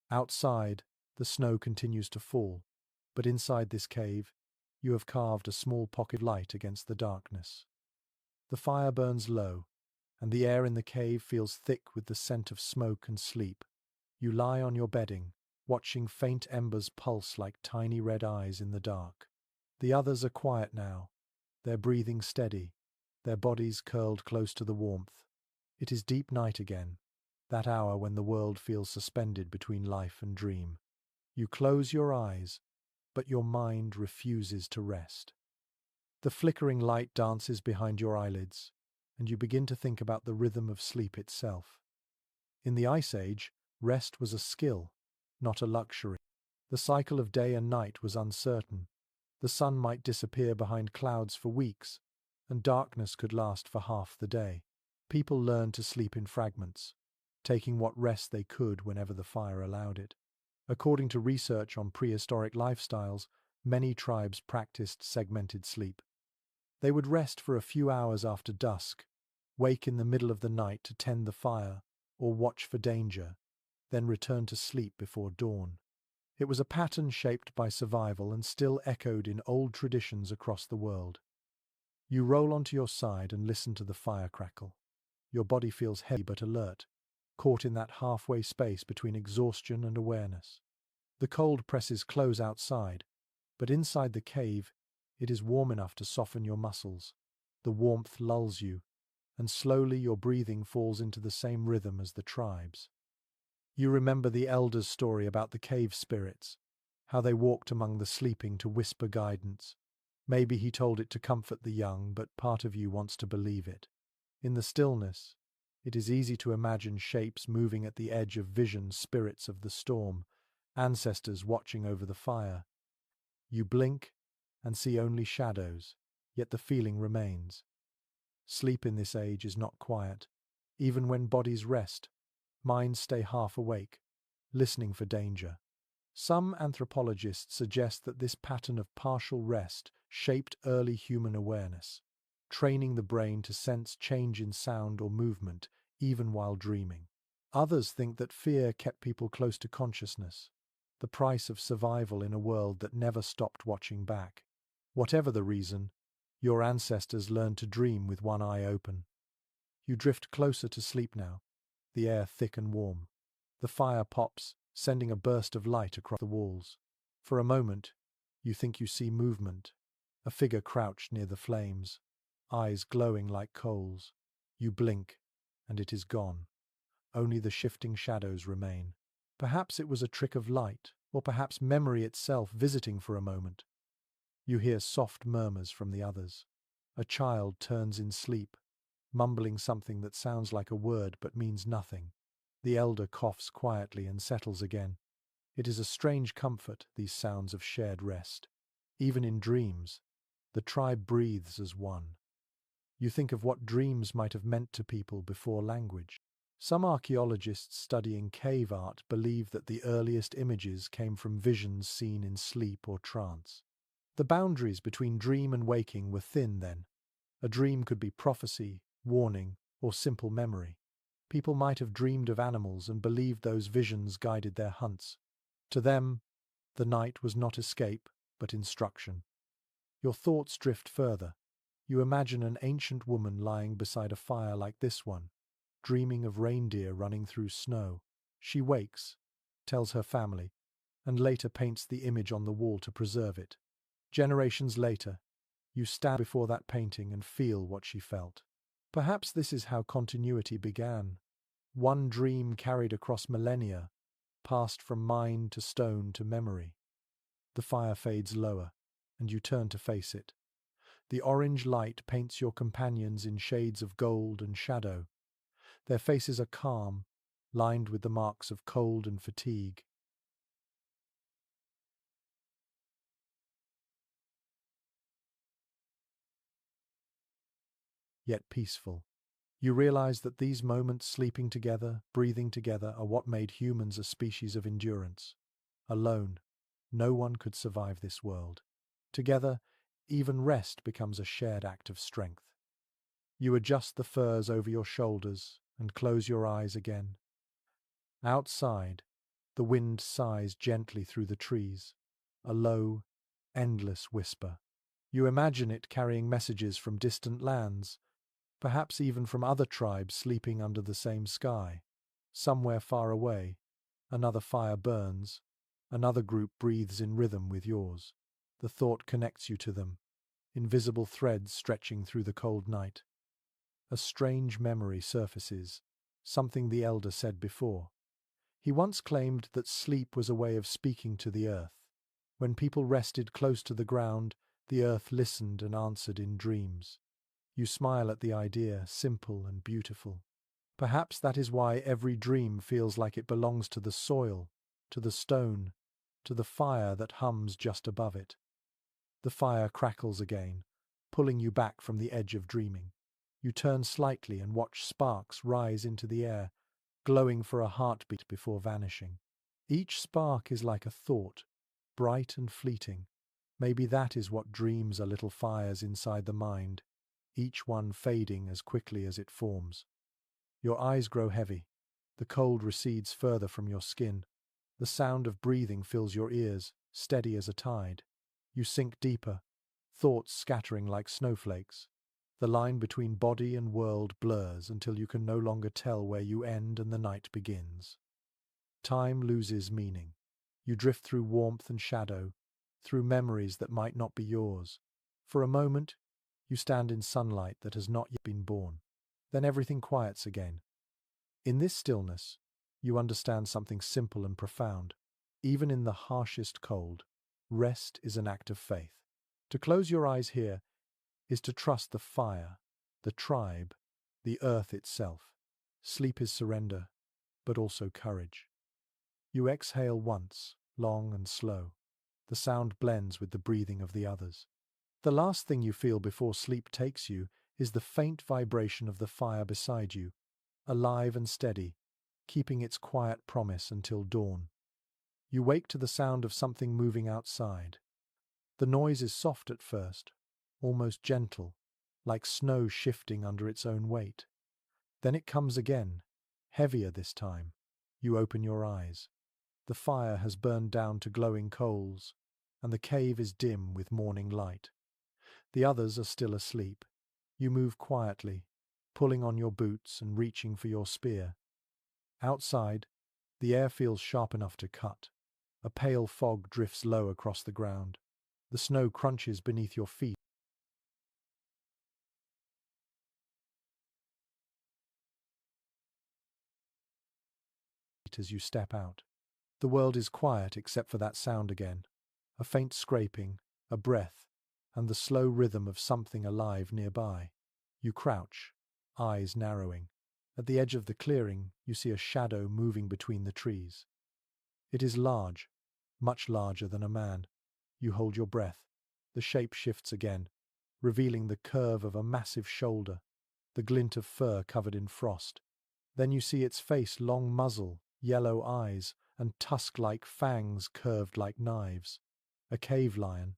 Outside, the snow continues to fall, but inside this cave, you have carved a small pocket of light against the darkness. The fire burns low, and the air in the cave feels thick with the scent of smoke and sleep. You lie on your bedding, watching faint embers pulse like tiny red eyes in the dark. The others are quiet now, their breathing steady, their bodies curled close to the warmth. It is deep night again, that hour when the world feels suspended between life and dream. You close your eyes, but your mind refuses to rest. The flickering light dances behind your eyelids, and you begin to think about the rhythm of sleep itself. In the Ice Age, rest was a skill, not a luxury. The cycle of day and night was uncertain. The sun might disappear behind clouds for weeks, and darkness could last for half the day. People learned to sleep in fragments, taking what rest they could whenever the fire allowed it. According to research on prehistoric lifestyles, many tribes practiced segmented sleep. They would rest for a few hours after dusk, wake in the middle of the night to tend the fire or watch for danger, then return to sleep before dawn. It was a pattern shaped by survival and still echoed in old traditions across the world. You roll onto your side and listen to the fire crackle. Your body feels heavy but alert, caught in that halfway space between exhaustion and awareness. The cold presses close outside, but inside the cave, it is warm enough to soften your muscles. The warmth lulls you, and slowly your breathing falls into the same rhythm as the tribes. You remember the elders' story about the cave spirits, how they walked among the sleeping to whisper guidance. Maybe he told it to comfort the young, but part of you wants to believe it. In the stillness, it is easy to imagine shapes moving at the edge of vision, spirits of the storm, ancestors watching over the fire. You blink and see only shadows, yet the feeling remains. Sleep in this age is not quiet. Even when bodies rest, minds stay half awake, listening for danger. Some anthropologists suggest that this pattern of partial rest shaped early human awareness, training the brain to sense change in sound or movement, even while dreaming. Others think that fear kept people close to consciousness, the price of survival in a world that never stopped watching back. Whatever the reason, your ancestors learned to dream with one eye open. You drift closer to sleep now, the air thick and warm. The fire pops, sending a burst of light across the walls. For a moment, you think you see movement, a figure crouched near the flames, eyes glowing like coals. You blink, and it is gone. Only the shifting shadows remain. Perhaps it was a trick of light, or perhaps memory itself visiting for a moment. You hear soft murmurs from the others. A child turns in sleep, mumbling something that sounds like a word but means nothing. The elder coughs quietly and settles again. It is a strange comfort, these sounds of shared rest. Even in dreams, the tribe breathes as one. You think of what dreams might have meant to people before language. Some archaeologists studying cave art believe that the earliest images came from visions seen in sleep or trance. The boundaries between dream and waking were thin then. A dream could be prophecy, warning, or simple memory. People might have dreamed of animals and believed those visions guided their hunts. To them, the night was not escape, but instruction. Your thoughts drift further. You imagine an ancient woman lying beside a fire like this one, dreaming of reindeer running through snow. She wakes, tells her family, and later paints the image on the wall to preserve it. Generations later, you stand before that painting and feel what she felt. Perhaps this is how continuity began. One dream carried across millennia, passed from mind to stone to memory. The fire fades lower, and you turn to face it. The orange light paints your companions in shades of gold and shadow. Their faces are calm, lined with the marks of cold and fatigue. Yet peaceful. You realize that these moments sleeping together, breathing together, are what made humans a species of endurance. Alone, no one could survive this world. Together, Even rest becomes a shared act of strength. You adjust the furs over your shoulders and close your eyes again. Outside, the wind sighs gently through the trees, a low, endless whisper. You imagine it carrying messages from distant lands, perhaps even from other tribes sleeping under the same sky. Somewhere far away, another fire burns, another group breathes in rhythm with yours. The thought connects you to them, invisible threads stretching through the cold night. A strange memory surfaces, something the elder said before. He once claimed that sleep was a way of speaking to the earth. When people rested close to the ground, the earth listened and answered in dreams. You smile at the idea, simple and beautiful. Perhaps that is why every dream feels like it belongs to the soil, to the stone, to the fire that hums just above it. The fire crackles again, pulling you back from the edge of dreaming. You turn slightly and watch sparks rise into the air, glowing for a heartbeat before vanishing. Each spark is like a thought, bright and fleeting. Maybe that is what dreams are, little fires inside the mind, each one fading as quickly as it forms. Your eyes grow heavy. The cold recedes further from your skin. The sound of breathing fills your ears, steady as a tide. You sink deeper, thoughts scattering like snowflakes. The line between body and world blurs until you can no longer tell where you end and the night begins. Time loses meaning. You drift through warmth and shadow, through memories that might not be yours. For a moment, you stand in sunlight that has not yet been born. Then everything quiets again. In this stillness, you understand something simple and profound. Even in the harshest cold, rest is an act of faith. To close your eyes here is to trust the fire, the tribe, the earth itself. Sleep is surrender, but also courage. You exhale once, long and slow. The sound blends with the breathing of the others. The last thing you feel before sleep takes you is the faint vibration of the fire beside you, alive and steady, keeping its quiet promise until dawn. You wake to the sound of something moving outside. The noise is soft at first, almost gentle, like snow shifting under its own weight. Then it comes again, heavier this time. You open your eyes. The fire has burned down to glowing coals, and the cave is dim with morning light. The others are still asleep. You move quietly, pulling on your boots and reaching for your spear. Outside, the air feels sharp enough to cut. A pale fog drifts low across the ground. The snow crunches beneath your feet as you step out. The world is quiet except for that sound again. A faint scraping, a breath, and the slow rhythm of something alive nearby. You crouch, eyes narrowing. At the edge of the clearing, you see a shadow moving between the trees. It is large, much larger than a man. You hold your breath. The shape shifts again, revealing the curve of a massive shoulder, the glint of fur covered in frost. Then you see its face, long muzzle, yellow eyes, and tusk-like fangs curved like knives. A cave lion.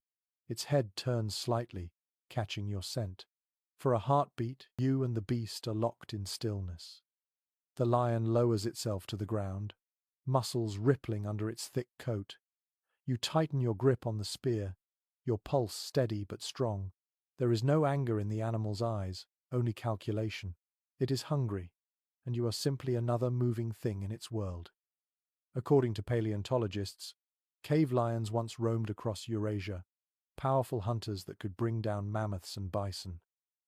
Its head turns slightly, catching your scent. For a heartbeat, you and the beast are locked in stillness. The lion lowers itself to the ground, muscles rippling under its thick coat. You tighten your grip on the spear, your pulse steady but strong. There is no anger in the animal's eyes, only calculation. It is hungry, and you are simply another moving thing in its world. According to paleontologists, cave lions once roamed across Eurasia, powerful hunters that could bring down mammoths and bison.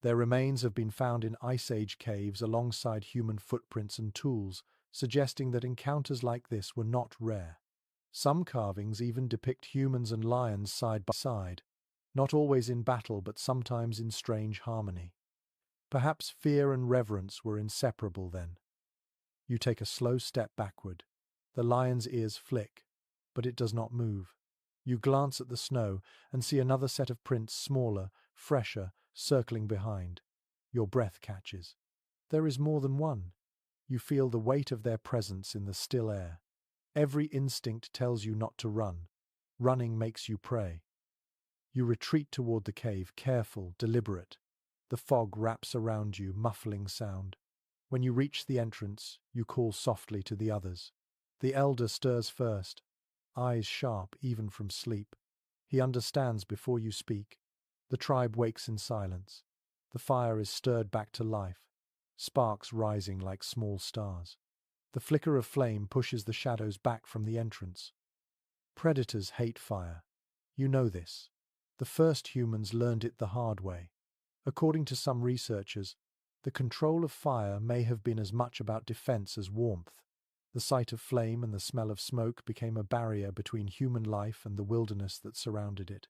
Their remains have been found in Ice Age caves alongside human footprints and tools, suggesting that encounters like this were not rare. Some carvings even depict humans and lions side by side, not always in battle but sometimes in strange harmony. Perhaps fear and reverence were inseparable then. You take a slow step backward. The lion's ears flick, but it does not move. You glance at the snow and see another set of prints, smaller, fresher, circling behind. Your breath catches. There is more than one. You feel the weight of their presence in the still air. Every instinct tells you not to run. Running makes you prey. You retreat toward the cave, careful, deliberate. The fog wraps around you, muffling sound. When you reach the entrance, you call softly to the others. The elder stirs first, eyes sharp even from sleep. He understands before you speak. The tribe wakes in silence. The fire is stirred back to life, sparks rising like small stars. The flicker of flame pushes the shadows back from the entrance. Predators hate fire. You know this. The first humans learned it the hard way. According to some researchers, the control of fire may have been as much about defense as warmth. The sight of flame and the smell of smoke became a barrier between human life and the wilderness that surrounded it.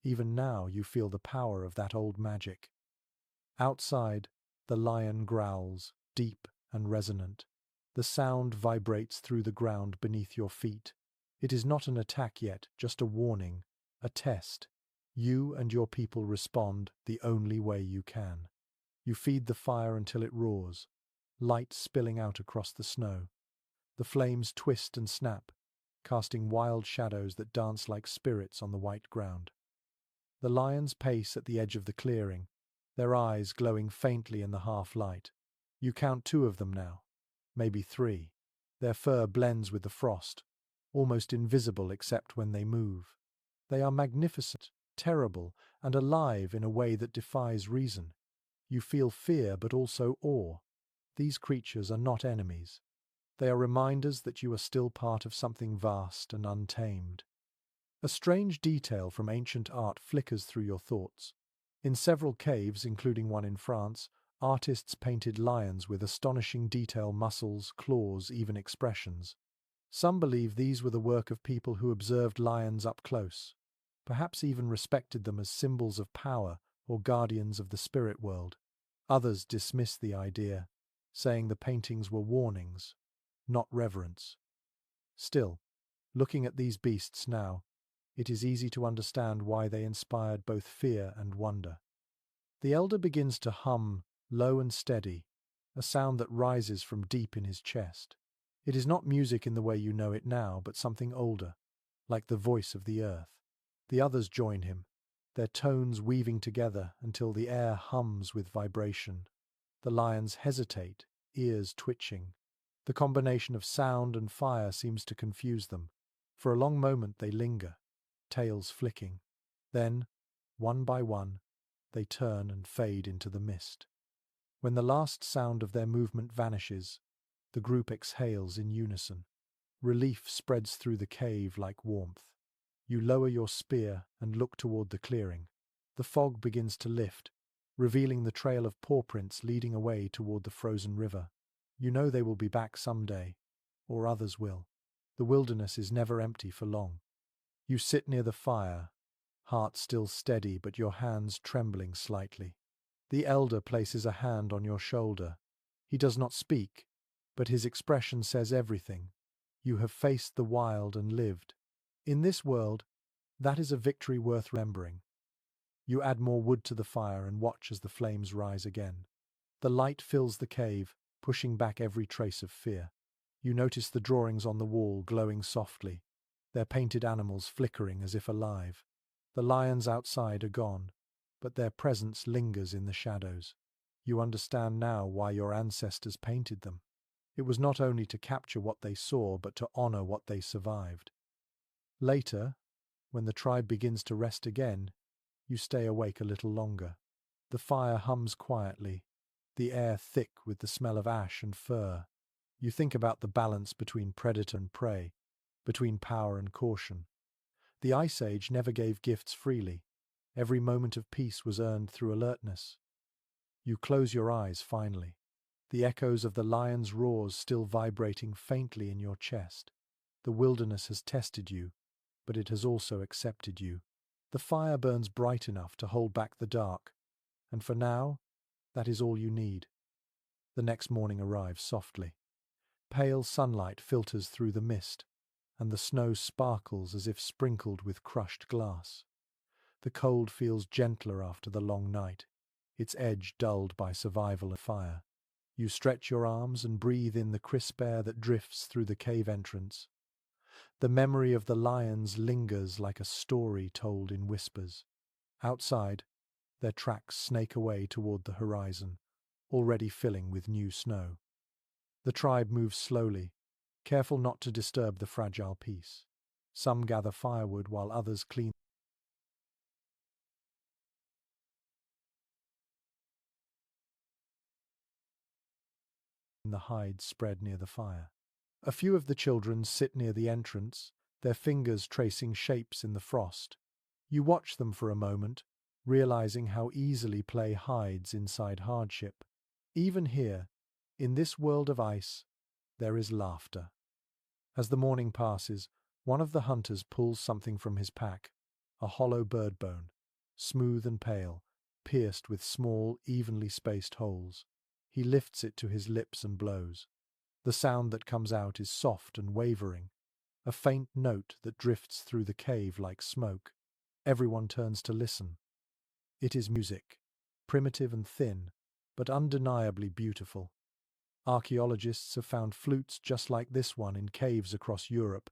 Even now you feel the power of that old magic. Outside, the lion growls, deep and resonant. The sound vibrates through the ground beneath your feet. It is not an attack yet, just a warning, a test. You and your people respond the only way you can. You feed the fire until it roars, light spilling out across the snow. The flames twist and snap, casting wild shadows that dance like spirits on the white ground. The lions pace at the edge of the clearing, their eyes glowing faintly in the half-light. You count 2 of them now, maybe 3. Their fur blends with the frost, almost invisible except when they move. They are magnificent, terrible, and alive in a way that defies reason. You feel fear but also awe. These creatures are not enemies. They are reminders that you are still part of something vast and untamed. A strange detail from ancient art flickers through your thoughts. In several caves, including one in France, artists painted lions with astonishing detail, muscles, claws, even expressions. Some believe these were the work of people who observed lions up close, perhaps even respected them as symbols of power or guardians of the spirit world. Others dismiss the idea, saying the paintings were warnings, not reverence. Still, looking at these beasts now, it is easy to understand why they inspired both fear and wonder. The elder begins to hum, low and steady, a sound that rises from deep in his chest. It is not music in the way you know it now, but something older, like the voice of the earth. The others join him, their tones weaving together until the air hums with vibration. The lions hesitate, ears twitching. The combination of sound and fire seems to confuse them. For a long moment they linger, tails flicking. Then, one by one, they turn and fade into the mist. When the last sound of their movement vanishes, the group exhales in unison. Relief spreads through the cave like warmth. You lower your spear and look toward the clearing. The fog begins to lift, revealing the trail of paw prints leading away toward the frozen river. You know they will be back someday, or others will. The wilderness is never empty for long. You sit near the fire, heart still steady but your hands trembling slightly. The elder places a hand on your shoulder. He does not speak, but his expression says everything. You have faced the wild and lived. In this world, that is a victory worth remembering. You add more wood to the fire and watch as the flames rise again. The light fills the cave, pushing back every trace of fear. You notice the drawings on the wall glowing softly, their painted animals flickering as if alive. The lions outside are gone, but their presence lingers in the shadows. You understand now why your ancestors painted them. It was not only to capture what they saw, but to honor what they survived. Later, when the tribe begins to rest again, you stay awake a little longer. The fire hums quietly, the air thick with the smell of ash and fur. You think about the balance between predator and prey, between power and caution. The Ice Age never gave gifts freely. Every moment of peace was earned through alertness. You close your eyes finally, the echoes of the lion's roars still vibrating faintly in your chest. The wilderness has tested you, but it has also accepted you. The fire burns bright enough to hold back the dark, and for now, that is all you need. The next morning arrives softly. Pale sunlight filters through the mist, and the snow sparkles as if sprinkled with crushed glass. The cold feels gentler after the long night, its edge dulled by survival and fire. You stretch your arms and breathe in the crisp air that drifts through the cave entrance. The memory of the lions lingers like a story told in whispers. Outside, their tracks snake away toward the horizon, already filling with new snow. The tribe moves slowly, careful not to disturb the fragile peace. Some gather firewood while others clean the hides spread near the fire. A few of the children sit near the entrance, their fingers tracing shapes in the frost. You watch them for a moment, realizing how easily play hides inside hardship. Even here, in this world of ice, there is laughter. As the morning passes, one of the hunters pulls something from his pack, a hollow bird bone, smooth and pale, pierced with small, evenly spaced holes. He lifts it to his lips and blows. The sound that comes out is soft and wavering, a faint note that drifts through the cave like smoke. Everyone turns to listen. It is music, primitive and thin, but undeniably beautiful. Archaeologists have found flutes just like this one in caves across Europe,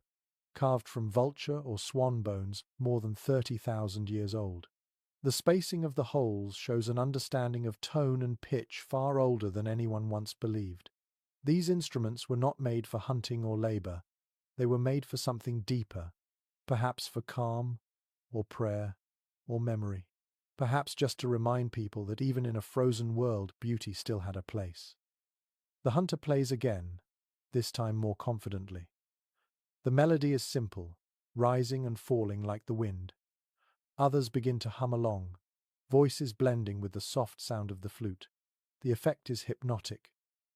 carved from vulture or swan bones more than 30,000 years old. The spacing of the holes shows an understanding of tone and pitch far older than anyone once believed. These instruments were not made for hunting or labor. They were made for something deeper, perhaps for calm, or prayer, or memory. Perhaps just to remind people that even in a frozen world, beauty still had a place. The hunter plays again, this time more confidently. The melody is simple, rising and falling like the wind. Others begin to hum along, voices blending with the soft sound of the flute. The effect is hypnotic.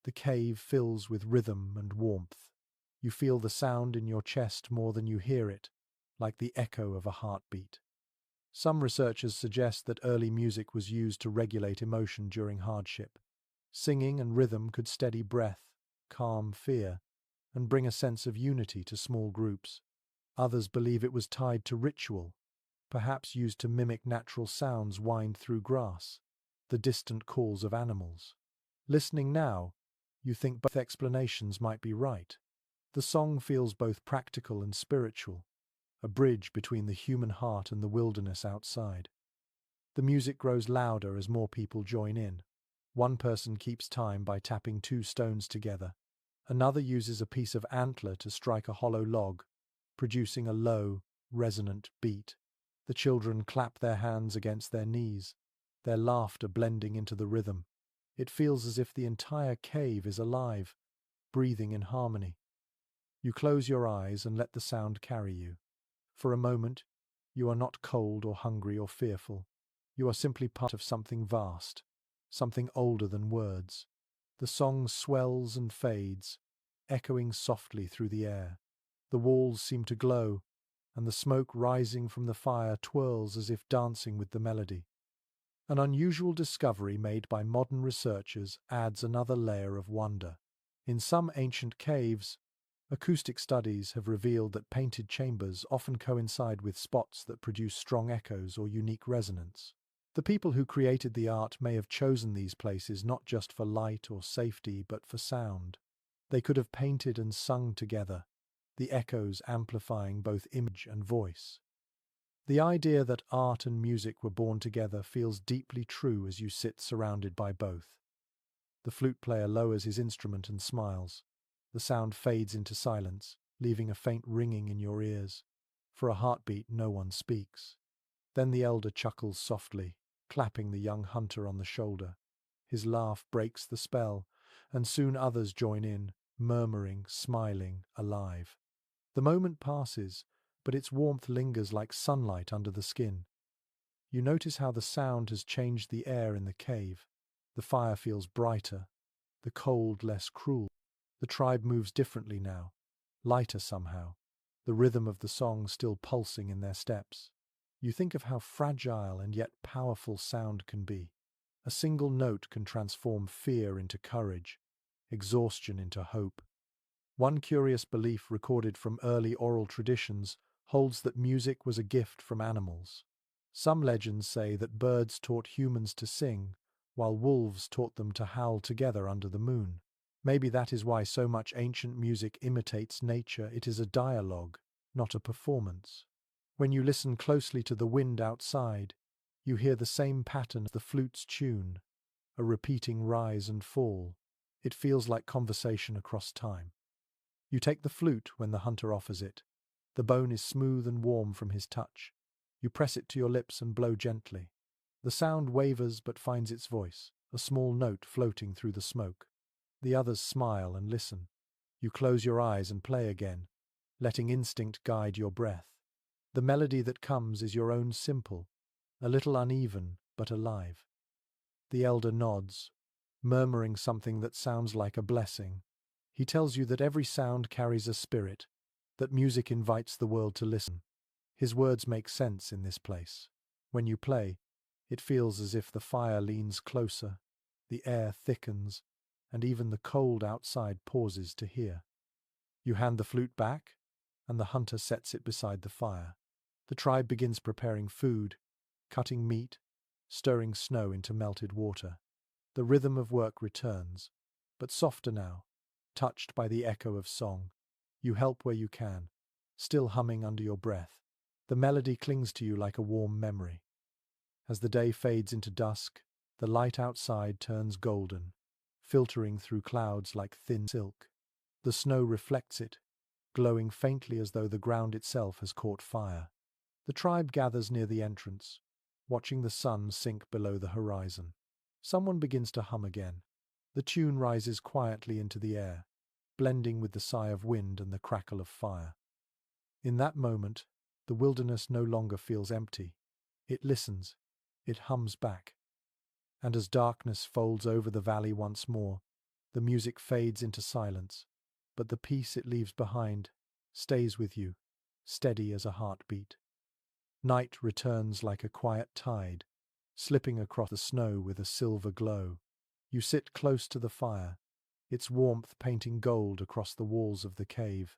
The cave fills with rhythm and warmth. You feel the sound in your chest more than you hear it, like the echo of a heartbeat. Some researchers suggest that early music was used to regulate emotion during hardship. Singing and rhythm could steady breath, calm fear, and bring a sense of unity to small groups. Others believe it was tied to ritual, perhaps used to mimic natural sounds whined through grass, the distant calls of animals. Listening now, you think both explanations might be right. The song feels both practical and spiritual, a bridge between the human heart and the wilderness outside. The music grows louder as more people join in. One person keeps time by tapping two stones together. Another uses a piece of antler to strike a hollow log, producing a low, resonant beat. The children clap their hands against their knees, their laughter blending into the rhythm. It feels as if the entire cave is alive, breathing in harmony. You close your eyes and let the sound carry you. For a moment, you are not cold or hungry or fearful. You are simply part of something vast, something older than words. The song swells and fades, echoing softly through the air. The walls seem to glow, and the smoke rising from the fire twirls as if dancing with the melody. An unusual discovery made by modern researchers adds another layer of wonder. In some ancient caves, acoustic studies have revealed that painted chambers often coincide with spots that produce strong echoes or unique resonance. The people who created the art may have chosen these places not just for light or safety, but for sound. They could have painted and sung together, the echoes amplifying both image and voice. The idea that art and music were born together feels deeply true as you sit surrounded by both. The flute player lowers his instrument and smiles. The sound fades into silence, leaving a faint ringing in your ears. For a heartbeat, no one speaks. Then the elder chuckles softly, clapping the young hunter on the shoulder. His laugh breaks the spell, and soon others join in, murmuring, smiling, alive. The moment passes, but its warmth lingers like sunlight under the skin. You notice how the sound has changed the air in the cave. The fire feels brighter, the cold less cruel. The tribe moves differently now, lighter somehow, the rhythm of the song still pulsing in their steps. You think of how fragile and yet powerful sound can be. A single note can transform fear into courage, exhaustion into hope. One curious belief recorded from early oral traditions holds that music was a gift from animals. Some legends say that birds taught humans to sing, while wolves taught them to howl together under the moon. Maybe that is why so much ancient music imitates nature. It is a dialogue, not a performance. When you listen closely to the wind outside, You hear the same pattern as the flute's tune, a repeating rise and fall. It feels like conversation across time. You take the flute when the hunter offers it. The bone is smooth and warm from his touch. You press it to your lips and blow gently. The sound wavers but finds its voice, a small note floating through the smoke. The others smile and listen. You close your eyes and play again, letting instinct guide your breath. The melody that comes is your own, simple, a little uneven but alive. The elder nods, murmuring something that sounds like a blessing. He tells you that every sound carries a spirit, that music invites the world to listen. His words make sense in this place. When you play, it feels as if the fire leans closer, the air thickens, and even the cold outside pauses to hear. You hand the flute back, and the hunter sets it beside the fire. The tribe begins preparing food, cutting meat, stirring snow into melted water. The rhythm of work returns, but softer now, touched by the echo of song. You help where you can, still humming under your breath. The melody clings to you like a warm memory. As the day fades into dusk, the light outside turns golden, filtering through clouds like thin silk. The snow reflects it, glowing faintly as though the ground itself has caught fire. The tribe gathers near the entrance, watching the sun sink below the horizon. Someone begins to hum again. The tune rises quietly into the air, blending with the sigh of wind and the crackle of fire. In that moment, the wilderness no longer feels empty. It listens, it hums back. And as darkness folds over the valley once more, the music fades into silence, but the peace it leaves behind stays with you, steady as a heartbeat. Night returns like a quiet tide, slipping across the snow with a silver glow. You sit close to the fire, its warmth painting gold across the walls of the cave.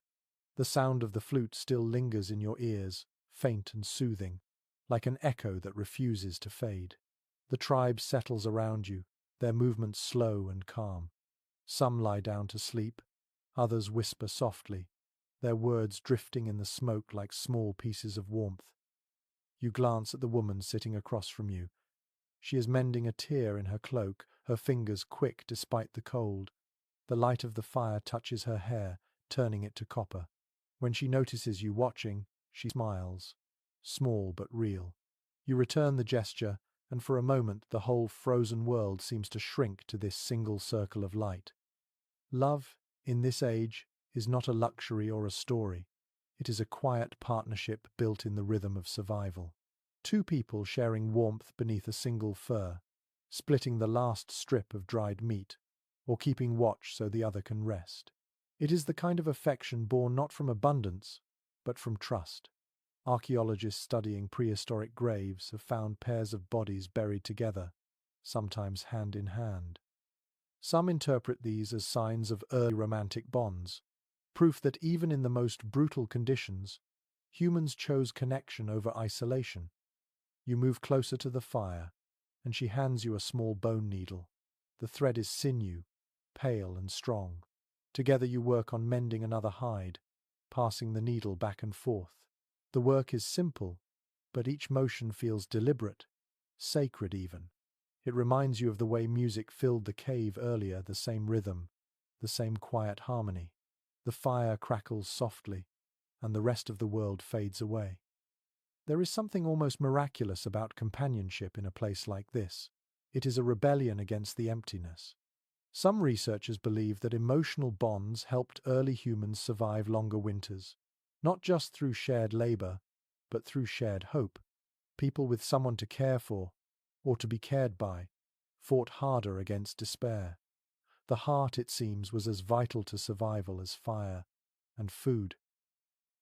The sound of the flute still lingers in your ears, faint and soothing, like an echo that refuses to fade. The tribe settles around you, their movements slow and calm. Some lie down to sleep, others whisper softly, their words drifting in the smoke like small pieces of warmth. You glance at the woman sitting across from you. She is mending a tear in her cloak, her fingers quick despite the cold. The light of the fire touches her hair, turning it to copper. When she notices you watching, she smiles, small but real. You return the gesture, and for a moment the whole frozen world seems to shrink to this single circle of light. Love, in this age, is not a luxury or a story. It is a quiet partnership built in the rhythm of survival. Two people sharing warmth beneath a single fir, splitting the last strip of dried meat, or keeping watch so the other can rest. It is the kind of affection born not from abundance, but from trust. Archaeologists studying prehistoric graves have found pairs of bodies buried together, sometimes hand in hand. Some interpret these as signs of early romantic bonds, proof that even in the most brutal conditions, humans chose connection over isolation. You move closer to the fire, and she hands you a small bone needle. The thread is sinew, pale and strong. Together you work on mending another hide, passing the needle back and forth. The work is simple, but each motion feels deliberate, sacred even. It reminds you of the way music filled the cave earlier, the same rhythm, the same quiet harmony. The fire crackles softly, and the rest of the world fades away. There is something almost miraculous about companionship in a place like this. It is a rebellion against the emptiness. Some researchers believe that emotional bonds helped early humans survive longer winters, not just through shared labor, but through shared hope. People with someone to care for, or to be cared by, fought harder against despair. The heart, it seems, was as vital to survival as fire and food.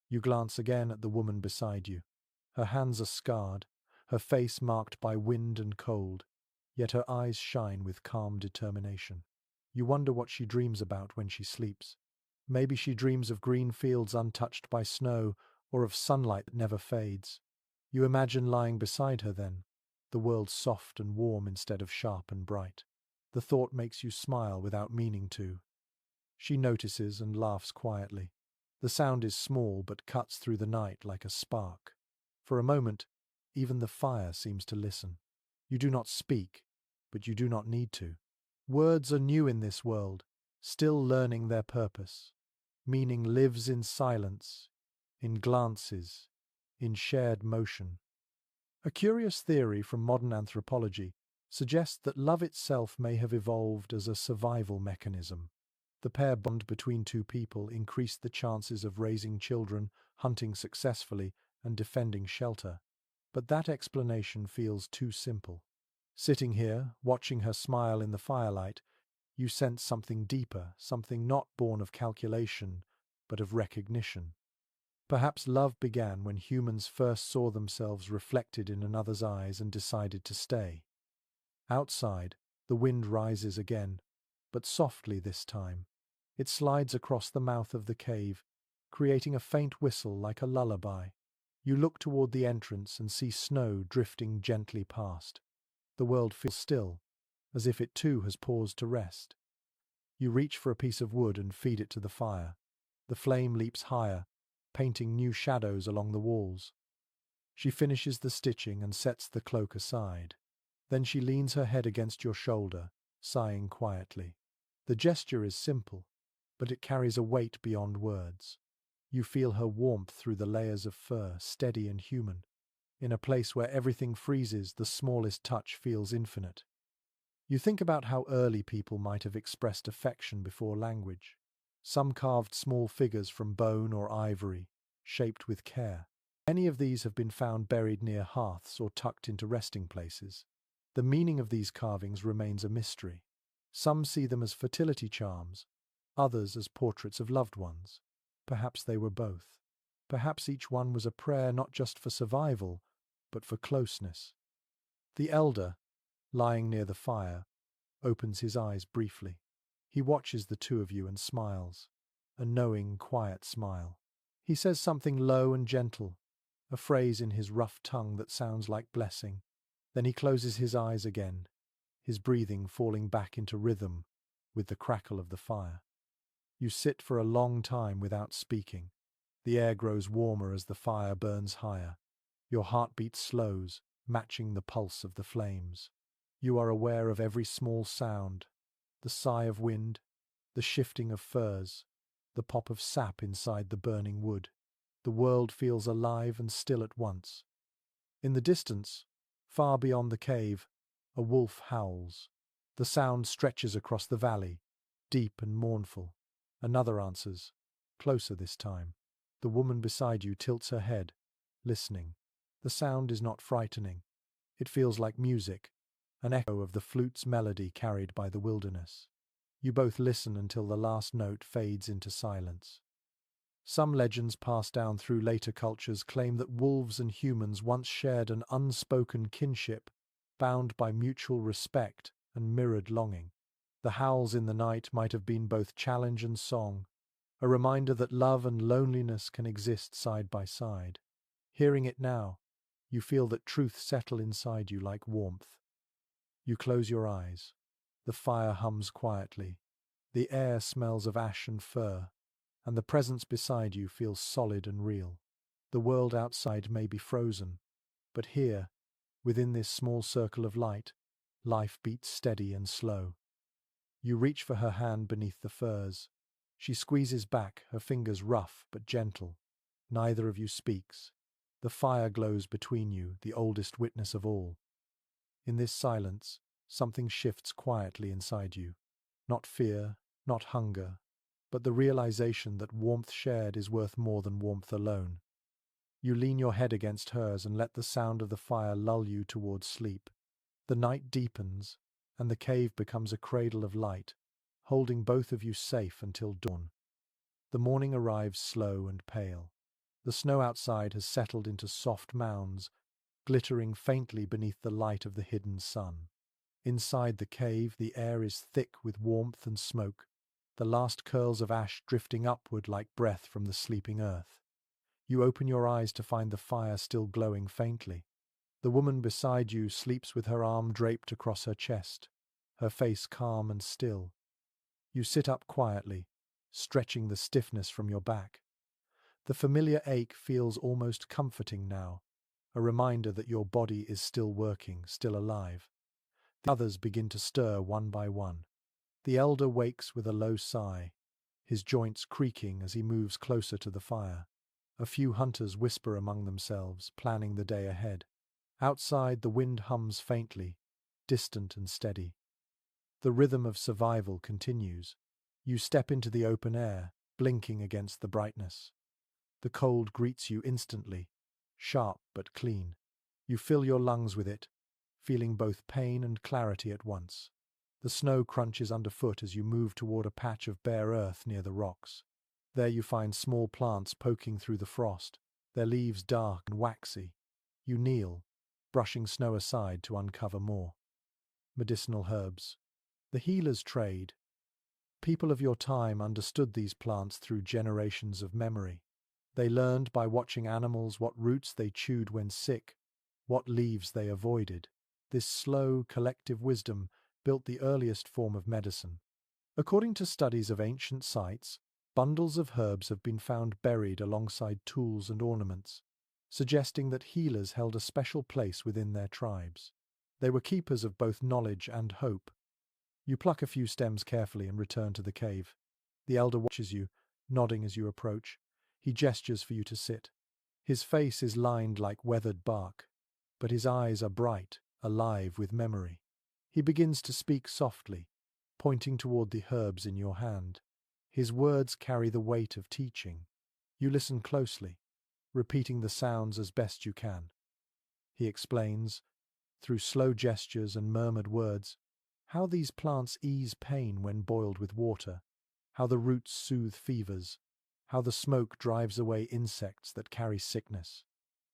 You glance again at the woman beside you. Her hands are scarred, her face marked by wind and cold, yet her eyes shine with calm determination. You wonder what she dreams about when she sleeps. Maybe she dreams of green fields untouched by snow, or of sunlight that never fades. You imagine lying beside her then, the world soft and warm instead of sharp and bright. The thought makes you smile without meaning to. She notices and laughs quietly. The sound is small but cuts through the night like a spark. For a moment, even the fire seems to listen. You do not speak, but you do not need to. Words are new in this world, still learning their purpose. Meaning lives in silence, in glances, in shared motion. A curious theory from modern anthropology suggests that love itself may have evolved as a survival mechanism. The pair bond between two people increased the chances of raising children, hunting successfully, and defending shelter. But that explanation feels too simple. Sitting here, watching her smile in the firelight, you sense something deeper, something not born of calculation, but of recognition. Perhaps love began when humans first saw themselves reflected in another's eyes and decided to stay. Outside, the wind rises again, but softly this time. It slides across the mouth of the cave, creating a faint whistle like a lullaby. You look toward the entrance and see snow drifting gently past. The world feels still, as if it too has paused to rest. You reach for a piece of wood and feed it to the fire. The flame leaps higher, painting new shadows along the walls. She finishes the stitching and sets the cloak aside. Then she leans her head against your shoulder, sighing quietly. The gesture is simple, but it carries a weight beyond words. You feel her warmth through the layers of fur, steady and human. In a place where everything freezes, the smallest touch feels infinite. You think about how early people might have expressed affection before language. Some carved small figures from bone or ivory, shaped with care. Many of these have been found buried near hearths or tucked into resting places. The meaning of these carvings remains a mystery. Some see them as fertility charms, others as portraits of loved ones. Perhaps they were both. Perhaps each one was a prayer not just for survival, but for closeness. The elder, lying near the fire, opens his eyes briefly. He watches the two of you and smiles, a knowing, quiet smile. He says something low and gentle, a phrase in his rough tongue that sounds like blessing. Then he closes his eyes again, his breathing falling back into rhythm with the crackle of the fire. You sit for a long time without speaking. The air grows warmer as the fire burns higher. Your heartbeat slows, matching the pulse of the flames. You are aware of every small sound, the sigh of wind, the shifting of furs, the pop of sap inside the burning wood. The world feels alive and still at once. In the distance, far beyond the cave, a wolf howls. The sound stretches across the valley, deep and mournful. Another answers, closer this time. The woman beside you tilts her head, listening. The sound is not frightening. It feels like music, an echo of the flute's melody carried by the wilderness. You both listen until the last note fades into silence. Some legends passed down through later cultures claim that wolves and humans once shared an unspoken kinship, bound by mutual respect and mirrored longing. The howls in the night might have been both challenge and song, a reminder that love and loneliness can exist side by side. Hearing it now, you feel that truth settle inside you like warmth. You close your eyes. The fire hums quietly. The air smells of ash and fir, and the presence beside you feels solid and real. The world outside may be frozen, but here, within this small circle of light, life beats steady and slow. You reach for her hand beneath the furs. She squeezes back, her fingers rough but gentle. Neither of you speaks. The fire glows between you, the oldest witness of all. In this silence, something shifts quietly inside you. Not fear, not hunger, but the realization that warmth shared is worth more than warmth alone. You lean your head against hers and let the sound of the fire lull you towards sleep. The night deepens, and the cave becomes a cradle of light, holding both of you safe until dawn. The morning arrives slow and pale. The snow outside has settled into soft mounds, glittering faintly beneath the light of the hidden sun. Inside the cave, the air is thick with warmth and smoke, the last curls of ash drifting upward like breath from the sleeping earth. You open your eyes to find the fire still glowing faintly. The woman beside you sleeps with her arm draped across her chest, her face calm and still. You sit up quietly, stretching the stiffness from your back. The familiar ache feels almost comforting now, a reminder that your body is still working, still alive. The others begin to stir one by one. The elder wakes with a low sigh, his joints creaking as he moves closer to the fire. A few hunters whisper among themselves, planning the day ahead. Outside, the wind hums faintly, distant and steady. The rhythm of survival continues. You step into the open air, blinking against the brightness. The cold greets you instantly, sharp but clean. You fill your lungs with it, feeling both pain and clarity at once. The snow crunches underfoot as you move toward a patch of bare earth near the rocks. There you find small plants poking through the frost, their leaves dark and waxy. You kneel, brushing snow aside to uncover more. Medicinal herbs. The healer's trade. People of your time understood these plants through generations of memory. They learned by watching animals what roots they chewed when sick, what leaves they avoided. This slow, collective wisdom built the earliest form of medicine. According to studies of ancient sites, bundles of herbs have been found buried alongside tools and ornaments, suggesting that healers held a special place within their tribes. They were keepers of both knowledge and hope. You pluck a few stems carefully and return to the cave. The elder watches you, nodding as you approach. He gestures for you to sit. His face is lined like weathered bark, but his eyes are bright, alive with memory. He begins to speak softly, pointing toward the herbs in your hand. His words carry the weight of teaching. You listen closely, repeating the sounds as best you can. He explains, through slow gestures and murmured words, how these plants ease pain when boiled with water, how the roots soothe fevers, how the smoke drives away insects that carry sickness.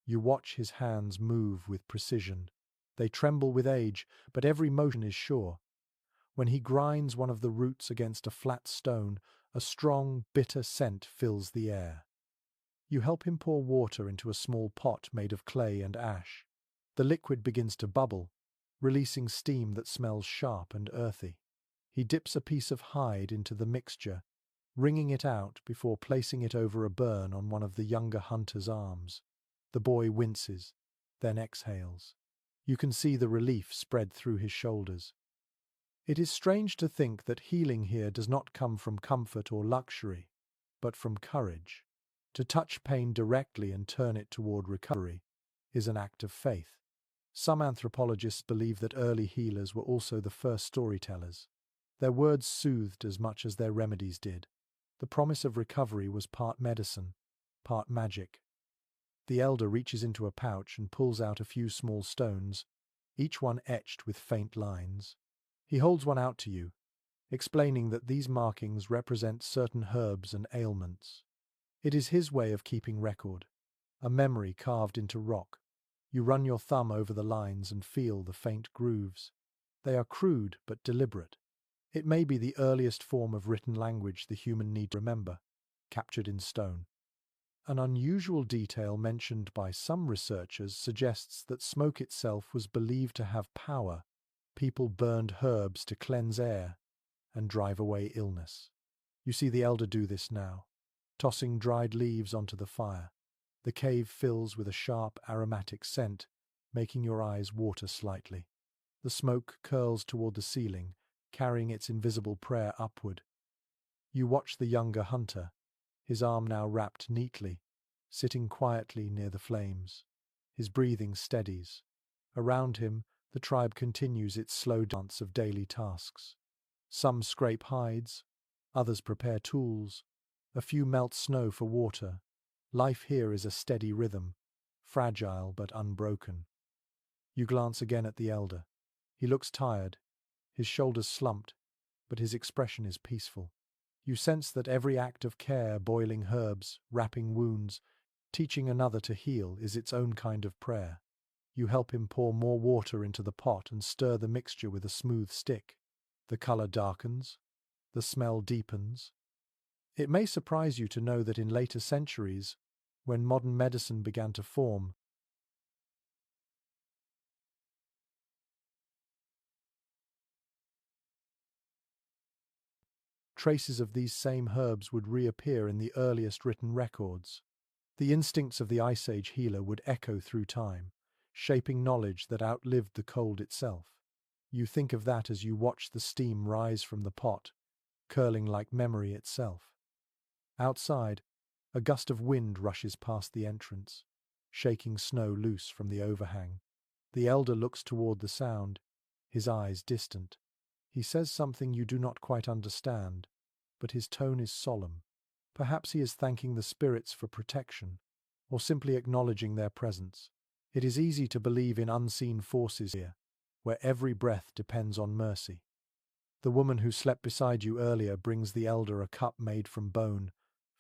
You watch his hands move with precision. They tremble with age, but every motion is sure. When he grinds one of the roots against a flat stone, a strong, bitter scent fills the air. You help him pour water into a small pot made of clay and ash. The liquid begins to bubble, releasing steam that smells sharp and earthy. He dips a piece of hide into the mixture, wringing it out before placing it over a burn on one of the younger hunter's arms. The boy winces, then exhales. You can see the relief spread through his shoulders. It is strange to think that healing here does not come from comfort or luxury, but from courage. To touch pain directly and turn it toward recovery is an act of faith. Some anthropologists believe that early healers were also the first storytellers. Their words soothed as much as their remedies did. The promise of recovery was part medicine, part magic. The elder reaches into a pouch and pulls out a few small stones, each one etched with faint lines. He holds one out to you, explaining that these markings represent certain herbs and ailments. It is his way of keeping record, a memory carved into rock. You run your thumb over the lines and feel the faint grooves. They are crude but deliberate. It may be the earliest form of written language the human need to remember, captured in stone. An unusual detail mentioned by some researchers suggests that smoke itself was believed to have power. People burned herbs to cleanse air and drive away illness. You see the elder do this now, tossing dried leaves onto the fire. The cave fills with a sharp, aromatic scent, making your eyes water slightly. The smoke curls toward the ceiling, carrying its invisible prayer upward. You watch the younger hunter, his arm now wrapped neatly, sitting quietly near the flames. His breathing steadies. Around him, the tribe continues its slow dance of daily tasks. Some scrape hides, others prepare tools, a few melt snow for water. Life here is a steady rhythm, fragile but unbroken. You glance again at the elder. He looks tired, his shoulders slumped, but his expression is peaceful. You sense that every act of care, boiling herbs, wrapping wounds, teaching another to heal, is its own kind of prayer. You help him pour more water into the pot and stir the mixture with a smooth stick. The color darkens, the smell deepens. It may surprise you to know that in later centuries, when modern medicine began to form, traces of these same herbs would reappear in the earliest written records. The instincts of the Ice Age healer would echo through time, shaping knowledge that outlived the cold itself. You think of that as you watch the steam rise from the pot, curling like memory itself. Outside, a gust of wind rushes past the entrance, shaking snow loose from the overhang. The elder looks toward the sound, his eyes distant. He says something you do not quite understand, but his tone is solemn. Perhaps he is thanking the spirits for protection, or simply acknowledging their presence. It is easy to believe in unseen forces here, where every breath depends on mercy. The woman who slept beside you earlier brings the elder a cup made from bone,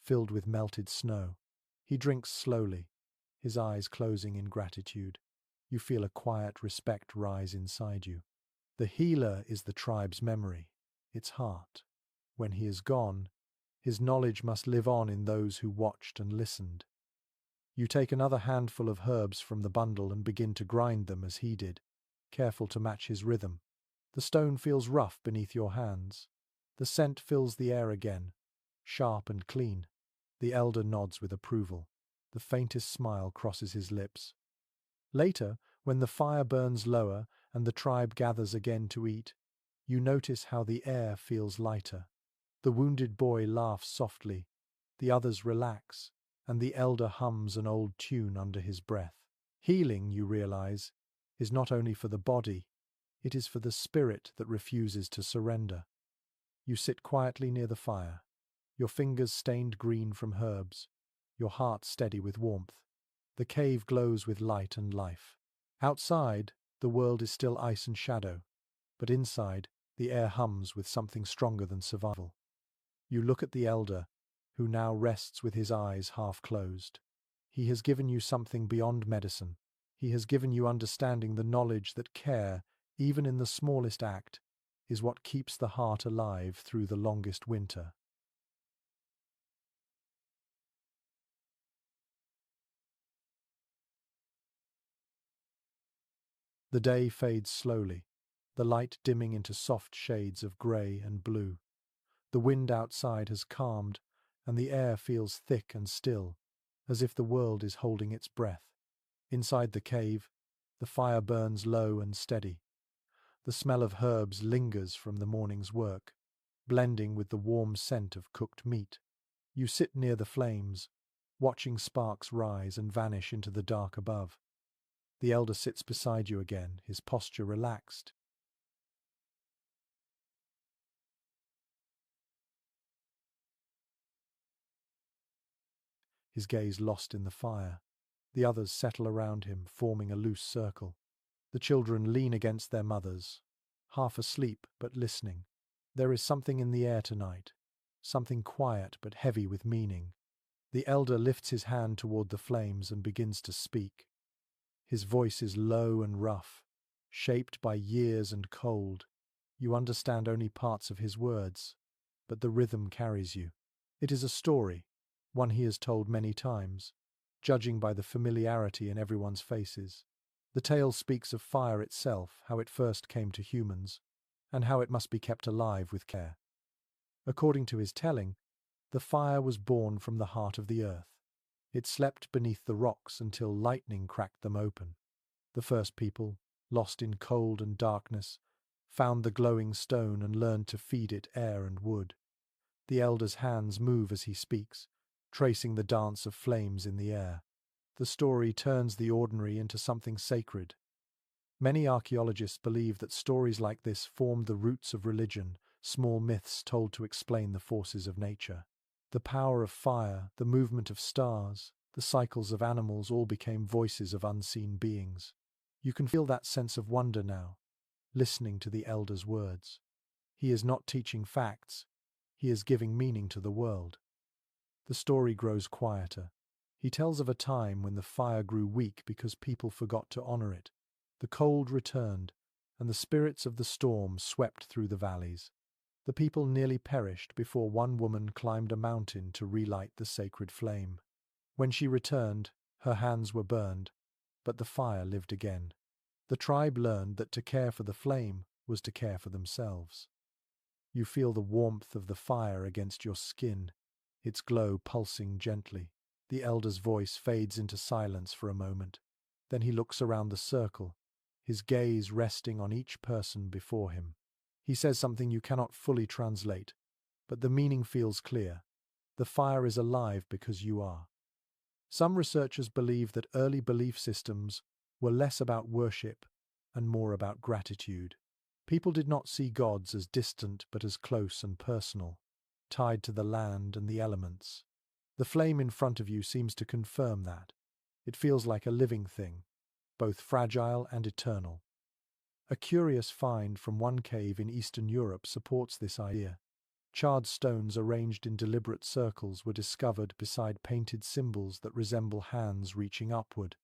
filled with melted snow. He drinks slowly, his eyes closing in gratitude. You feel a quiet respect rise inside you. The healer is the tribe's memory, its heart. When he is gone, his knowledge must live on in those who watched and listened. You take another handful of herbs from the bundle and begin to grind them as he did, careful to match his rhythm. The stone feels rough beneath your hands. The scent fills the air again, sharp and clean. The elder nods with approval. The faintest smile crosses his lips. Later, when the fire burns lower and the tribe gathers again to eat, you notice how the air feels lighter. The wounded boy laughs softly, the others relax, and the elder hums an old tune under his breath. Healing, you realize, is not only for the body, it is for the spirit that refuses to surrender. You sit quietly near the fire, your fingers stained green from herbs, your heart steady with warmth. The cave glows with light and life. Outside, the world is still ice and shadow, but inside, the air hums with something stronger than survival. You look at the elder, who now rests with his eyes half closed. He has given you something beyond medicine. He has given you understanding, the knowledge that care, even in the smallest act, is what keeps the heart alive through the longest winter. The day fades slowly, the light dimming into soft shades of grey and blue. The wind outside has calmed, and the air feels thick and still, as if the world is holding its breath. Inside the cave, the fire burns low and steady. The smell of herbs lingers from the morning's work, blending with the warm scent of cooked meat. You sit near the flames, watching sparks rise and vanish into the dark above. The elder sits beside you again, his posture relaxed. His gaze lost in the fire. The others settle around him, forming a loose circle. The children lean against their mothers, half asleep but listening. There is something in the air tonight, something quiet but heavy with meaning. The elder lifts his hand toward the flames and begins to speak. His voice is low and rough, shaped by years and cold. You understand only parts of his words, but the rhythm carries you. It is a story, one he has told many times, judging by the familiarity in everyone's faces. The tale speaks of fire itself, how it first came to humans, and how it must be kept alive with care. According to his telling, the fire was born from the heart of the earth. It slept beneath the rocks until lightning cracked them open. The first people, lost in cold and darkness, found the glowing stone and learned to feed it air and wood. The elder's hands move as he speaks, tracing the dance of flames in the air. The story turns the ordinary into something sacred. Many archaeologists believe that stories like this formed the roots of religion, small myths told to explain the forces of nature. The power of fire, the movement of stars, the cycles of animals all became voices of unseen beings. You can feel that sense of wonder now, listening to the elder's words. He is not teaching facts, he is giving meaning to the world. The story grows quieter. He tells of a time when the fire grew weak because people forgot to honor it. The cold returned, and the spirits of the storm swept through the valleys. The people nearly perished before one woman climbed a mountain to relight the sacred flame. When she returned, her hands were burned, but the fire lived again. The tribe learned that to care for the flame was to care for themselves. You feel the warmth of the fire against your skin, its glow pulsing gently. The elder's voice fades into silence for a moment. Then he looks around the circle, his gaze resting on each person before him. He says something you cannot fully translate, but the meaning feels clear. The fire is alive because you are. Some researchers believe that early belief systems were less about worship and more about gratitude. People did not see gods as distant but as close and personal, tied to the land and the elements. The flame in front of you seems to confirm that. It feels like a living thing, both fragile and eternal. A curious find from one cave in Eastern Europe supports this idea. Charred stones arranged in deliberate circles were discovered beside painted symbols that resemble hands reaching upward.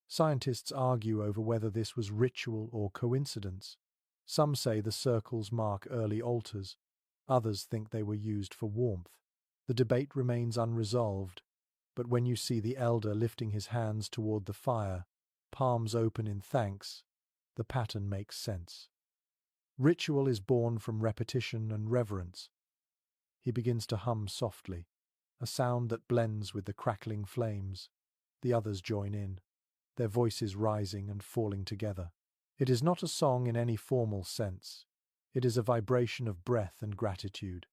Scientists argue over whether this was ritual or coincidence. Some say the circles mark early altars, others think they were used for warmth. The debate remains unresolved, but when you see the elder lifting his hands toward the fire, palms open in thanks, the pattern makes sense. Ritual is born from repetition and reverence. He begins to hum softly, a sound that blends with the crackling flames. The others join in, their voices rising and falling together. It is not a song in any formal sense. It is a vibration of breath and gratitude.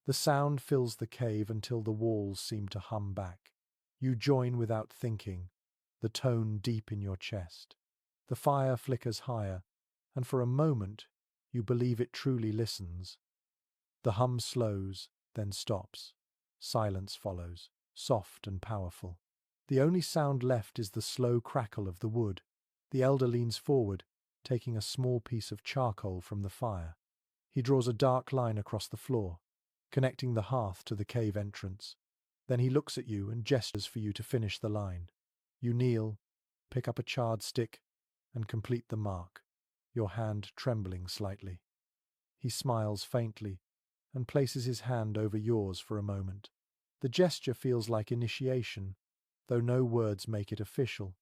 The sound fills the cave until the walls seem to hum back. You join without thinking, the tone deep in your chest. The fire flickers higher, and for a moment you believe it truly listens. The hum slows, then stops. Silence follows, soft and powerful. The only sound left is the slow crackle of the wood. The elder leans forward, taking a small piece of charcoal from the fire. He draws a dark line across the floor, connecting the hearth to the cave entrance. Then he looks at you and gestures for you to finish the line. You kneel, pick up a charred stick, and complete the mark, your hand trembling slightly. He smiles faintly and places his hand over yours for a moment. The gesture feels like initiation, though no words make it official.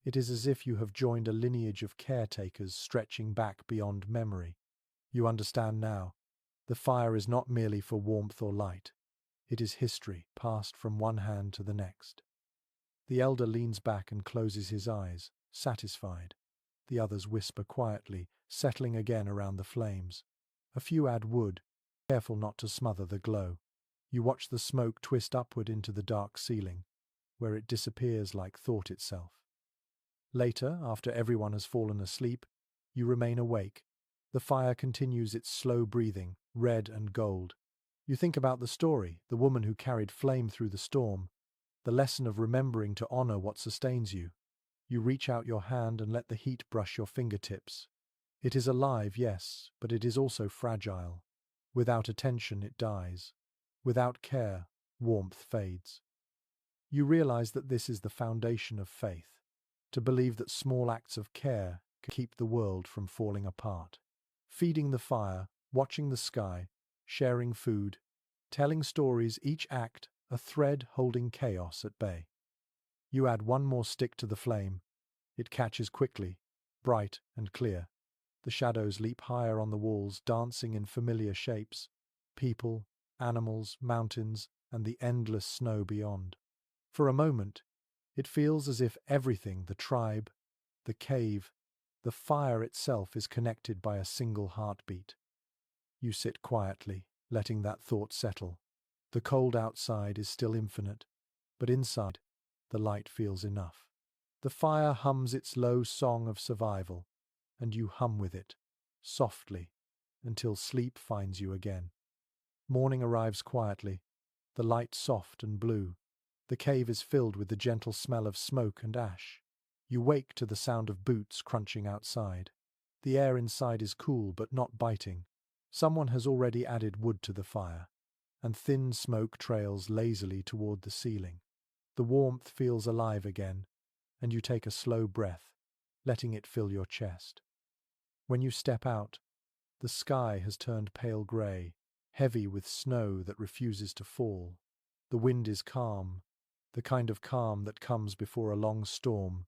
It is as if you have joined a lineage of caretakers stretching back beyond memory. You understand now. The fire is not merely for warmth or light. It is history, passed from one hand to the next. The elder leans back and closes his eyes, satisfied. The others whisper quietly, settling again around the flames. A few add wood, careful not to smother the glow. You watch the smoke twist upward into the dark ceiling, where it disappears like thought itself. Later, after everyone has fallen asleep, you remain awake. The fire continues its slow breathing, red and gold. You think about the story, the woman who carried flame through the storm, the lesson of remembering to honor what sustains you. You reach out your hand and let the heat brush your fingertips. It is alive, yes, but it is also fragile. Without attention, it dies. Without care, warmth fades. You realize that this is the foundation of faith, to believe that small acts of care can keep the world from falling apart. Feeding the fire, watching the sky, sharing food, telling stories, each act a thread holding chaos at bay. You add one more stick to the flame. It catches quickly, bright and clear. The shadows leap higher on the walls, dancing in familiar shapes. People, animals, mountains, and the endless snow beyond. For a moment, it feels as if everything, the tribe, the cave, the fire itself is connected by a single heartbeat. You sit quietly, letting that thought settle. The cold outside is still infinite, but inside, the light feels enough. The fire hums its low song of survival, and you hum with it, softly, until sleep finds you again. Morning arrives quietly, the light soft and blue. The cave is filled with the gentle smell of smoke and ash. You wake to the sound of boots crunching outside. The air inside is cool but not biting. Someone has already added wood to the fire, and thin smoke trails lazily toward the ceiling. The warmth feels alive again, and you take a slow breath, letting it fill your chest. When you step out, the sky has turned pale grey, heavy with snow that refuses to fall. The wind is calm, the kind of calm that comes before a long storm.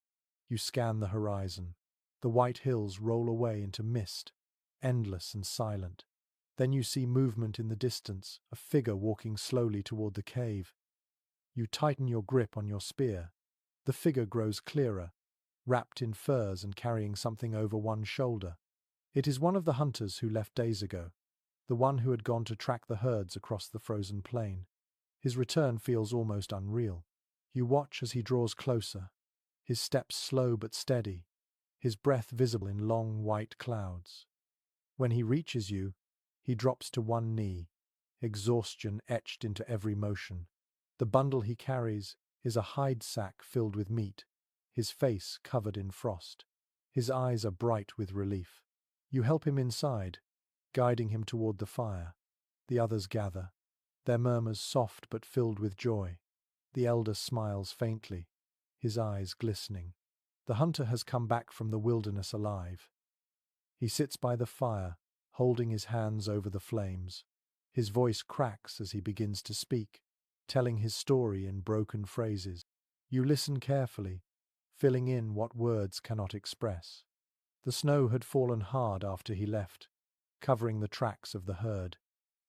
You scan the horizon. The white hills roll away into mist, endless and silent. Then you see movement in the distance, a figure walking slowly toward the cave. You tighten your grip on your spear. The figure grows clearer, wrapped in furs and carrying something over one shoulder. It is one of the hunters who left days ago, the one who had gone to track the herds across the frozen plain. His return feels almost unreal. You watch as he draws closer, his steps slow but steady, his breath visible in long white clouds. When he reaches you, he drops to one knee, exhaustion etched into every motion. The bundle he carries is a hide sack filled with meat, his face covered in frost. His eyes are bright with relief. You help him inside, guiding him toward the fire. The others gather, their murmurs soft but filled with joy. The elder smiles faintly, his eyes glistening. The hunter has come back from the wilderness alive. He sits by the fire, holding his hands over the flames. His voice cracks as he begins to speak, telling his story in broken phrases. You listen carefully, filling in what words cannot express. The snow had fallen hard after he left, covering the tracks of the herd.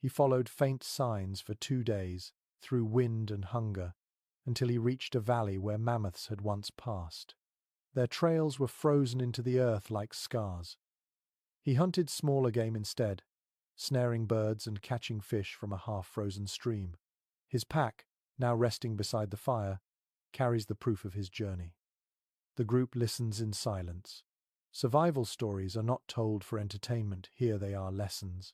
He followed faint signs for 2 days, through wind and hunger, until he reached a valley where mammoths had once passed. Their trails were frozen into the earth like scars. He hunted smaller game instead, snaring birds and catching fish from a half-frozen stream. His pack, now resting beside the fire, carries the proof of his journey. The group listens in silence. Survival stories are not told for entertainment, here they are lessons.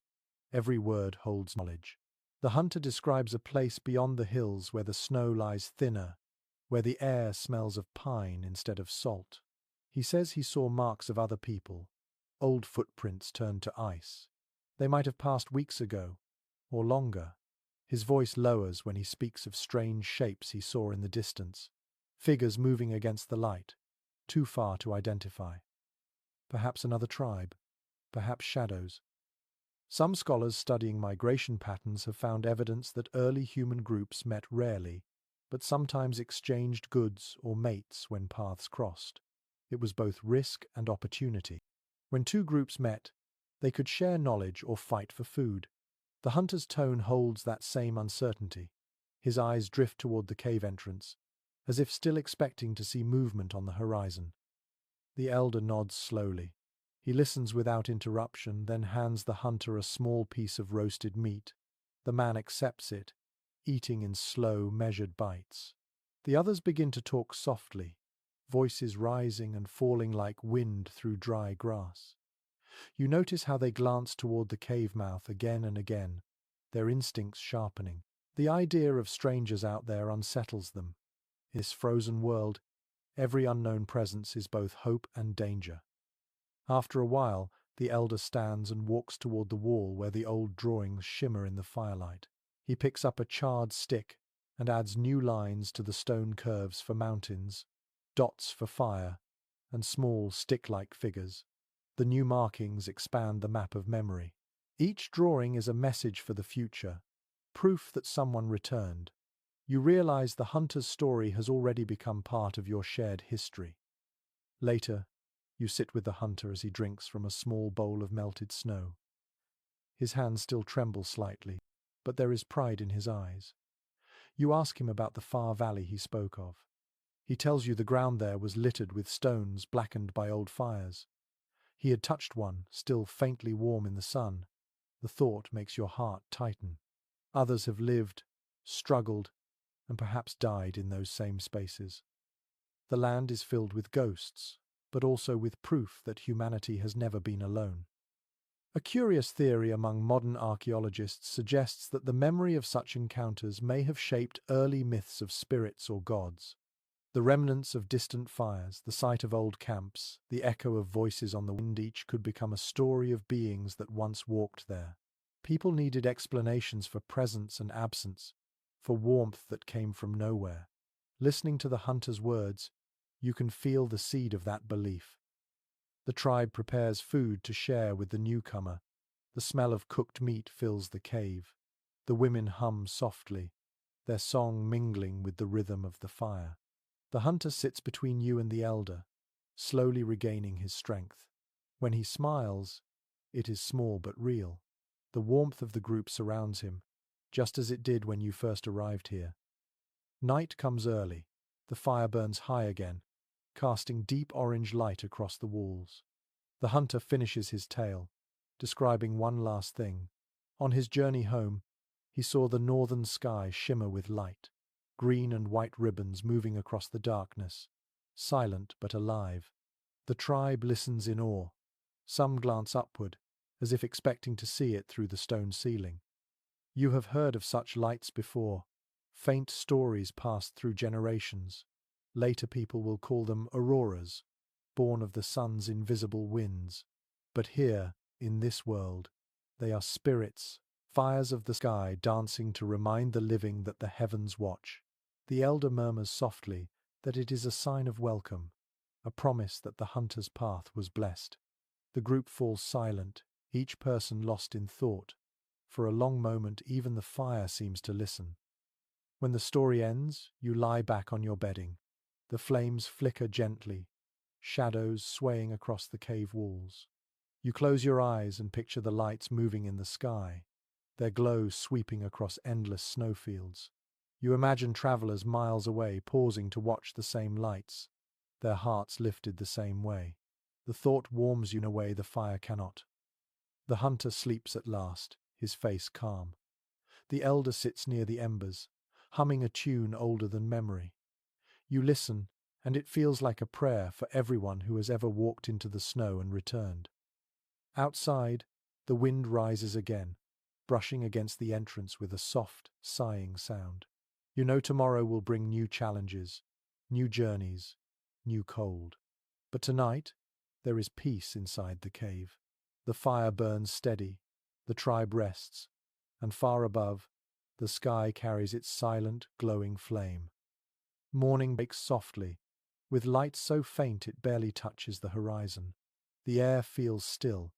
Every word holds knowledge. The hunter describes a place beyond the hills where the snow lies thinner, where the air smells of pine instead of salt. He says he saw marks of other people, old footprints turned to ice. They might have passed weeks ago, or longer. His voice lowers when he speaks of strange shapes he saw in the distance, figures moving against the light, too far to identify. Perhaps another tribe, perhaps shadows. Some scholars studying migration patterns have found evidence that early human groups met rarely, but sometimes exchanged goods or mates when paths crossed. It was both risk and opportunity. When two groups met, they could share knowledge or fight for food. The hunter's tone holds that same uncertainty. His eyes drift toward the cave entrance, as if still expecting to see movement on the horizon. The elder nods slowly. He listens without interruption, then hands the hunter a small piece of roasted meat. The man accepts it, eating in slow, measured bites. The others begin to talk softly, voices rising and falling like wind through dry grass. You notice how they glance toward the cave mouth again and again, their instincts sharpening. The idea of strangers out there unsettles them. In this frozen world, every unknown presence is both hope and danger. After a while, the elder stands and walks toward the wall where the old drawings shimmer in the firelight. He picks up a charred stick and adds new lines to the stone curves for mountains, dots for fire, and small stick-like figures. The new markings expand the map of memory. Each drawing is a message for the future, proof that someone returned. You realize the hunter's story has already become part of your shared history. Later, you sit with the hunter as he drinks from a small bowl of melted snow. His hands still tremble slightly, but there is pride in his eyes. You ask him about the far valley he spoke of. He tells you the ground there was littered with stones blackened by old fires. He had touched one, still faintly warm in the sun. The thought makes your heart tighten. Others have lived, struggled, and perhaps died in those same spaces. The land is filled with ghosts, but also with proof that humanity has never been alone. A curious theory among modern archaeologists suggests that the memory of such encounters may have shaped early myths of spirits or gods. The remnants of distant fires, the sight of old camps, the echo of voices on the wind, each could become a story of beings that once walked there. People needed explanations for presence and absence, for warmth that came from nowhere. Listening to the hunter's words, you can feel the seed of that belief. The tribe prepares food to share with the newcomer. The smell of cooked meat fills the cave. The women hum softly, their song mingling with the rhythm of the fire. The hunter sits between you and the elder, slowly regaining his strength. When he smiles, it is small but real. The warmth of the group surrounds him, just as it did when you first arrived here. Night comes early. The fire burns high again, casting deep orange light across the walls. The hunter finishes his tale, describing one last thing. On his journey home, he saw the northern sky shimmer with light, green and white ribbons moving across the darkness, silent but alive. The tribe listens in awe. Some glance upward, as if expecting to see it through the stone ceiling. You have heard of such lights before. Faint stories passed through generations. Later people will call them auroras, born of the sun's invisible winds. But here, in this world, they are spirits, fires of the sky dancing to remind the living that the heavens watch. The elder murmurs softly that it is a sign of welcome, a promise that the hunter's path was blessed. The group falls silent, each person lost in thought. For a long moment, even the fire seems to listen. When the story ends, you lie back on your bedding. The flames flicker gently, shadows swaying across the cave walls. You close your eyes and picture the lights moving in the sky, their glow sweeping across endless snowfields. You imagine travelers miles away pausing to watch the same lights, their hearts lifted the same way. The thought warms you in a way the fire cannot. The hunter sleeps at last, his face calm. The elder sits near the embers, humming a tune older than memory. You listen, and it feels like a prayer for everyone who has ever walked into the snow and returned. Outside, the wind rises again, brushing against the entrance with a soft, sighing sound. You know tomorrow will bring new challenges, new journeys, new cold. But tonight, there is peace inside the cave. The fire burns steady, the tribe rests, and far above, the sky carries its silent, glowing flame. Morning breaks softly, with light so faint it barely touches the horizon. The air feels still,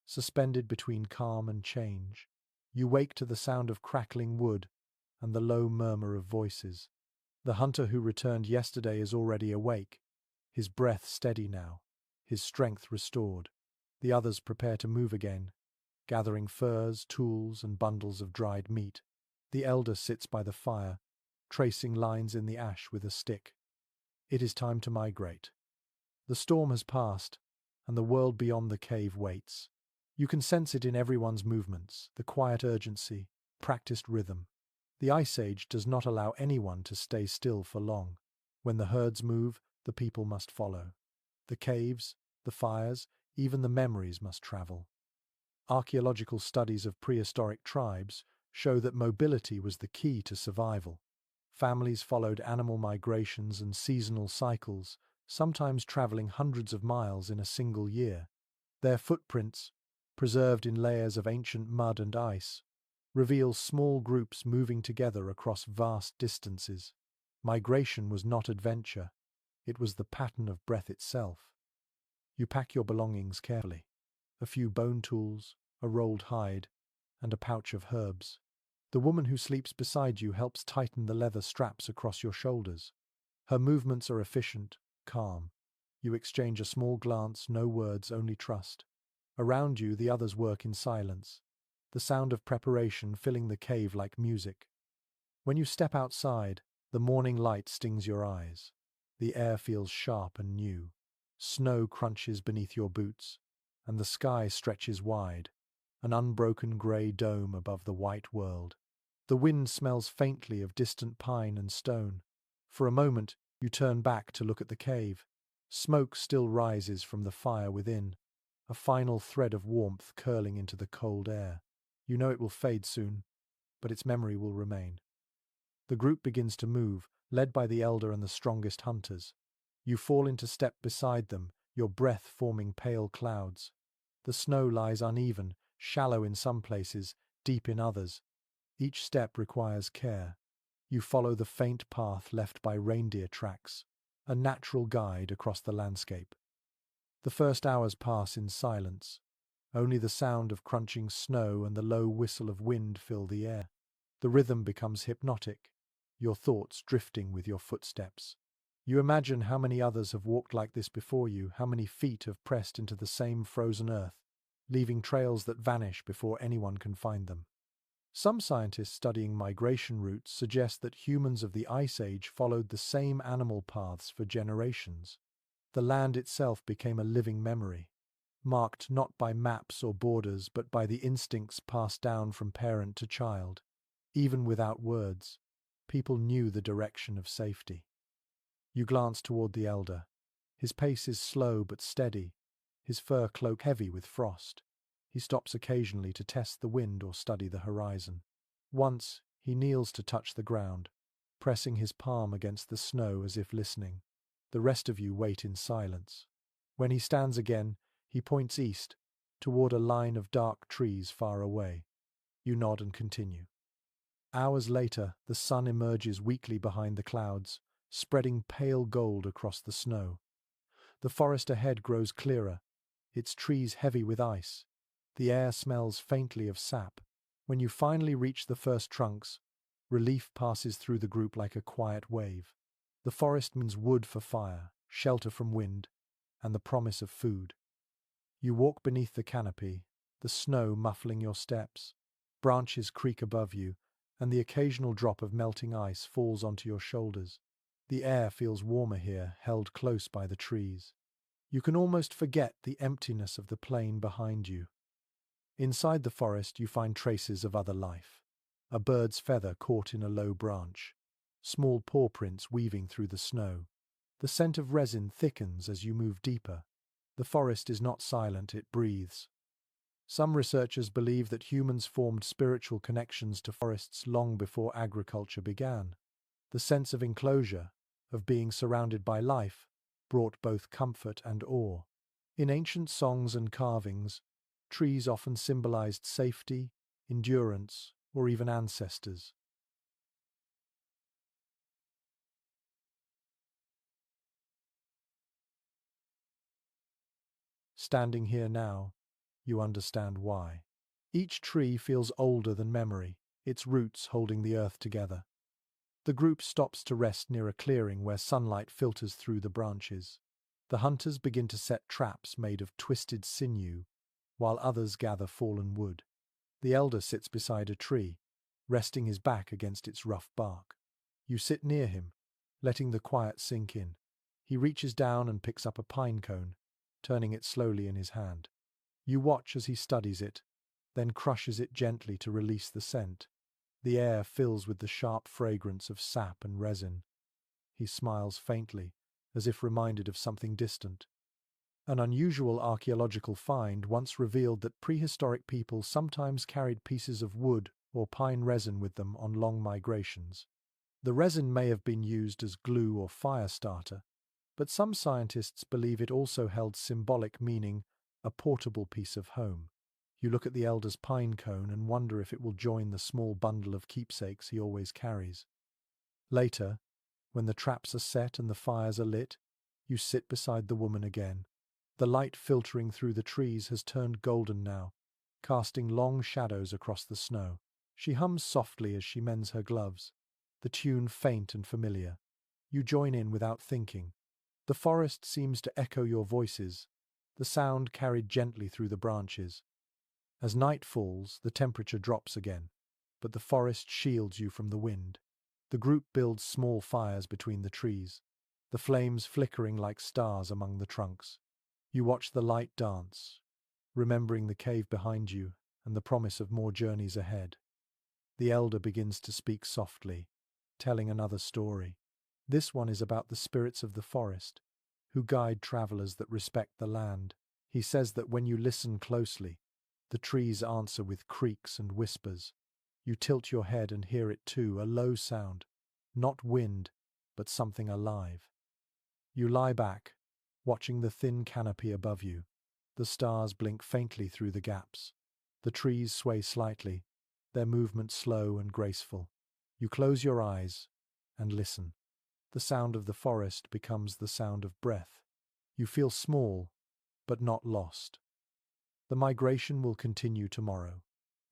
suspended between calm and change. You wake to the sound of crackling wood and the low murmur of voices. The hunter who returned yesterday is already awake, his breath steady now, his strength restored. The others prepare to move again, gathering furs, tools, and bundles of dried meat. The elder sits by the fire, tracing lines in the ash with a stick. It is time to migrate. The storm has passed, and the world beyond the cave waits. You can sense it in everyone's movements, the quiet urgency, practiced rhythm. The Ice Age does not allow anyone to stay still for long. When the herds move, the people must follow. The caves, the fires, even the memories must travel. Archaeological studies of prehistoric tribes show that mobility was the key to survival. Families followed animal migrations and seasonal cycles, sometimes traveling hundreds of miles in a single year. Their footprints, preserved in layers of ancient mud and ice, reveal small groups moving together across vast distances. Migration was not adventure, it was the pattern of breath itself. You pack your belongings carefully. A few bone tools, a rolled hide, and a pouch of herbs. The woman who sleeps beside you helps tighten the leather straps across your shoulders. Her movements are efficient, calm. You exchange a small glance, no words, only trust. Around you, the others work in silence, the sound of preparation filling the cave like music. When you step outside, the morning light stings your eyes. The air feels sharp and new. Snow crunches beneath your boots, and the sky stretches wide, an unbroken grey dome above the white world. The wind smells faintly of distant pine and stone. For a moment, you turn back to look at the cave. Smoke still rises from the fire within, a final thread of warmth curling into the cold air. You know it will fade soon, but its memory will remain. The group begins to move, led by the elder and the strongest hunters. You fall into step beside them, your breath forming pale clouds. The snow lies uneven, shallow in some places, deep in others. Each step requires care. You follow the faint path left by reindeer tracks, a natural guide across the landscape. The first hours pass in silence. Only the sound of crunching snow and the low whistle of wind fill the air. The rhythm becomes hypnotic, your thoughts drifting with your footsteps. You imagine how many others have walked like this before you, how many feet have pressed into the same frozen earth, leaving trails that vanish before anyone can find them. Some scientists studying migration routes suggest that humans of the Ice Age followed the same animal paths for generations. The land itself became a living memory, marked not by maps or borders but by the instincts passed down from parent to child. Even without words, people knew the direction of safety. You glance toward the elder. His pace is slow but steady, his fur cloak heavy with frost. He stops occasionally to test the wind or study the horizon. Once, he kneels to touch the ground, pressing his palm against the snow as if listening. The rest of you wait in silence. When he stands again, he points east, toward a line of dark trees far away. You nod and continue. Hours later, the sun emerges weakly behind the clouds, spreading pale gold across the snow. The forest ahead grows clearer, its trees heavy with ice. The air smells faintly of sap. When you finally reach the first trunks, relief passes through the group like a quiet wave. The forest means wood for fire, shelter from wind, and the promise of food. You walk beneath the canopy, the snow muffling your steps. Branches creak above you, and the occasional drop of melting ice falls onto your shoulders. The air feels warmer here, held close by the trees. You can almost forget the emptiness of the plain behind you. Inside the forest you find traces of other life. A bird's feather caught in a low branch. Small paw prints weaving through the snow. The scent of resin thickens as you move deeper. The forest is not silent, it breathes. Some researchers believe that humans formed spiritual connections to forests long before agriculture began. The sense of enclosure, of being surrounded by life, brought both comfort and awe. In ancient songs and carvings, trees often symbolized safety, endurance, or even ancestors. Standing here now, you understand why. Each tree feels older than memory, its roots holding the earth together. The group stops to rest near a clearing where sunlight filters through the branches. The hunters begin to set traps made of twisted sinew, while others gather fallen wood. The elder sits beside a tree, resting his back against its rough bark. You sit near him, letting the quiet sink in. He reaches down and picks up a pine cone, turning it slowly in his hand. You watch as he studies it, then crushes it gently to release the scent. The air fills with the sharp fragrance of sap and resin. He smiles faintly, as if reminded of something distant. An unusual archaeological find once revealed that prehistoric people sometimes carried pieces of wood or pine resin with them on long migrations. The resin may have been used as glue or fire starter, but some scientists believe it also held symbolic meaning, a portable piece of home. You look at the elder's pine cone and wonder if it will join the small bundle of keepsakes he always carries. Later, when the traps are set and the fires are lit, you sit beside the woman again. The light filtering through the trees has turned golden now, casting long shadows across the snow. She hums softly as she mends her gloves, the tune faint and familiar. You join in without thinking. The forest seems to echo your voices, the sound carried gently through the branches. As night falls, the temperature drops again, but the forest shields you from the wind. The group builds small fires between the trees, the flames flickering like stars among the trunks. You watch the light dance, remembering the cave behind you and the promise of more journeys ahead. The elder begins to speak softly, telling another story. This one is about the spirits of the forest, who guide travelers that respect the land. He says that when you listen closely, the trees answer with creaks and whispers. You tilt your head and hear it too, a low sound, not wind, but something alive. You lie back, watching the thin canopy above you. The stars blink faintly through the gaps. The trees sway slightly, their movement slow and graceful. You close your eyes and listen. The sound of the forest becomes the sound of breath. You feel small, but not lost. The migration will continue tomorrow.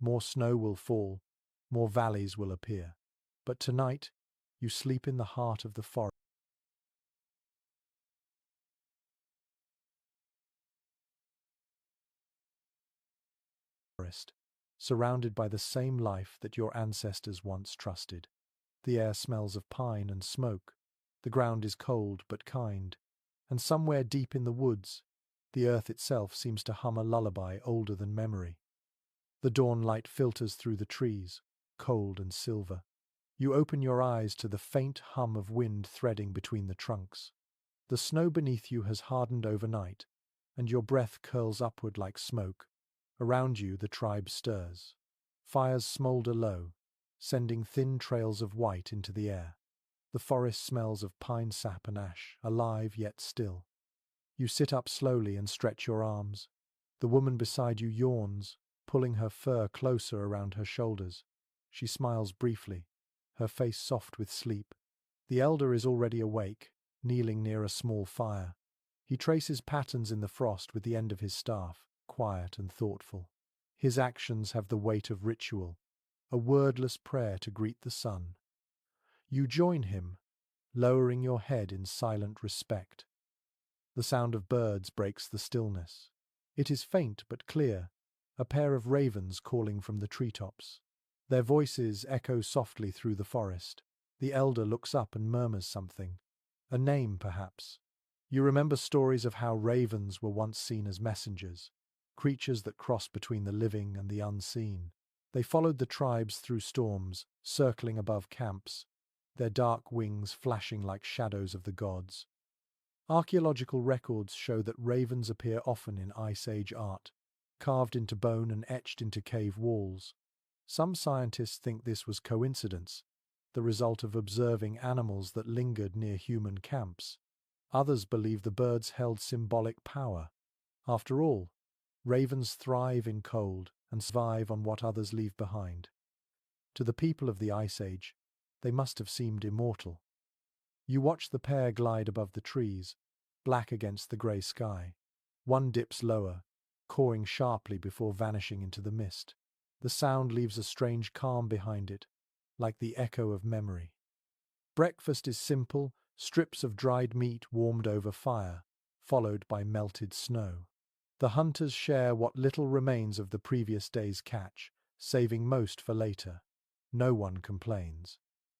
More snow will fall, more valleys will appear. But tonight, you sleep in the heart of the forest. surrounded by the same life that your ancestors once trusted. The air smells of pine and smoke. The ground is cold but kind. And somewhere deep in the woods, the earth itself seems to hum a lullaby older than memory. The dawn light filters through the trees, cold and silver. You open your eyes to the faint hum of wind threading between the trunks. The snow beneath you has hardened overnight, and your breath curls upward like smoke. Around you the tribe stirs. Fires smolder low, sending thin trails of white into the air. The forest smells of pine sap and ash, alive yet still. You sit up slowly and stretch your arms. The woman beside you yawns, pulling her fur closer around her shoulders. She smiles briefly, her face soft with sleep. The elder is already awake, kneeling near a small fire. He traces patterns in the frost with the end of his staff, quiet and thoughtful. His actions have the weight of ritual, a wordless prayer to greet the sun. You join him, lowering your head in silent respect. The sound of birds breaks the stillness. It is faint but clear, a pair of ravens calling from the treetops. Their voices echo softly through the forest. The elder looks up and murmurs something. A name, perhaps. You remember stories of how ravens were once seen as messengers, creatures that crossed between the living and the unseen. They followed the tribes through storms, circling above camps, their dark wings flashing like shadows of the gods. Archaeological records show that ravens appear often in Ice Age art, carved into bone and etched into cave walls. Some scientists think this was coincidence, the result of observing animals that lingered near human camps. Others believe the birds held symbolic power. After all, ravens thrive in cold and survive on what others leave behind. To the people of the Ice Age, they must have seemed immortal. You watch the pair glide above the trees, black against the grey sky. One dips lower, cawing sharply before vanishing into the mist. The sound leaves a strange calm behind it, like the echo of memory. Breakfast is simple, strips of dried meat warmed over fire, followed by melted snow. The hunters share what little remains of the previous day's catch, saving most for later. No one complains.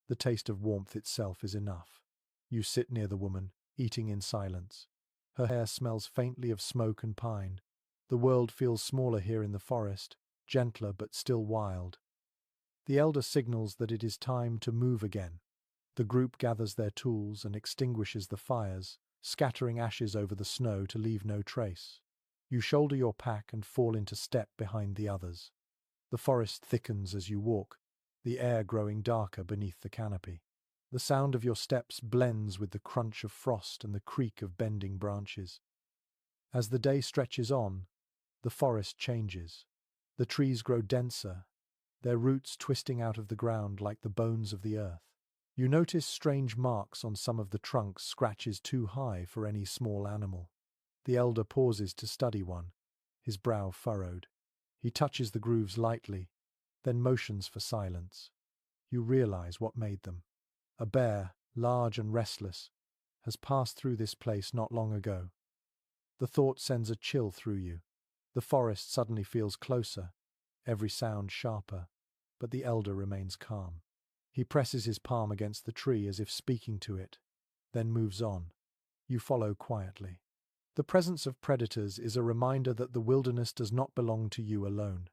The taste of warmth itself is enough. You sit near the woman, eating in silence. Her hair smells faintly of smoke and pine. The world feels smaller here in the forest, gentler but still wild. The elder signals that it is time to move again. The group gathers their tools and extinguishes the fires, scattering ashes over the snow to leave no trace. You shoulder your pack and fall into step behind the others. The forest thickens as you walk, the air growing darker beneath the canopy. The sound of your steps blends with the crunch of frost and the creak of bending branches. As the day stretches on, the forest changes. The trees grow denser, their roots twisting out of the ground like the bones of the earth. You notice strange marks on some of the trunks, scratches too high for any small animal. The elder pauses to study one, his brow furrowed. He touches the grooves lightly, then motions for silence. You realize what made them. A bear, large and restless, has passed through this place not long ago. The thought sends a chill through you. The forest suddenly feels closer, every sound sharper, but the elder remains calm. He presses his palm against the tree as if speaking to it, then moves on. You follow quietly. The presence of predators is a reminder that the wilderness does not belong to you alone.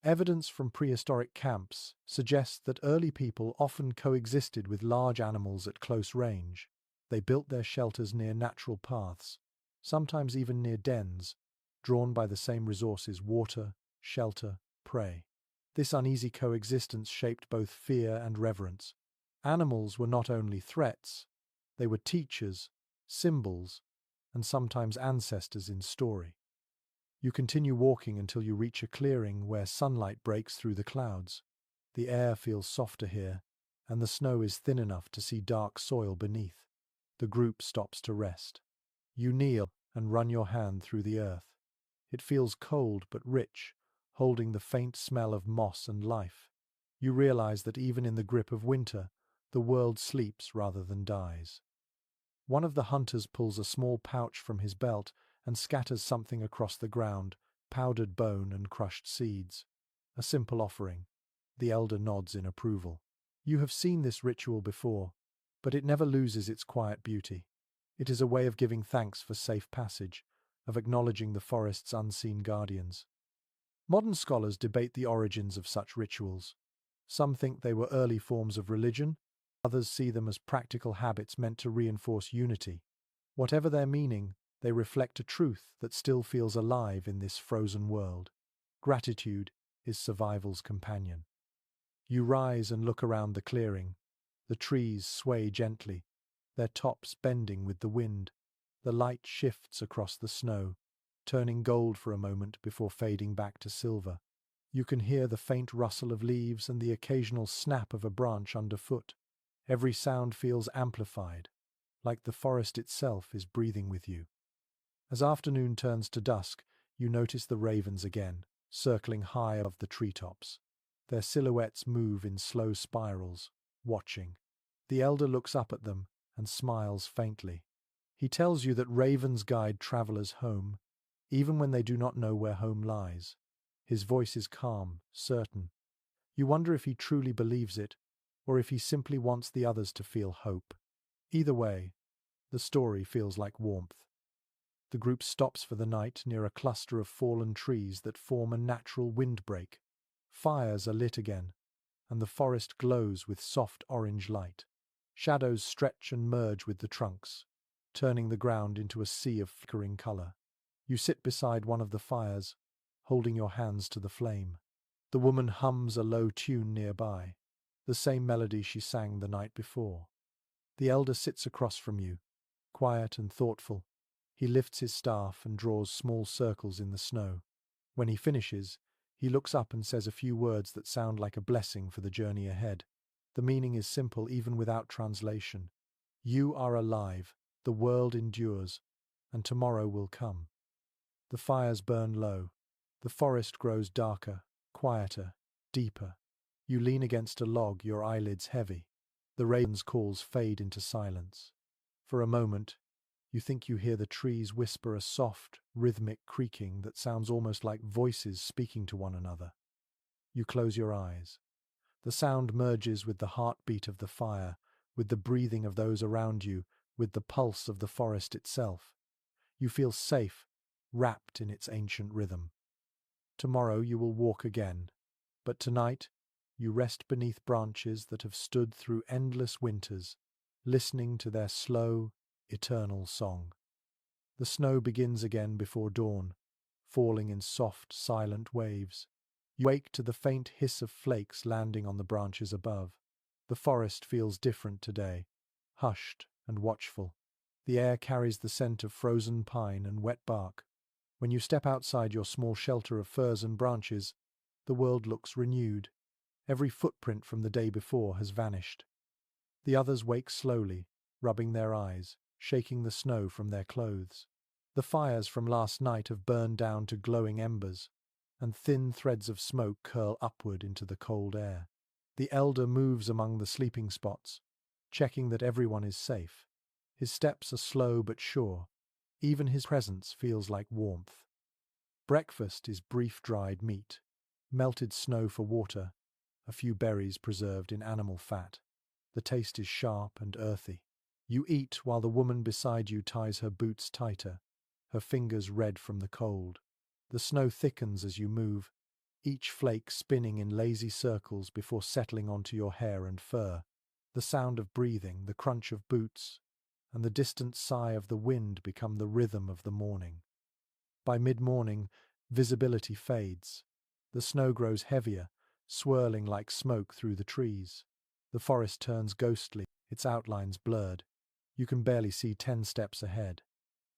Evidence from prehistoric camps suggests that early people often coexisted with large animals at close range. They built their shelters near natural paths, sometimes even near dens, drawn by the same resources: water, shelter, prey. This uneasy coexistence shaped both fear and reverence. Animals were not only threats, they were teachers, symbols, and sometimes ancestors in story. You continue walking until you reach a clearing where sunlight breaks through the clouds. The air feels softer here, and the snow is thin enough to see dark soil beneath. The group stops to rest. You kneel and run your hand through the earth. It feels cold but rich, holding the faint smell of moss and life. You realize that even in the grip of winter, the world sleeps rather than dies. One of the hunters pulls a small pouch from his belt and scatters something across the ground: powdered bone and crushed seeds. A simple offering. The elder nods in approval. You have seen this ritual before, but it never loses its quiet beauty. It is a way of giving thanks for safe passage, of acknowledging the forest's unseen guardians. Modern scholars debate the origins of such rituals. Some think they were early forms of religion, others see them as practical habits meant to reinforce unity. Whatever their meaning, they reflect a truth that still feels alive in this frozen world. Gratitude is survival's companion. You rise and look around the clearing. The trees sway gently, their tops bending with the wind. The light shifts across the snow, turning gold for a moment before fading back to silver. You can hear the faint rustle of leaves and the occasional snap of a branch underfoot. Every sound feels amplified, like the forest itself is breathing with you. As afternoon turns to dusk, you notice the ravens again, circling high above the treetops. Their silhouettes move in slow spirals, watching. The elder looks up at them and smiles faintly. He tells you that ravens guide travelers home, even when they do not know where home lies. His voice is calm, certain. You wonder if he truly believes it, or if he simply wants the others to feel hope. Either way, the story feels like warmth. The group stops for the night near a cluster of fallen trees that form a natural windbreak. Fires are lit again, and the forest glows with soft orange light. Shadows stretch and merge with the trunks, turning the ground into a sea of flickering color. You sit beside one of the fires, holding your hands to the flame. The woman hums a low tune nearby, the same melody she sang the night before. The elder sits across from you, quiet and thoughtful. He lifts his staff and draws small circles in the snow. When he finishes, he looks up and says a few words that sound like a blessing for the journey ahead. The meaning is simple even without translation. You are alive, the world endures, and tomorrow will come. The fires burn low. The forest grows darker, quieter, deeper. You lean against a log, your eyelids heavy. The raven's calls fade into silence. For a moment, you think you hear the trees whisper a soft, rhythmic creaking that sounds almost like voices speaking to one another. You close your eyes. The sound merges with the heartbeat of the fire, with the breathing of those around you, with the pulse of the forest itself. You feel safe, wrapped in its ancient rhythm. Tomorrow you will walk again, but tonight you rest beneath branches that have stood through endless winters, listening to their slow, eternal song. The snow begins again before dawn, falling in soft, silent waves. You wake to the faint hiss of flakes landing on the branches above. The forest feels different today, hushed and watchful. The air carries the scent of frozen pine and wet bark. When you step outside your small shelter of firs and branches, the world looks renewed. Every footprint from the day before has vanished. The others wake slowly, rubbing their eyes, shaking the snow from their clothes. The fires from last night have burned down to glowing embers, and thin threads of smoke curl upward into the cold air. The elder moves among the sleeping spots, checking that everyone is safe. His steps are slow but sure. Even his presence feels like warmth. Breakfast is brief dried meat, melted snow for water, a few berries preserved in animal fat. The taste is sharp and earthy. You eat while the woman beside you ties her boots tighter, her fingers red from the cold. The snow thickens as you move, each flake spinning in lazy circles before settling onto your hair and fur. The sound of breathing, the crunch of boots, and the distant sigh of the wind become the rhythm of the morning. By mid-morning, visibility fades. The snow grows heavier, swirling like smoke through the trees. The forest turns ghostly, its outlines blurred. You can barely see 10 steps ahead.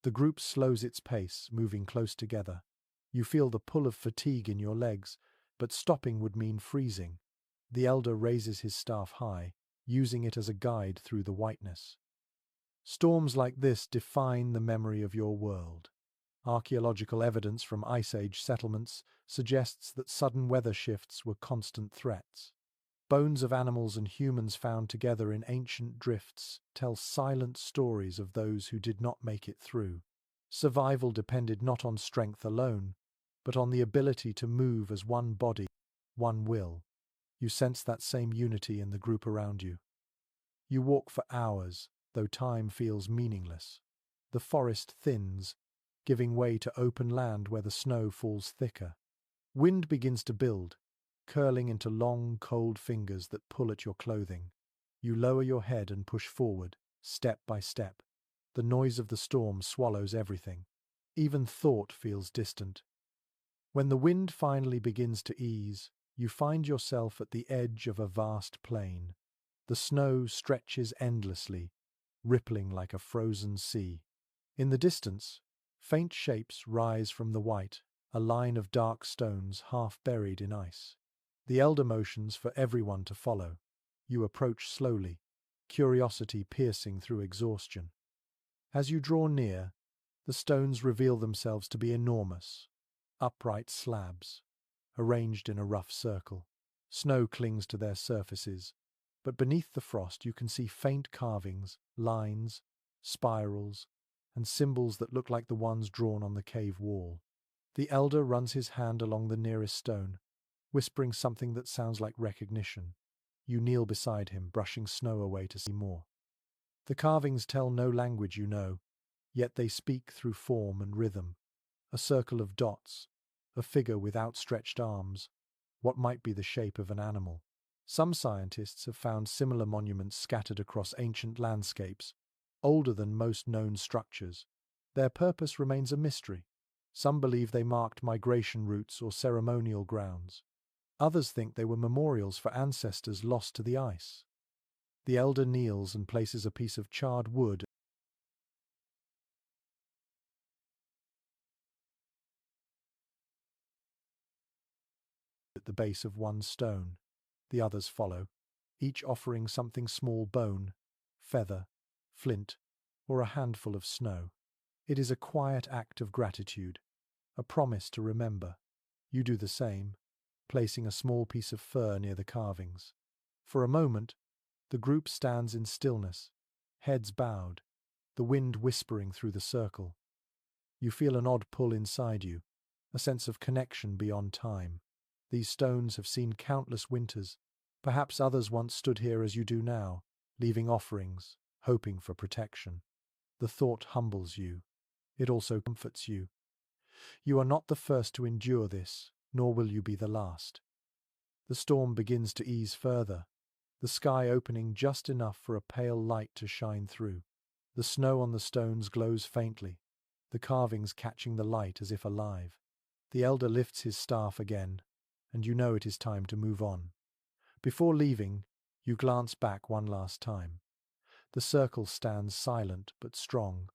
The group slows its pace, moving close together. You feel the pull of fatigue in your legs, but stopping would mean freezing. The elder raises his staff high, using it as a guide through the whiteness. Storms like this define the memory of your world. Archaeological evidence from Ice Age settlements suggests that sudden weather shifts were constant threats. Bones of animals and humans found together in ancient drifts tell silent stories of those who did not make it through. Survival depended not on strength alone, but on the ability to move as one body. one will. You sense that same unity in the group around you. You walk for hours, though time feels meaningless. The forest thins, giving way to open land where the snow falls thicker. Wind begins to build, curling into long, cold fingers that pull at your clothing. You lower your head and push forward, step by step. The noise of the storm swallows everything. Even thought feels distant. When the wind finally begins to ease, you find yourself at the edge of a vast plain. The snow stretches endlessly, rippling like a frozen sea. In the distance, faint shapes rise from the white, a line of dark stones half buried in ice. The elder motions for everyone to follow. You approach slowly, curiosity piercing through exhaustion. As you draw near, the stones reveal themselves to be enormous, upright slabs, arranged in a rough circle. Snow clings to their surfaces, but beneath the frost you can see faint carvings, lines, spirals, and symbols that look like the ones drawn on the cave wall. The elder runs his hand along the nearest stone, whispering something that sounds like recognition. You kneel beside him, brushing snow away to see more. The carvings tell no language you know, yet they speak through form and rhythm. A circle of dots, a figure with outstretched arms, what might be the shape of an animal. Some scientists have found similar monuments scattered across ancient landscapes, older than most known structures. Their purpose remains a mystery. Some believe they marked migration routes or ceremonial grounds. Others think they were memorials for ancestors lost to the ice. The elder kneels and places a piece of charred wood at the base of one stone. The others follow, each offering something small: bone, feather, flint, or a handful of snow. It is a quiet act of gratitude, a promise to remember. You do the same, placing a small piece of fur near the carvings. For a moment, the group stands in stillness, heads bowed, the wind whispering through the circle. You feel an odd pull inside you, a sense of connection beyond time. These stones have seen countless winters. Perhaps others once stood here as you do now, leaving offerings, hoping for protection. The thought humbles you. It also comforts you. You are not the first to endure this, nor will you be the last. The storm begins to ease further, the sky opening just enough for a pale light to shine through. The snow on the stones glows faintly, the carvings catching the light as if alive. The elder lifts his staff again, and you know it is time to move on. Before leaving, you glance back one last time. The circle stands silent but strong,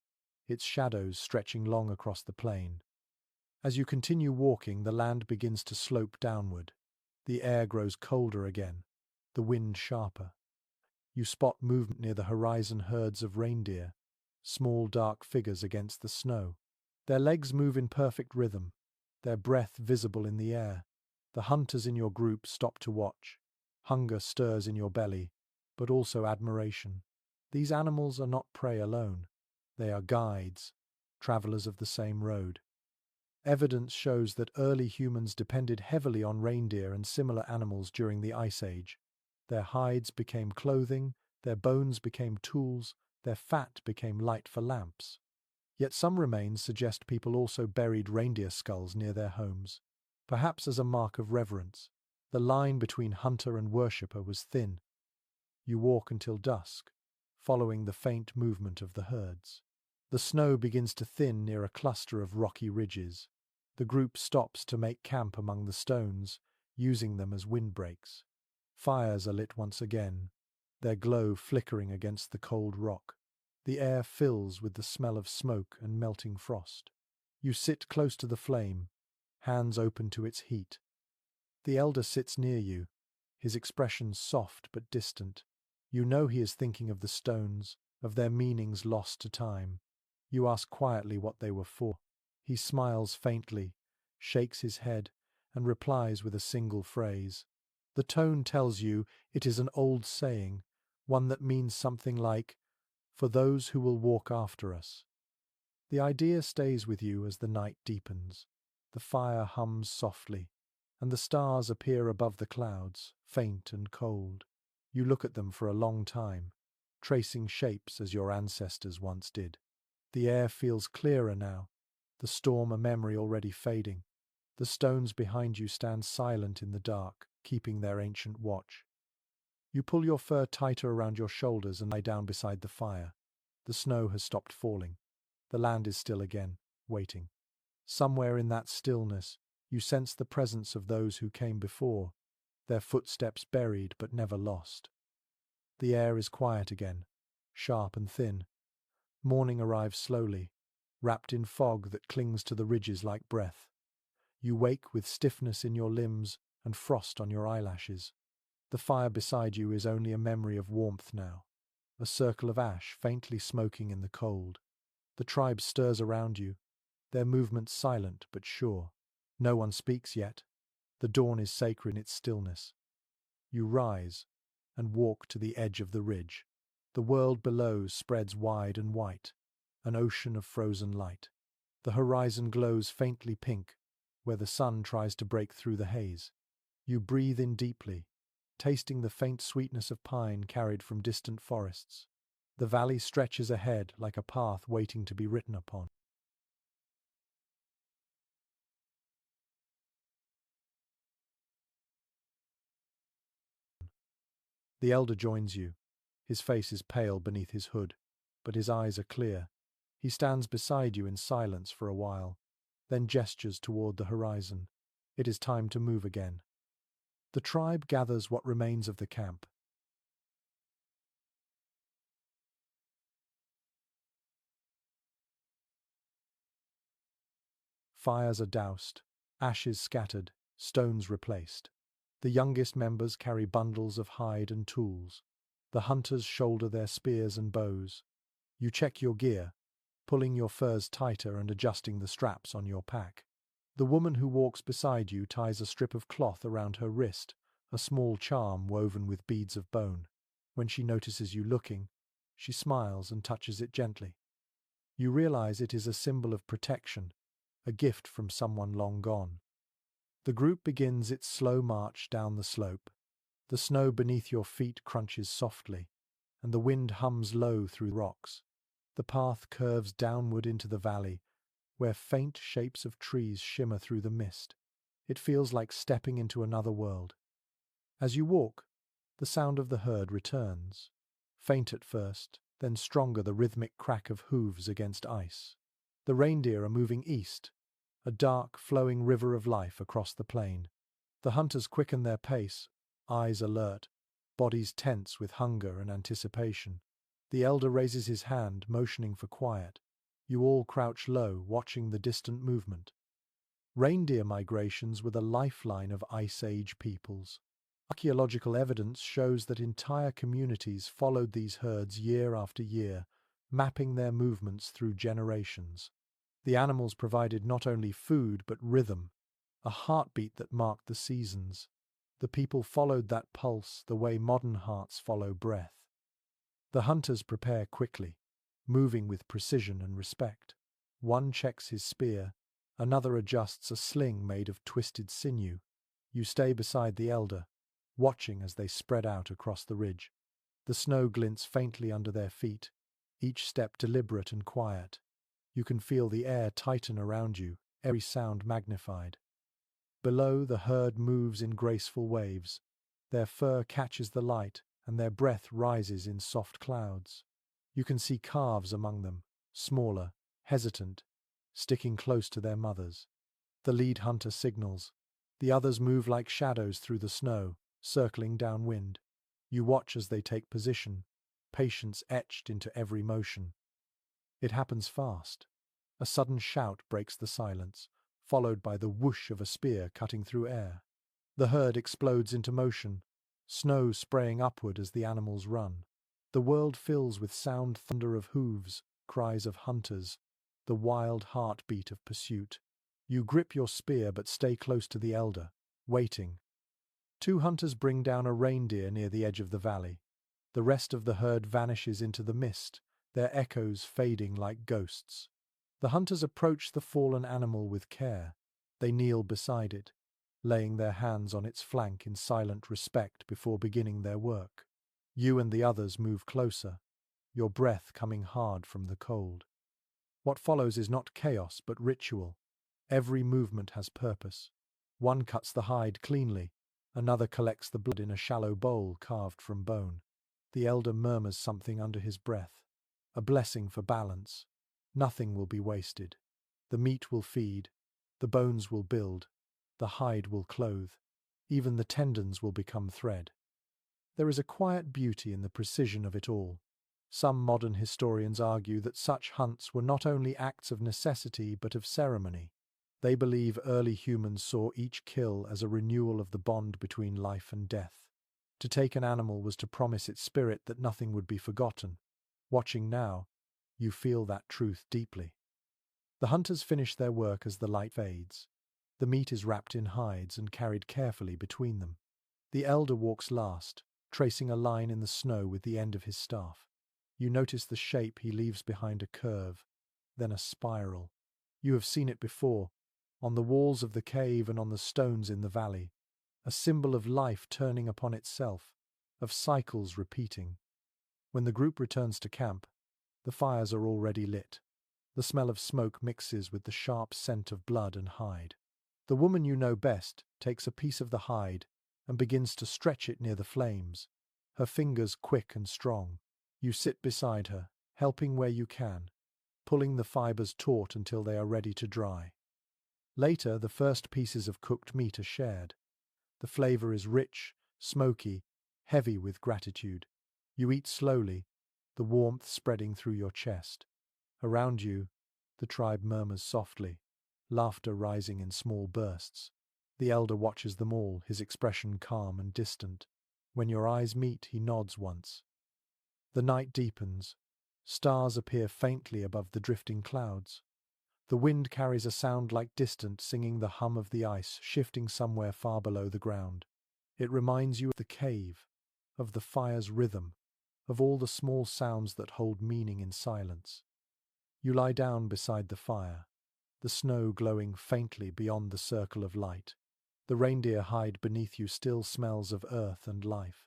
its shadows stretching long across the plain. As you continue walking, the land begins to slope downward. The air grows colder again, the wind sharper. You spot movement near the horizon: herds of reindeer, small dark figures against the snow. Their legs move in perfect rhythm, their breath visible in the air. The hunters in your group stop to watch. Hunger stirs in your belly, but also admiration. These animals are not prey alone. They are guides, travelers of the same road. Evidence shows that early humans depended heavily on reindeer and similar animals during the Ice Age. Their hides became clothing, their bones became tools, their fat became light for lamps. Yet some remains suggest people also buried reindeer skulls near their homes, perhaps as a mark of reverence. The line between hunter and worshipper was thin. You walk until dusk, following the faint movement of the herds. The snow begins to thin near a cluster of rocky ridges. The group stops to make camp among the stones, using them as windbreaks. Fires are lit once again, their glow flickering against the cold rock. The air fills with the smell of smoke and melting frost. You sit close to the flame, hands open to its heat. The elder sits near you, his expression soft but distant. You know he is thinking of the stones, of their meanings lost to time. You ask quietly what they were for. He smiles faintly, shakes his head, and replies with a single phrase. The tone tells you it is an old saying, one that means something like, "For those who will walk after us." The idea stays with you as the night deepens. The fire hums softly, and the stars appear above the clouds, faint and cold. You look at them for a long time, tracing shapes as your ancestors once did. The air feels clearer now, the storm a memory already fading. The stones behind you stand silent in the dark, keeping their ancient watch. You pull your fur tighter around your shoulders and lie down beside the fire. The snow has stopped falling. The land is still again, waiting. Somewhere in that stillness, you sense the presence of those who came before, their footsteps buried but never lost. The air is quiet again, sharp and thin. Morning arrives slowly, wrapped in fog that clings to the ridges like breath. You wake with stiffness in your limbs and frost on your eyelashes. The fire beside you is only a memory of warmth now, a circle of ash faintly smoking in the cold. The tribe stirs around you, their movements silent but sure. No one speaks yet. The dawn is sacred in its stillness. You rise and walk to the edge of the ridge. The world below spreads wide and white, an ocean of frozen light. The horizon glows faintly pink, where the sun tries to break through the haze. You breathe in deeply, tasting the faint sweetness of pine carried from distant forests. The valley stretches ahead like a path waiting to be written upon. The elder joins you. His face is pale beneath his hood, but his eyes are clear. He stands beside you in silence for a while, then gestures toward the horizon. It is time to move again. The tribe gathers what remains of the camp. Fires are doused, ashes scattered, stones replaced. The youngest members carry bundles of hide and tools. The hunters shoulder their spears and bows. You check your gear, pulling your furs tighter and adjusting the straps on your pack. The woman who walks beside you ties a strip of cloth around her wrist, a small charm woven with beads of bone. When she notices you looking, she smiles and touches it gently. You realize it is a symbol of protection, a gift from someone long gone. The group begins its slow march down the slope. The snow beneath your feet crunches softly, and the wind hums low through rocks. The path curves downward into the valley, where faint shapes of trees shimmer through the mist. It feels like stepping into another world. As you walk, the sound of the herd returns. Faint at first, then stronger the rhythmic crack of hooves against ice. The reindeer are moving east, a dark, flowing river of life across the plain. The hunters quicken their pace, eyes alert, bodies tense with hunger and anticipation. The elder raises his hand, motioning for quiet. You all crouch low, watching the distant movement. Reindeer migrations were the lifeline of Ice Age peoples. Archaeological evidence shows that entire communities followed these herds year after year, mapping their movements through generations. The animals provided not only food but rhythm, a heartbeat that marked the seasons. The people followed that pulse the way modern hearts follow breath. The hunters prepare quickly, moving with precision and respect. One checks his spear, another adjusts a sling made of twisted sinew. You stay beside the elder, watching as they spread out across the ridge. The snow glints faintly under their feet, each step deliberate and quiet. You can feel the air tighten around you, every sound magnified. Below, the herd moves in graceful waves. Their fur catches the light, and their breath rises in soft clouds. You can see calves among them, smaller, hesitant, sticking close to their mothers. The lead hunter signals. The others move like shadows through the snow, circling downwind. You watch as they take position, patience etched into every motion. It happens fast. A sudden shout breaks the silence, followed by the whoosh of a spear cutting through air. The herd explodes into motion, snow spraying upward as the animals run. The world fills with sound thunder of hooves, cries of hunters, the wild heartbeat of pursuit. You grip your spear but stay close to the elder, waiting. Two hunters bring down a reindeer near the edge of the valley. The rest of the herd vanishes into the mist, their echoes fading like ghosts. The hunters approach the fallen animal with care. They kneel beside it, laying their hands on its flank in silent respect before beginning their work. You and the others move closer, your breath coming hard from the cold. What follows is not chaos but ritual. Every movement has purpose. One cuts the hide cleanly, another collects the blood in a shallow bowl carved from bone. The elder murmurs something under his breath, a blessing for balance. Nothing will be wasted. The meat will feed, the bones will build, the hide will clothe, even the tendons will become thread. There is a quiet beauty in the precision of it all. Some modern historians argue that such hunts were not only acts of necessity but of ceremony. They believe early humans saw each kill as a renewal of the bond between life and death. To take an animal was to promise its spirit that nothing would be forgotten. Watching now, you feel that truth deeply. The hunters finish their work as the light fades. The meat is wrapped in hides and carried carefully between them. The elder walks last, tracing a line in the snow with the end of his staff. You notice the shape he leaves behind, a curve, then a spiral. You have seen it before, on the walls of the cave and on the stones in the valley, a symbol of life turning upon itself, of cycles repeating. When the group returns to camp, the fires are already lit. The smell of smoke mixes with the sharp scent of blood and hide. The woman you know best takes a piece of the hide and begins to stretch it near the flames, her fingers quick and strong. You sit beside her, helping where you can, pulling the fibers taut until they are ready to dry. Later, the first pieces of cooked meat are shared. The flavor is rich, smoky, heavy with gratitude. You eat slowly, the warmth spreading through your chest. Around you, the tribe murmurs softly, laughter rising in small bursts. The elder watches them all, his expression calm and distant. When your eyes meet, he nods once. The night deepens. Stars appear faintly above the drifting clouds. The wind carries a sound like distant singing, the hum of the ice shifting somewhere far below the ground. It reminds you of the cave, of the fire's rhythm, of all the small sounds that hold meaning in silence. You lie down beside the fire, the snow glowing faintly beyond the circle of light. The reindeer hide beneath you still smells of earth and life.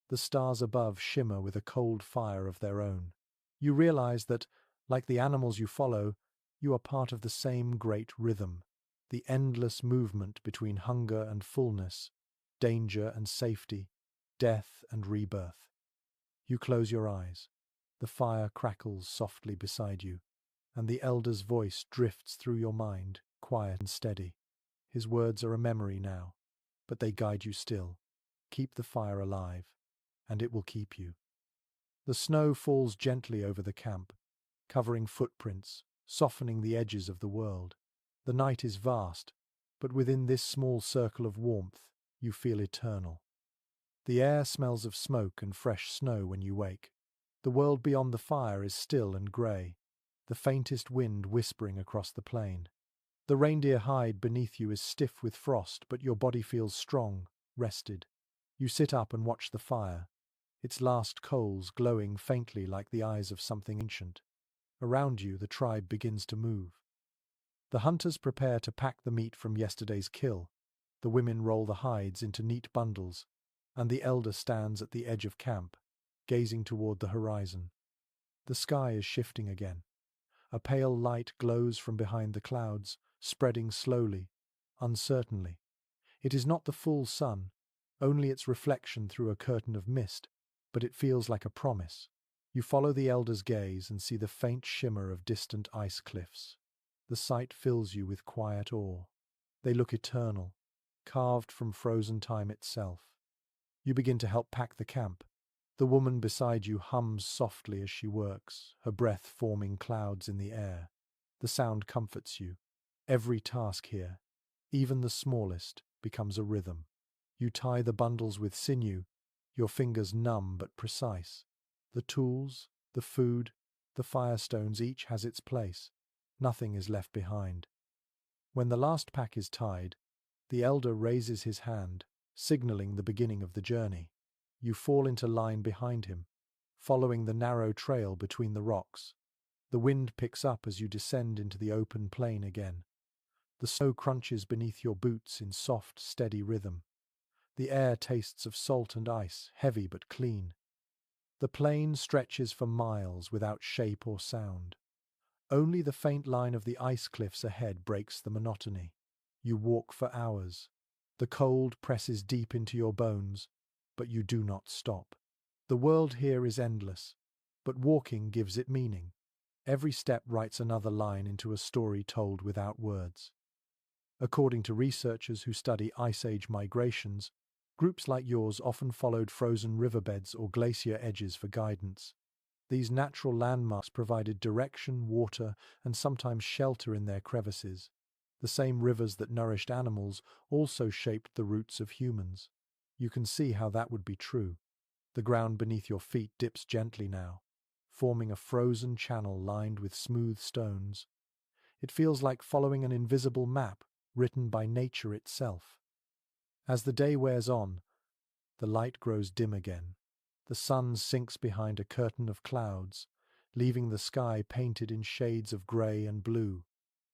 The stars above shimmer with a cold fire of their own. You realize that, like the animals you follow, you are part of the same great rhythm, the endless movement between hunger and fullness, danger and safety, death and rebirth. You close your eyes. The fire crackles softly beside you, and the elder's voice drifts through your mind, quiet and steady. His words are a memory now, but they guide you still. Keep the fire alive, and it will keep you. The snow falls gently over the camp, covering footprints, softening the edges of the world. The night is vast, but within this small circle of warmth, you feel eternal. The air smells of smoke and fresh snow when you wake. The world beyond the fire is still and grey, the faintest wind whispering across the plain. The reindeer hide beneath you is stiff with frost, but your body feels strong, rested. You sit up and watch the fire, its last coals glowing faintly like the eyes of something ancient. Around you, the tribe begins to move. The hunters prepare to pack the meat from yesterday's kill. The women roll the hides into neat bundles, and the elder stands at the edge of camp, gazing toward the horizon. The sky is shifting again. A pale light glows from behind the clouds, spreading slowly, uncertainly. It is not the full sun, only its reflection through a curtain of mist, but it feels like a promise. You follow the elder's gaze and see the faint shimmer of distant ice cliffs. The sight fills you with quiet awe. They look eternal, carved from frozen time itself. You begin to help pack the camp. The woman beside you hums softly as she works, her breath forming clouds in the air. The sound comforts you. Every task here, even the smallest, becomes a rhythm. You tie the bundles with sinew, your fingers numb but precise. The tools, the food, the firestones, each has its place. Nothing is left behind. When the last pack is tied, the elder raises his hand, signaling the beginning of the journey. You fall into line behind him, following the narrow trail between the rocks. The wind picks up as you descend into the open plain again. The snow crunches beneath your boots in soft, steady rhythm. The air tastes of salt and ice, heavy but clean. The plain stretches for miles without shape or sound. Only the faint line of the ice cliffs ahead breaks the monotony. You walk for hours. The cold presses deep into your bones, but you do not stop. The world here is endless, but walking gives it meaning. Every step writes another line into a story told without words. According to researchers who study Ice Age migrations, groups like yours often followed frozen riverbeds or glacier edges for guidance. These natural landmarks provided direction, water, and sometimes shelter in their crevices. The same rivers that nourished animals also shaped the roots of humans. You can see how that would be true. The ground beneath your feet dips gently now, forming a frozen channel lined with smooth stones. It feels like following an invisible map written by nature itself. As the day wears on, the light grows dim again. The sun sinks behind a curtain of clouds, leaving the sky painted in shades of grey and blue.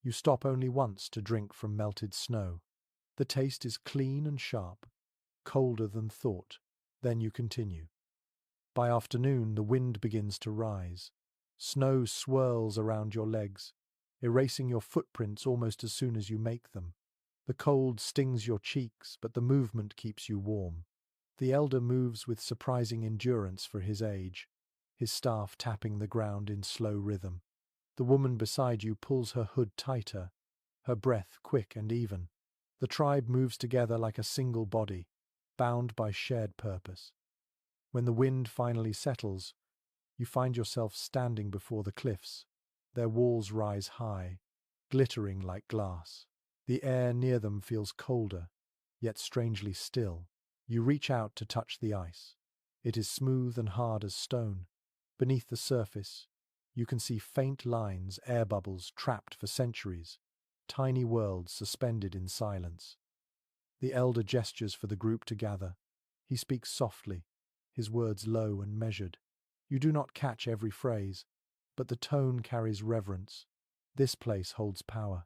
You stop only once to drink from melted snow. The taste is clean and sharp, colder than thought. Then you continue. By afternoon, the wind begins to rise. Snow swirls around your legs, erasing your footprints almost as soon as you make them. The cold stings your cheeks, but the movement keeps you warm. The elder moves with surprising endurance for his age, his staff tapping the ground in slow rhythm. The woman beside you pulls her hood tighter, her breath quick and even. The tribe moves together like a single body, bound by shared purpose. When the wind finally settles, you find yourself standing before the cliffs. Their walls rise high, glittering like glass. The air near them feels colder, yet strangely still. You reach out to touch the ice. It is smooth and hard as stone. Beneath the surface, you can see faint lines, air bubbles trapped for centuries, tiny worlds suspended in silence. The elder gestures for the group to gather. He speaks softly, his words low and measured. You do not catch every phrase, but the tone carries reverence. This place holds power.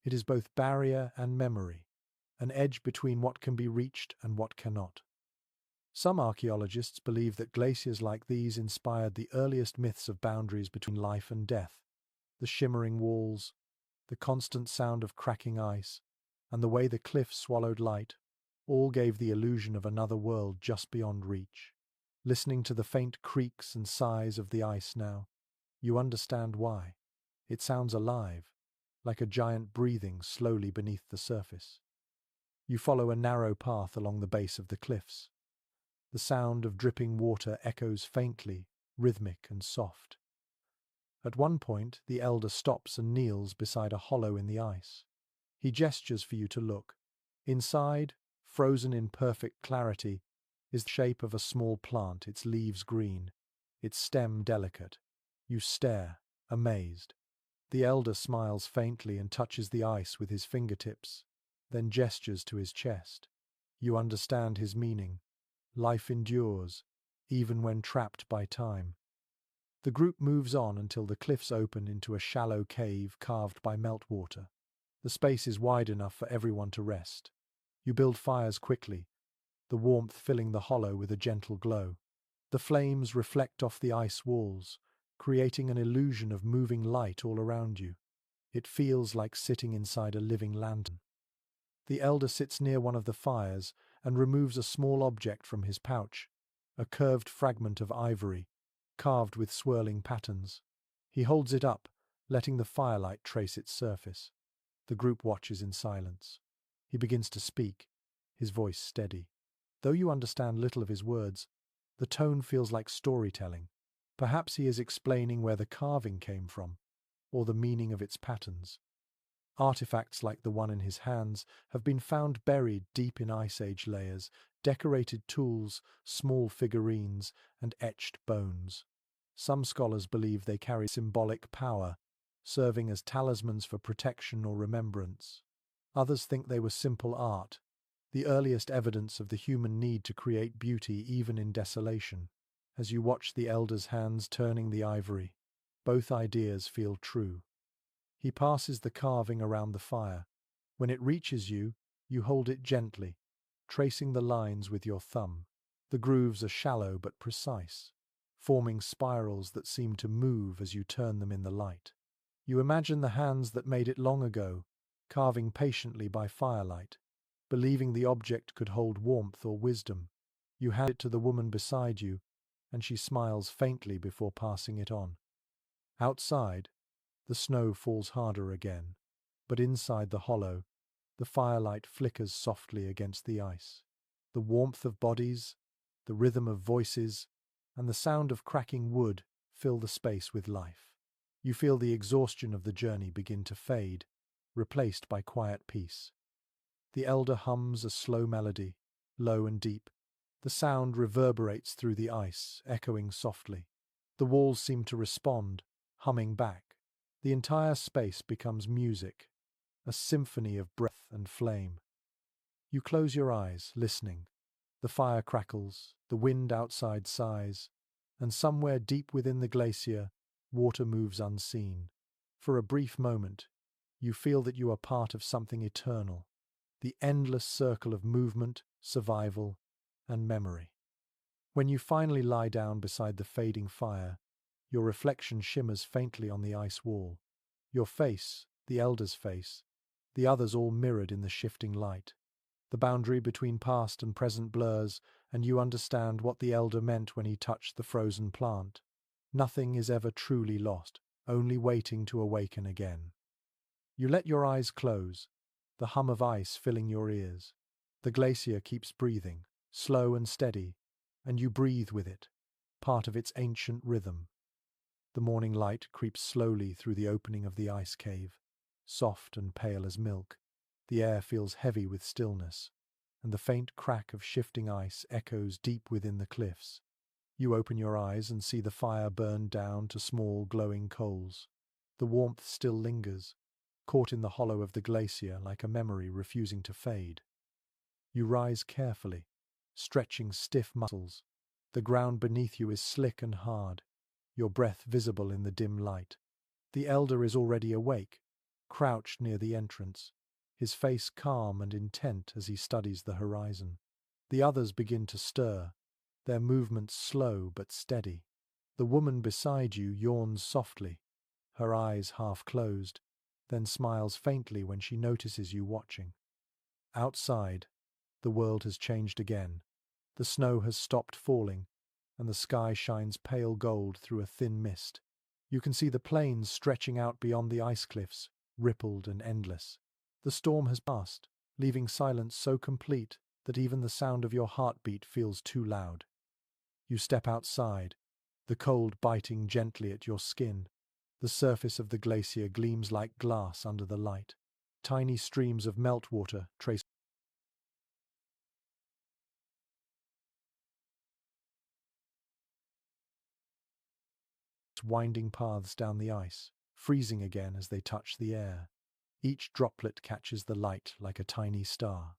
It is both barrier and memory, an edge between what can be reached and what cannot. Some archaeologists believe that glaciers like these inspired the earliest myths of boundaries between life and death. The shimmering walls, the constant sound of cracking ice, and the way the cliffs swallowed light, all gave the illusion of another world just beyond reach. Listening to the faint creaks and sighs of the ice now, you understand why. It sounds alive, like a giant breathing slowly beneath the surface. You follow a narrow path along the base of the cliffs. The sound of dripping water echoes faintly, rhythmic and soft. At one point, the elder stops and kneels beside a hollow in the ice. He gestures for you to look. Inside, frozen in perfect clarity, is the shape of a small plant, its leaves green, its stem delicate. You stare, amazed. The elder smiles faintly and touches the ice with his fingertips, then gestures to his chest. You understand his meaning. Life endures, even when trapped by time. The group moves on until the cliffs open into a shallow cave carved by meltwater. The space is wide enough for everyone to rest. You build fires quickly, the warmth filling the hollow with a gentle glow. The flames reflect off the ice walls, creating an illusion of moving light all around you. It feels like sitting inside a living lantern. The elder sits near one of the fires and removes a small object from his pouch, a curved fragment of ivory, carved with swirling patterns. He holds it up, letting the firelight trace its surface. The group watches in silence. He begins to speak, his voice steady. Though you understand little of his words, the tone feels like storytelling. Perhaps he is explaining where the carving came from, or the meaning of its patterns. Artifacts like the one in his hands have been found buried deep in Ice Age layers, decorated tools, small figurines, and etched bones. Some scholars believe they carry symbolic power, serving as talismans for protection or remembrance. Others think they were simple art, the earliest evidence of the human need to create beauty even in desolation. As you watch the elder's hands turning the ivory, both ideas feel true. He passes the carving around the fire, When it reaches you, you hold it gently, tracing the lines with your thumb. The grooves are shallow but precise, forming spirals that seem to move as you turn them in the light. You imagine the hands that made it long ago, carving patiently by firelight, believing the object could hold warmth or wisdom. You hand it to the woman beside you, and she smiles faintly before passing it on. Outside, the snow falls harder again, but inside the hollow, the firelight flickers softly against the ice. The warmth of bodies, the rhythm of voices, and the sound of cracking wood fill the space with life. You feel the exhaustion of the journey begin to fade, replaced by quiet peace. The elder hums a slow melody, low and deep. The sound reverberates through the ice, echoing softly. The walls seem to respond, humming back. The entire space becomes music, a symphony of breath and flame. You close your eyes, listening. The fire crackles, the wind outside sighs, and somewhere deep within the glacier, water moves unseen. For a brief moment, you feel that you are part of something eternal, the endless circle of movement, survival, and memory. When you finally lie down beside the fading fire, your reflection shimmers faintly on the ice wall. Your face, the elder's face, the others all mirrored in the shifting light. The boundary between past and present blurs, and you understand what the elder meant when he touched the frozen plant. Nothing is ever truly lost, only waiting to awaken again. You let your eyes close, the hum of ice filling your ears. The glacier keeps breathing, slow and steady, and you breathe with it, part of its ancient rhythm. The morning light creeps slowly through the opening of the ice cave, soft and pale as milk. The air feels heavy with stillness, and the faint crack of shifting ice echoes deep within the cliffs. You open your eyes and see the fire burn down to small glowing coals. The warmth still lingers, caught in the hollow of the glacier like a memory refusing to fade. You rise carefully, stretching stiff muscles. The ground beneath you is slick and hard, your breath visible in the dim light. The elder is already awake, crouched near the entrance, his face calm and intent as he studies the horizon. The others begin to stir, their movements slow but steady. The woman beside you yawns softly, her eyes half closed, then smiles faintly when she notices you watching. Outside, the world has changed again. The snow has stopped falling, and the sky shines pale gold through a thin mist. You can see the plains stretching out beyond the ice cliffs, rippled and endless. The storm has passed, leaving silence so complete that even the sound of your heartbeat feels too loud. You step outside, the cold biting gently at your skin. The surface of the glacier gleams like glass under the light. Tiny streams of meltwater trace winding paths down the ice, freezing again as they touch the air. Each droplet catches the light like a tiny star.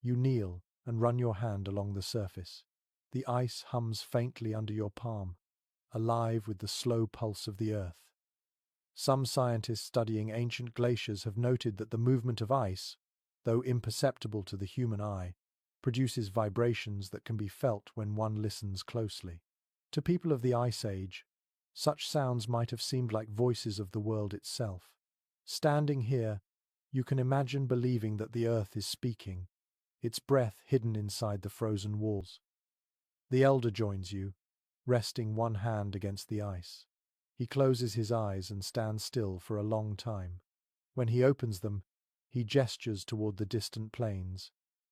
You kneel and run your hand along the surface. The ice hums faintly under your palm, alive with the slow pulse of the earth. Some scientists studying ancient glaciers have noted that the movement of ice, though imperceptible to the human eye, produces vibrations that can be felt when one listens closely. To people of the Ice Age, such sounds might have seemed like voices of the world itself. Standing here, you can imagine believing that the earth is speaking, its breath hidden inside the frozen walls. The elder joins you, resting one hand against the ice. He closes his eyes and stands still for a long time. When he opens them, he gestures toward the distant plains.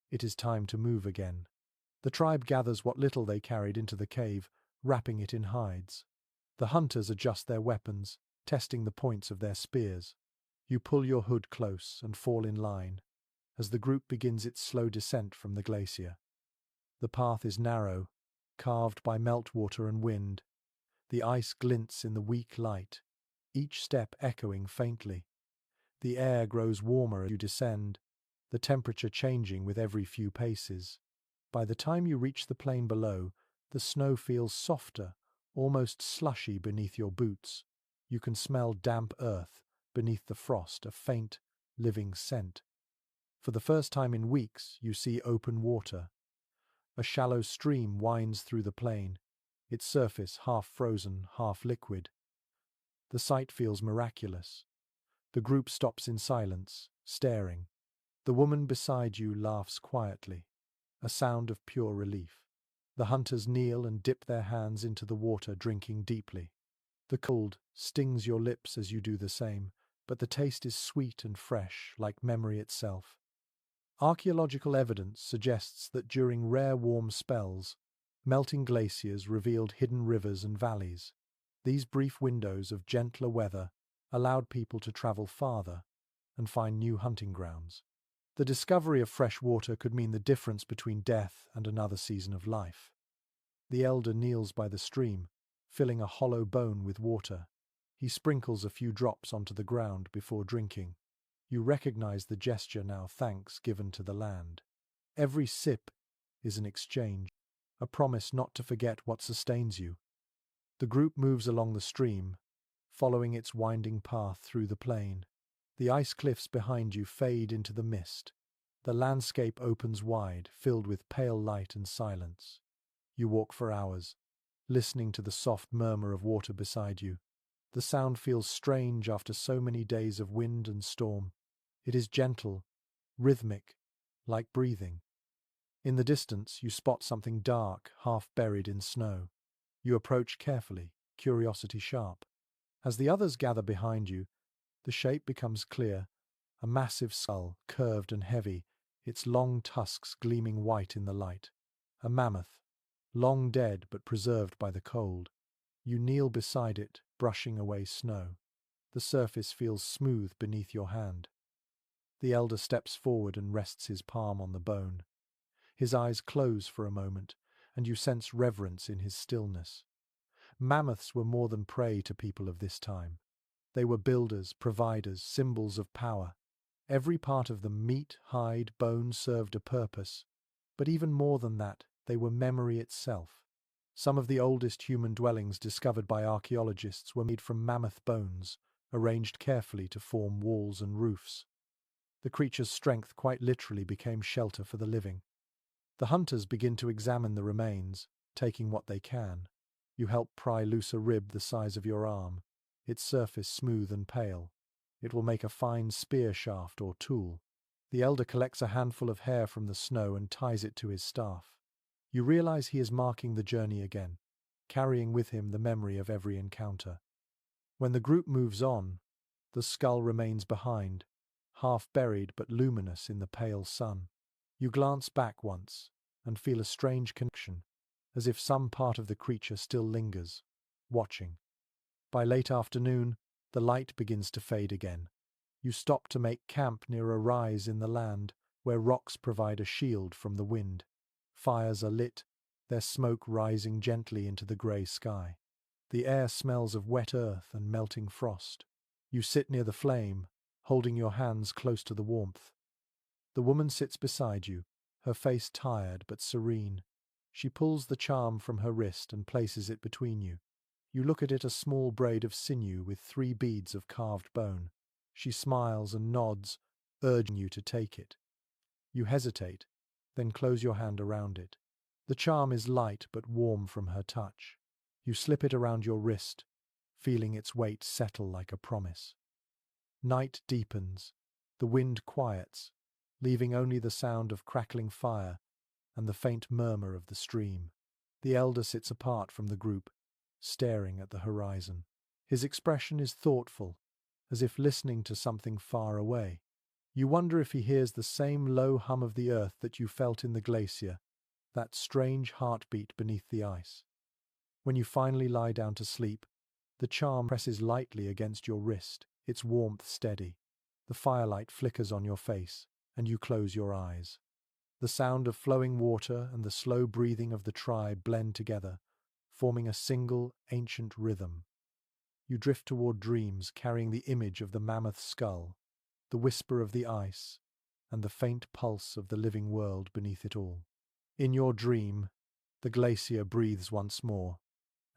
It is time to move again. The tribe gathers what little they carried into the cave, wrapping it in hides. The hunters adjust their weapons, testing the points of their spears. You pull your hood close and fall in line as the group begins its slow descent from the glacier. The path is narrow, carved by meltwater and wind. The ice glints in the weak light, each step echoing faintly. The air grows warmer as you descend, the temperature changing with every few paces. By the time you reach the plain below, the snow feels softer, almost slushy beneath your boots. You can smell damp earth beneath the frost, a faint, living scent. For the first time in weeks, you see open water. A shallow stream winds through the plain, its surface half frozen, half liquid. The sight feels miraculous. The group stops in silence, staring. The woman beside you laughs quietly, a sound of pure relief. The hunters kneel and dip their hands into the water, drinking deeply. The cold stings your lips as you do the same, but the taste is sweet and fresh, like memory itself. Archaeological evidence suggests that during rare warm spells, melting glaciers revealed hidden rivers and valleys. These brief windows of gentler weather allowed people to travel farther and find new hunting grounds. The discovery of fresh water could mean the difference between death and another season of life. The elder kneels by the stream, filling a hollow bone with water. He sprinkles a few drops onto the ground before drinking. You recognize the gesture now, thanks given to the land. Every sip is an exchange, a promise not to forget what sustains you. The group moves along the stream, following its winding path through the plain. The ice cliffs behind you fade into the mist. The landscape opens wide, filled with pale light and silence. You walk for hours, listening to the soft murmur of water beside you. The sound feels strange after so many days of wind and storm. It is gentle, rhythmic, like breathing. In the distance, you spot something dark, half buried in snow. You approach carefully, curiosity sharp. As the others gather behind you, the shape becomes clear, a massive skull, curved and heavy, its long tusks gleaming white in the light. A mammoth, long dead but preserved by the cold. You kneel beside it, brushing away snow. The surface feels smooth beneath your hand. The elder steps forward and rests his palm on the bone. His eyes close for a moment, and you sense reverence in his stillness. Mammoths were more than prey to people of this time. They were builders, providers, symbols of power. Every part of them, meat, hide, bone, served a purpose. But even more than that, they were memory itself. Some of the oldest human dwellings discovered by archaeologists were made from mammoth bones, arranged carefully to form walls and roofs. The creature's strength quite literally became shelter for the living. The hunters begin to examine the remains, taking what they can. You help pry loose a rib the size of your arm, its surface smooth and pale. It will make a fine spear shaft or tool. The elder collects a handful of hair from the snow and ties it to his staff. You realize he is marking the journey again, carrying with him the memory of every encounter. When the group moves on, the skull remains behind, half buried but luminous in the pale sun. You glance back once and feel a strange connection, as if some part of the creature still lingers, watching. By late afternoon, the light begins to fade again. You stop to make camp near a rise in the land, where rocks provide a shield from the wind. Fires are lit, their smoke rising gently into the grey sky. The air smells of wet earth and melting frost. You sit near the flame, holding your hands close to the warmth. The woman sits beside you, her face tired but serene. She pulls the charm from her wrist and places it between you. You look at it, a small braid of sinew with 3 beads of carved bone. She smiles and nods, urging you to take it. You hesitate, then close your hand around it. The charm is light but warm from her touch. You slip it around your wrist, feeling its weight settle like a promise. Night deepens. The wind quiets, leaving only the sound of crackling fire and the faint murmur of the stream. The elder sits apart from the group, staring at the horizon. His expression is thoughtful, as if listening to something far away. You wonder if he hears the same low hum of the earth that you felt in the glacier, that strange heartbeat beneath the ice. When you finally lie down to sleep, the charm presses lightly against your wrist, its warmth steady. The firelight flickers on your face, and you close your eyes. The sound of flowing water and the slow breathing of the tribe blend together, forming a single, ancient rhythm. You drift toward dreams, carrying the image of the mammoth skull, the whisper of the ice, and the faint pulse of the living world beneath it all. In your dream, the glacier breathes once more,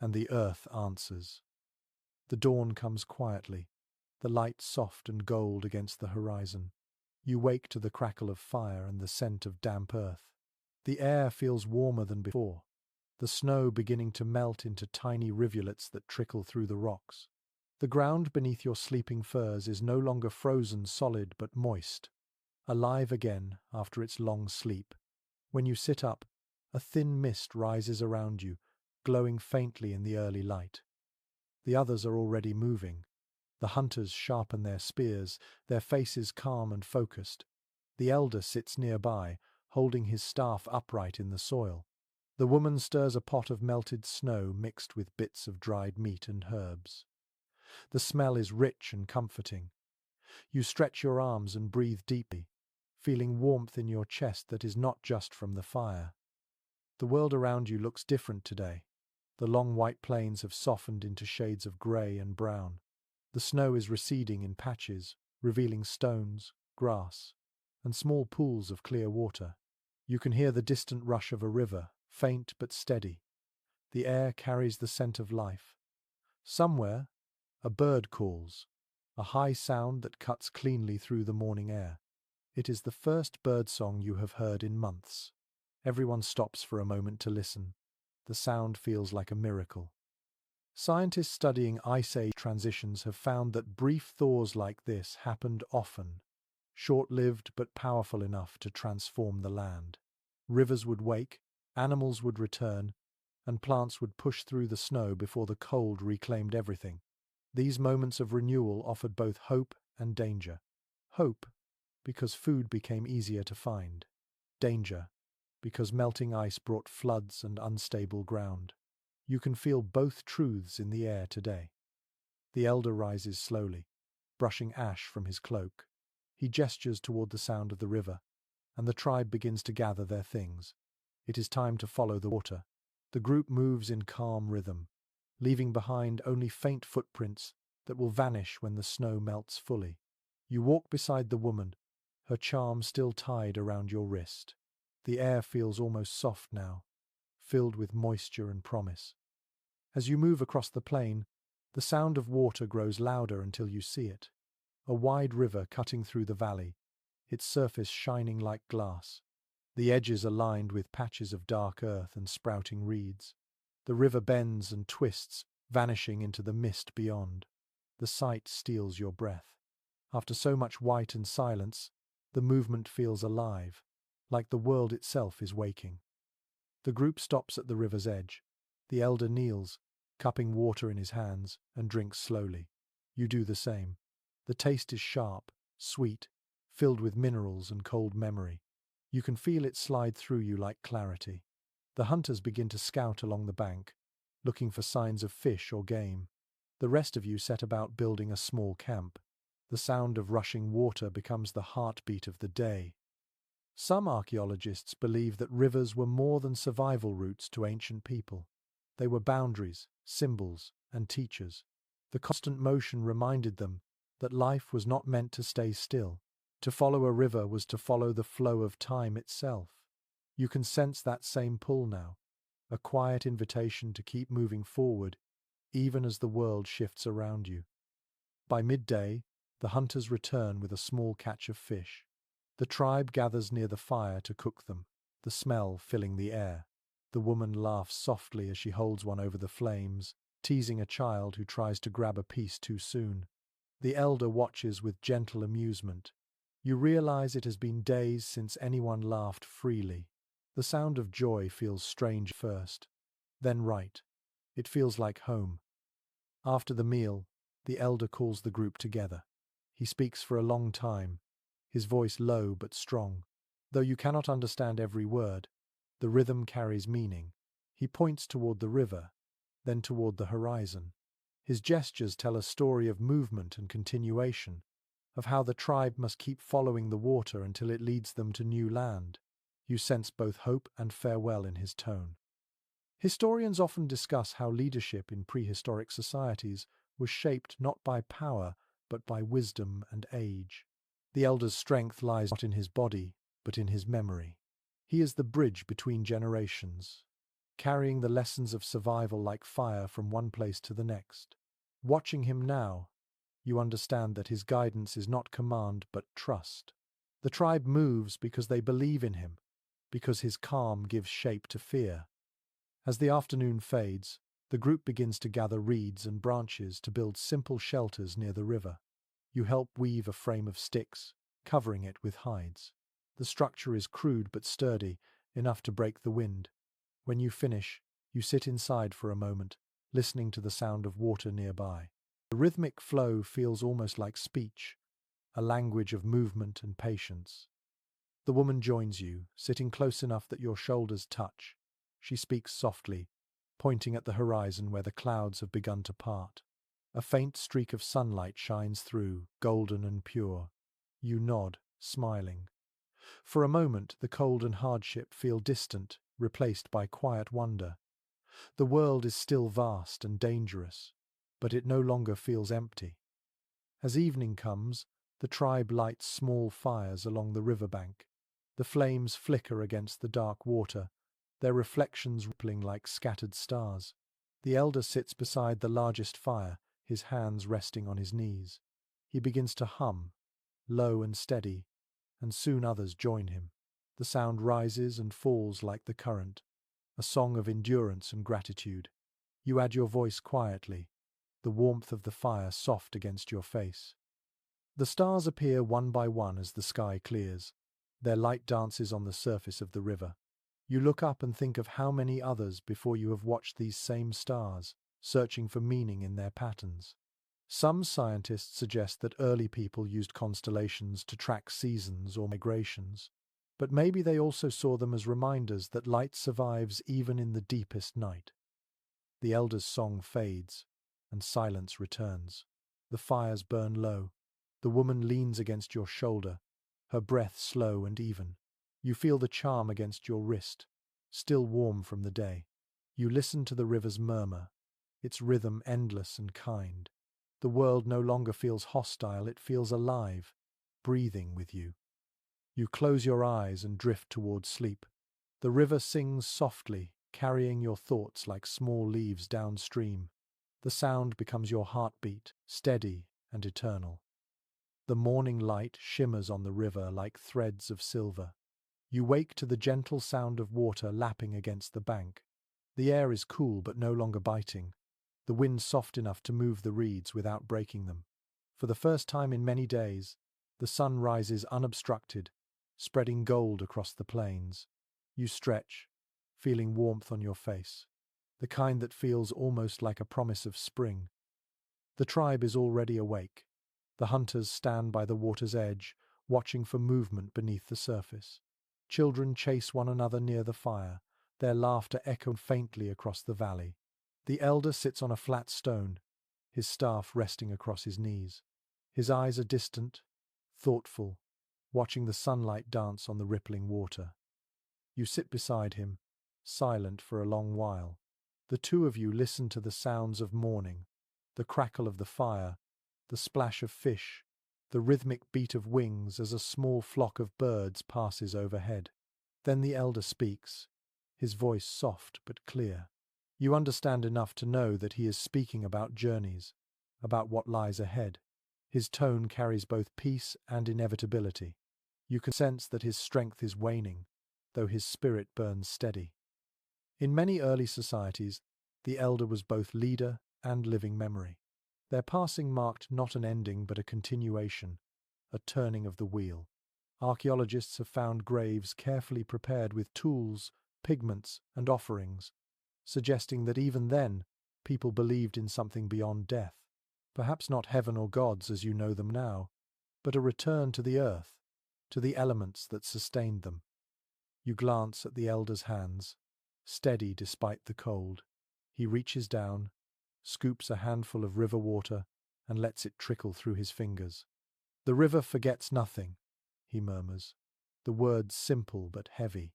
and the earth answers. The dawn comes quietly, the light soft and gold against the horizon. You wake to the crackle of fire and the scent of damp earth. The air feels warmer than before, the snow beginning to melt into tiny rivulets that trickle through the rocks. The ground beneath your sleeping furs is no longer frozen solid but moist, alive again after its long sleep. When you sit up, a thin mist rises around you, glowing faintly in the early light. The others are already moving. The hunters sharpen their spears, their faces calm and focused. The elder sits nearby, holding his staff upright in the soil. The woman stirs a pot of melted snow mixed with bits of dried meat and herbs. The smell is rich and comforting. You stretch your arms and breathe deeply, feeling warmth in your chest that is not just from the fire. The world around you looks different today. The long white plains have softened into shades of grey and brown. The snow is receding in patches, revealing stones, grass, and small pools of clear water. You can hear the distant rush of a river, faint but steady. The air carries the scent of life. Somewhere, a bird calls, a high sound that cuts cleanly through the morning air. It is the first bird song you have heard in months. Everyone stops for a moment to listen. The sound feels like a miracle. Scientists studying Ice Age transitions have found that brief thaws like this happened often, short-lived but powerful enough to transform the land. Rivers would wake, animals would return, and plants would push through the snow before the cold reclaimed everything. These moments of renewal offered both hope and danger. Hope, because food became easier to find. Danger, because melting ice brought floods and unstable ground. You can feel both truths in the air today. The elder rises slowly, brushing ash from his cloak. He gestures toward the sound of the river, and the tribe begins to gather their things. It is time to follow the water. The group moves in calm rhythm, leaving behind only faint footprints that will vanish when the snow melts fully. You walk beside the woman, her charm still tied around your wrist. The air feels almost soft now, filled with moisture and promise. As you move across the plain, the sound of water grows louder until you see it. A wide river cutting through the valley, its surface shining like glass. The edges are lined with patches of dark earth and sprouting reeds. The river bends and twists, vanishing into the mist beyond. The sight steals your breath. After so much white and silence, the movement feels alive, like the world itself is waking. The group stops at the river's edge. The elder kneels, cupping water in his hands, and drinks slowly. You do the same. The taste is sharp, sweet, filled with minerals and cold memory. You can feel it slide through you like clarity. The hunters begin to scout along the bank, looking for signs of fish or game. The rest of you set about building a small camp. The sound of rushing water becomes the heartbeat of the day. Some archaeologists believe that rivers were more than survival routes to ancient people. They were boundaries, symbols, and teachers. The constant motion reminded them that life was not meant to stay still. To follow a river was to follow the flow of time itself. You can sense that same pull now, a quiet invitation to keep moving forward, even as the world shifts around you. By midday, the hunters return with a small catch of fish. The tribe gathers near the fire to cook them, the smell filling the air. The woman laughs softly as she holds one over the flames, teasing a child who tries to grab a piece too soon. The elder watches with gentle amusement. You realize it has been days since anyone laughed freely. The sound of joy feels strange first, then right. It feels like home. After the meal, the elder calls the group together. He speaks for a long time, his voice low but strong. Though you cannot understand every word, the rhythm carries meaning. He points toward the river, then toward the horizon. His gestures tell a story of movement and continuation, of how the tribe must keep following the water until it leads them to new land. You sense both hope and farewell in his tone. Historians often discuss how leadership in prehistoric societies was shaped not by power, but by wisdom and age. The elder's strength lies not in his body, but in his memory. He is the bridge between generations, carrying the lessons of survival like fire from one place to the next. Watching him now, you understand that his guidance is not command but trust. The tribe moves because they believe in him, because his calm gives shape to fear. As the afternoon fades, the group begins to gather reeds and branches to build simple shelters near the river. You help weave a frame of sticks, covering it with hides. The structure is crude but sturdy, enough to break the wind. When you finish, you sit inside for a moment, listening to the sound of water nearby. The rhythmic flow feels almost like speech, a language of movement and patience. The woman joins you, sitting close enough that your shoulders touch. She speaks softly, pointing at the horizon where the clouds have begun to part. A faint streak of sunlight shines through, golden and pure. You nod, smiling. For a moment, the cold and hardship feel distant, replaced by quiet wonder. The world is still vast and dangerous, but it no longer feels empty. As evening comes, the tribe lights small fires along the riverbank. The flames flicker against the dark water, their reflections rippling like scattered stars. The elder sits beside the largest fire, his hands resting on his knees. He begins to hum, low and steady, and soon others join him. The sound rises and falls like the current, a song of endurance and gratitude. You add your voice quietly, the warmth of the fire soft against your face. The stars appear one by one as the sky clears. Their light dances on the surface of the river. You look up and think of how many others before you have watched these same stars, searching for meaning in their patterns. Some scientists suggest that early people used constellations to track seasons or migrations, but maybe they also saw them as reminders that light survives even in the deepest night. The elder's song fades, and silence returns. The fires burn low. The woman leans against your shoulder, her breath slow and even. You feel the charm against your wrist, still warm from the day. You listen to the river's murmur, its rhythm endless and kind. The world no longer feels hostile, it feels alive, breathing with you. You close your eyes and drift towards sleep. The river sings softly, carrying your thoughts like small leaves downstream. The sound becomes your heartbeat, steady and eternal. The morning light shimmers on the river like threads of silver. You wake to the gentle sound of water lapping against the bank. The air is cool but no longer biting, the wind soft enough to move the reeds without breaking them. For the first time in many days, the sun rises unobstructed, spreading gold across the plains. You stretch, feeling warmth on your face, the kind that feels almost like a promise of spring. The tribe is already awake. The hunters stand by the water's edge, watching for movement beneath the surface. Children chase one another near the fire, their laughter echoing faintly across the valley. The elder sits on a flat stone, his staff resting across his knees. His eyes are distant, thoughtful, watching the sunlight dance on the rippling water. You sit beside him, silent for a long while. The two of you listen to the sounds of morning, the crackle of the fire, the splash of fish, the rhythmic beat of wings as a small flock of birds passes overhead. Then the elder speaks, his voice soft but clear. You understand enough to know that he is speaking about journeys, about what lies ahead. His tone carries both peace and inevitability. You can sense that his strength is waning, though his spirit burns steady. In many early societies, the elder was both leader and living memory. Their passing marked not an ending but a continuation, a turning of the wheel. Archaeologists have found graves carefully prepared with tools, pigments, and offerings, suggesting that even then, people believed in something beyond death. Perhaps not heaven or gods as you know them now, but a return to the earth, to the elements that sustained them. You glance at the elder's hands, steady despite the cold. He reaches down, scoops a handful of river water, and lets it trickle through his fingers. "The river forgets nothing," he murmurs, the words simple but heavy.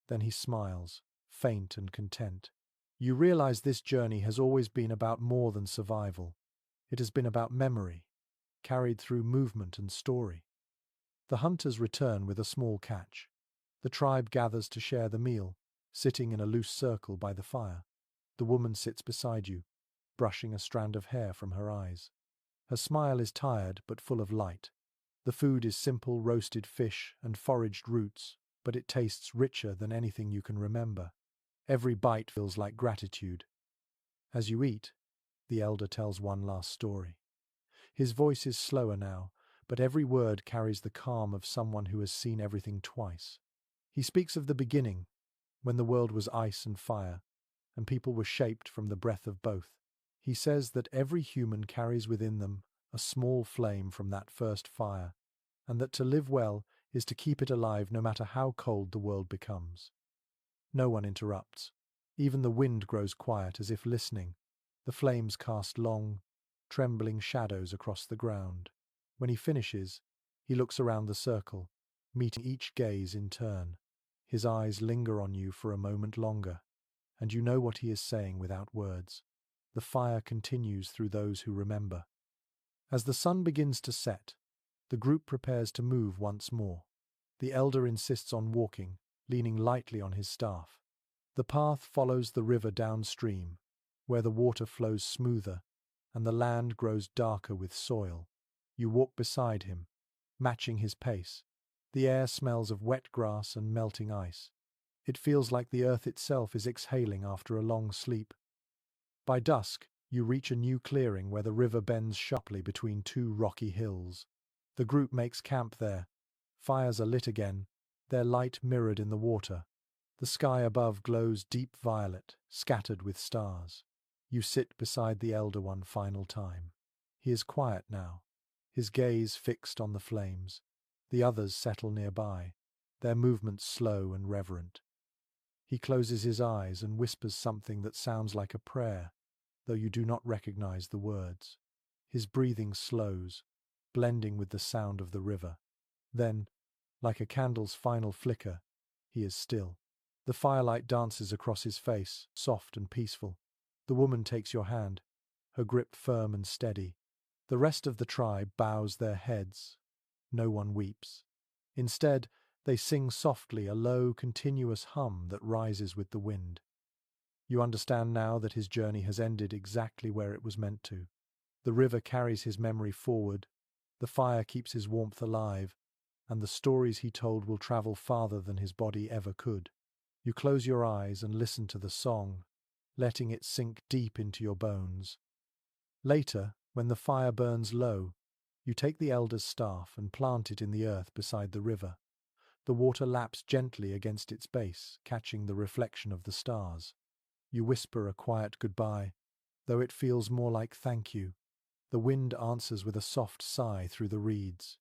Then he smiles, faint and content. You realize this journey has always been about more than survival. It has been about memory, carried through movement and story. The hunters return with a small catch. The tribe gathers to share the meal, sitting in a loose circle by the fire. The woman sits beside you, brushing a strand of hair from her eyes. Her smile is tired but full of light. The food is simple roasted fish and foraged roots, but it tastes richer than anything you can remember. Every bite feels like gratitude. As you eat, the elder tells one last story. His voice is slower now, but every word carries the calm of someone who has seen everything twice. He speaks of the beginning, when the world was ice and fire, and people were shaped from the breath of both. He says that every human carries within them a small flame from that first fire, and that to live well is to keep it alive no matter how cold the world becomes. No one interrupts. Even the wind grows quiet as if listening. The flames cast long, trembling shadows across the ground. When he finishes, he looks around the circle, meeting each gaze in turn. His eyes linger on you for a moment longer, and you know what he is saying without words. The fire continues through those who remember. As the sun begins to set, the group prepares to move once more. The elder insists on walking, leaning lightly on his staff. The path follows the river downstream, where the water flows smoother and the land grows darker with soil. You walk beside him, matching his pace. The air smells of wet grass and melting ice. It feels like the earth itself is exhaling after a long sleep. By dusk, you reach a new clearing where the river bends sharply between two rocky hills. The group makes camp there. Fires are lit again, their light mirrored in the water. The sky above glows deep violet, scattered with stars. You sit beside the elder one final time. He is quiet now, his gaze fixed on the flames. The others settle nearby, their movements slow and reverent. He closes his eyes and whispers something that sounds like a prayer, though you do not recognize the words. His breathing slows, blending with the sound of the river. Then, like a candle's final flicker, he is still. The firelight dances across his face, soft and peaceful. The woman takes your hand, her grip firm and steady. The rest of the tribe bows their heads. No one weeps. Instead, they sing softly a low, continuous hum that rises with the wind. You understand now that his journey has ended exactly where it was meant to. The river carries his memory forward, the fire keeps his warmth alive, and the stories he told will travel farther than his body ever could. You close your eyes and listen to the song, letting it sink deep into your bones. Later, when the fire burns low, you take the elder's staff and plant it in the earth beside the river. The water laps gently against its base, catching the reflection of the stars. You whisper a quiet goodbye, though it feels more like thank you. The wind answers with a soft sigh through the reeds.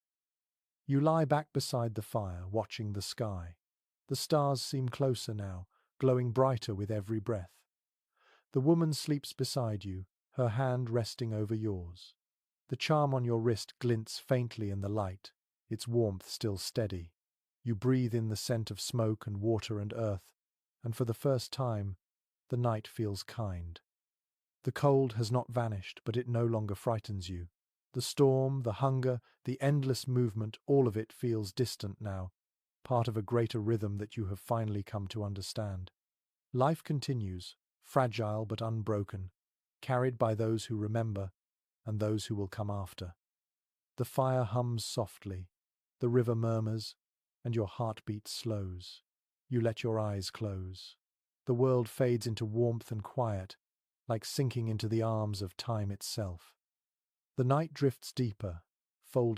You lie back beside the fire, watching the sky. The stars seem closer now, glowing brighter with every breath. The woman sleeps beside you, her hand resting over yours. The charm on your wrist glints faintly in the light, its warmth still steady. You breathe in the scent of smoke and water and earth, and for the first time, the night feels kind. The cold has not vanished, but it no longer frightens you. The storm, the hunger, the endless movement, all of it feels distant now, part of a greater rhythm that you have finally come to understand. Life continues, fragile but unbroken, carried by those who remember and those who will come after. The fire hums softly, the river murmurs, and your heartbeat slows. You let your eyes close. The world fades into warmth and quiet, like sinking into the arms of time itself. The night drifts deeper, folding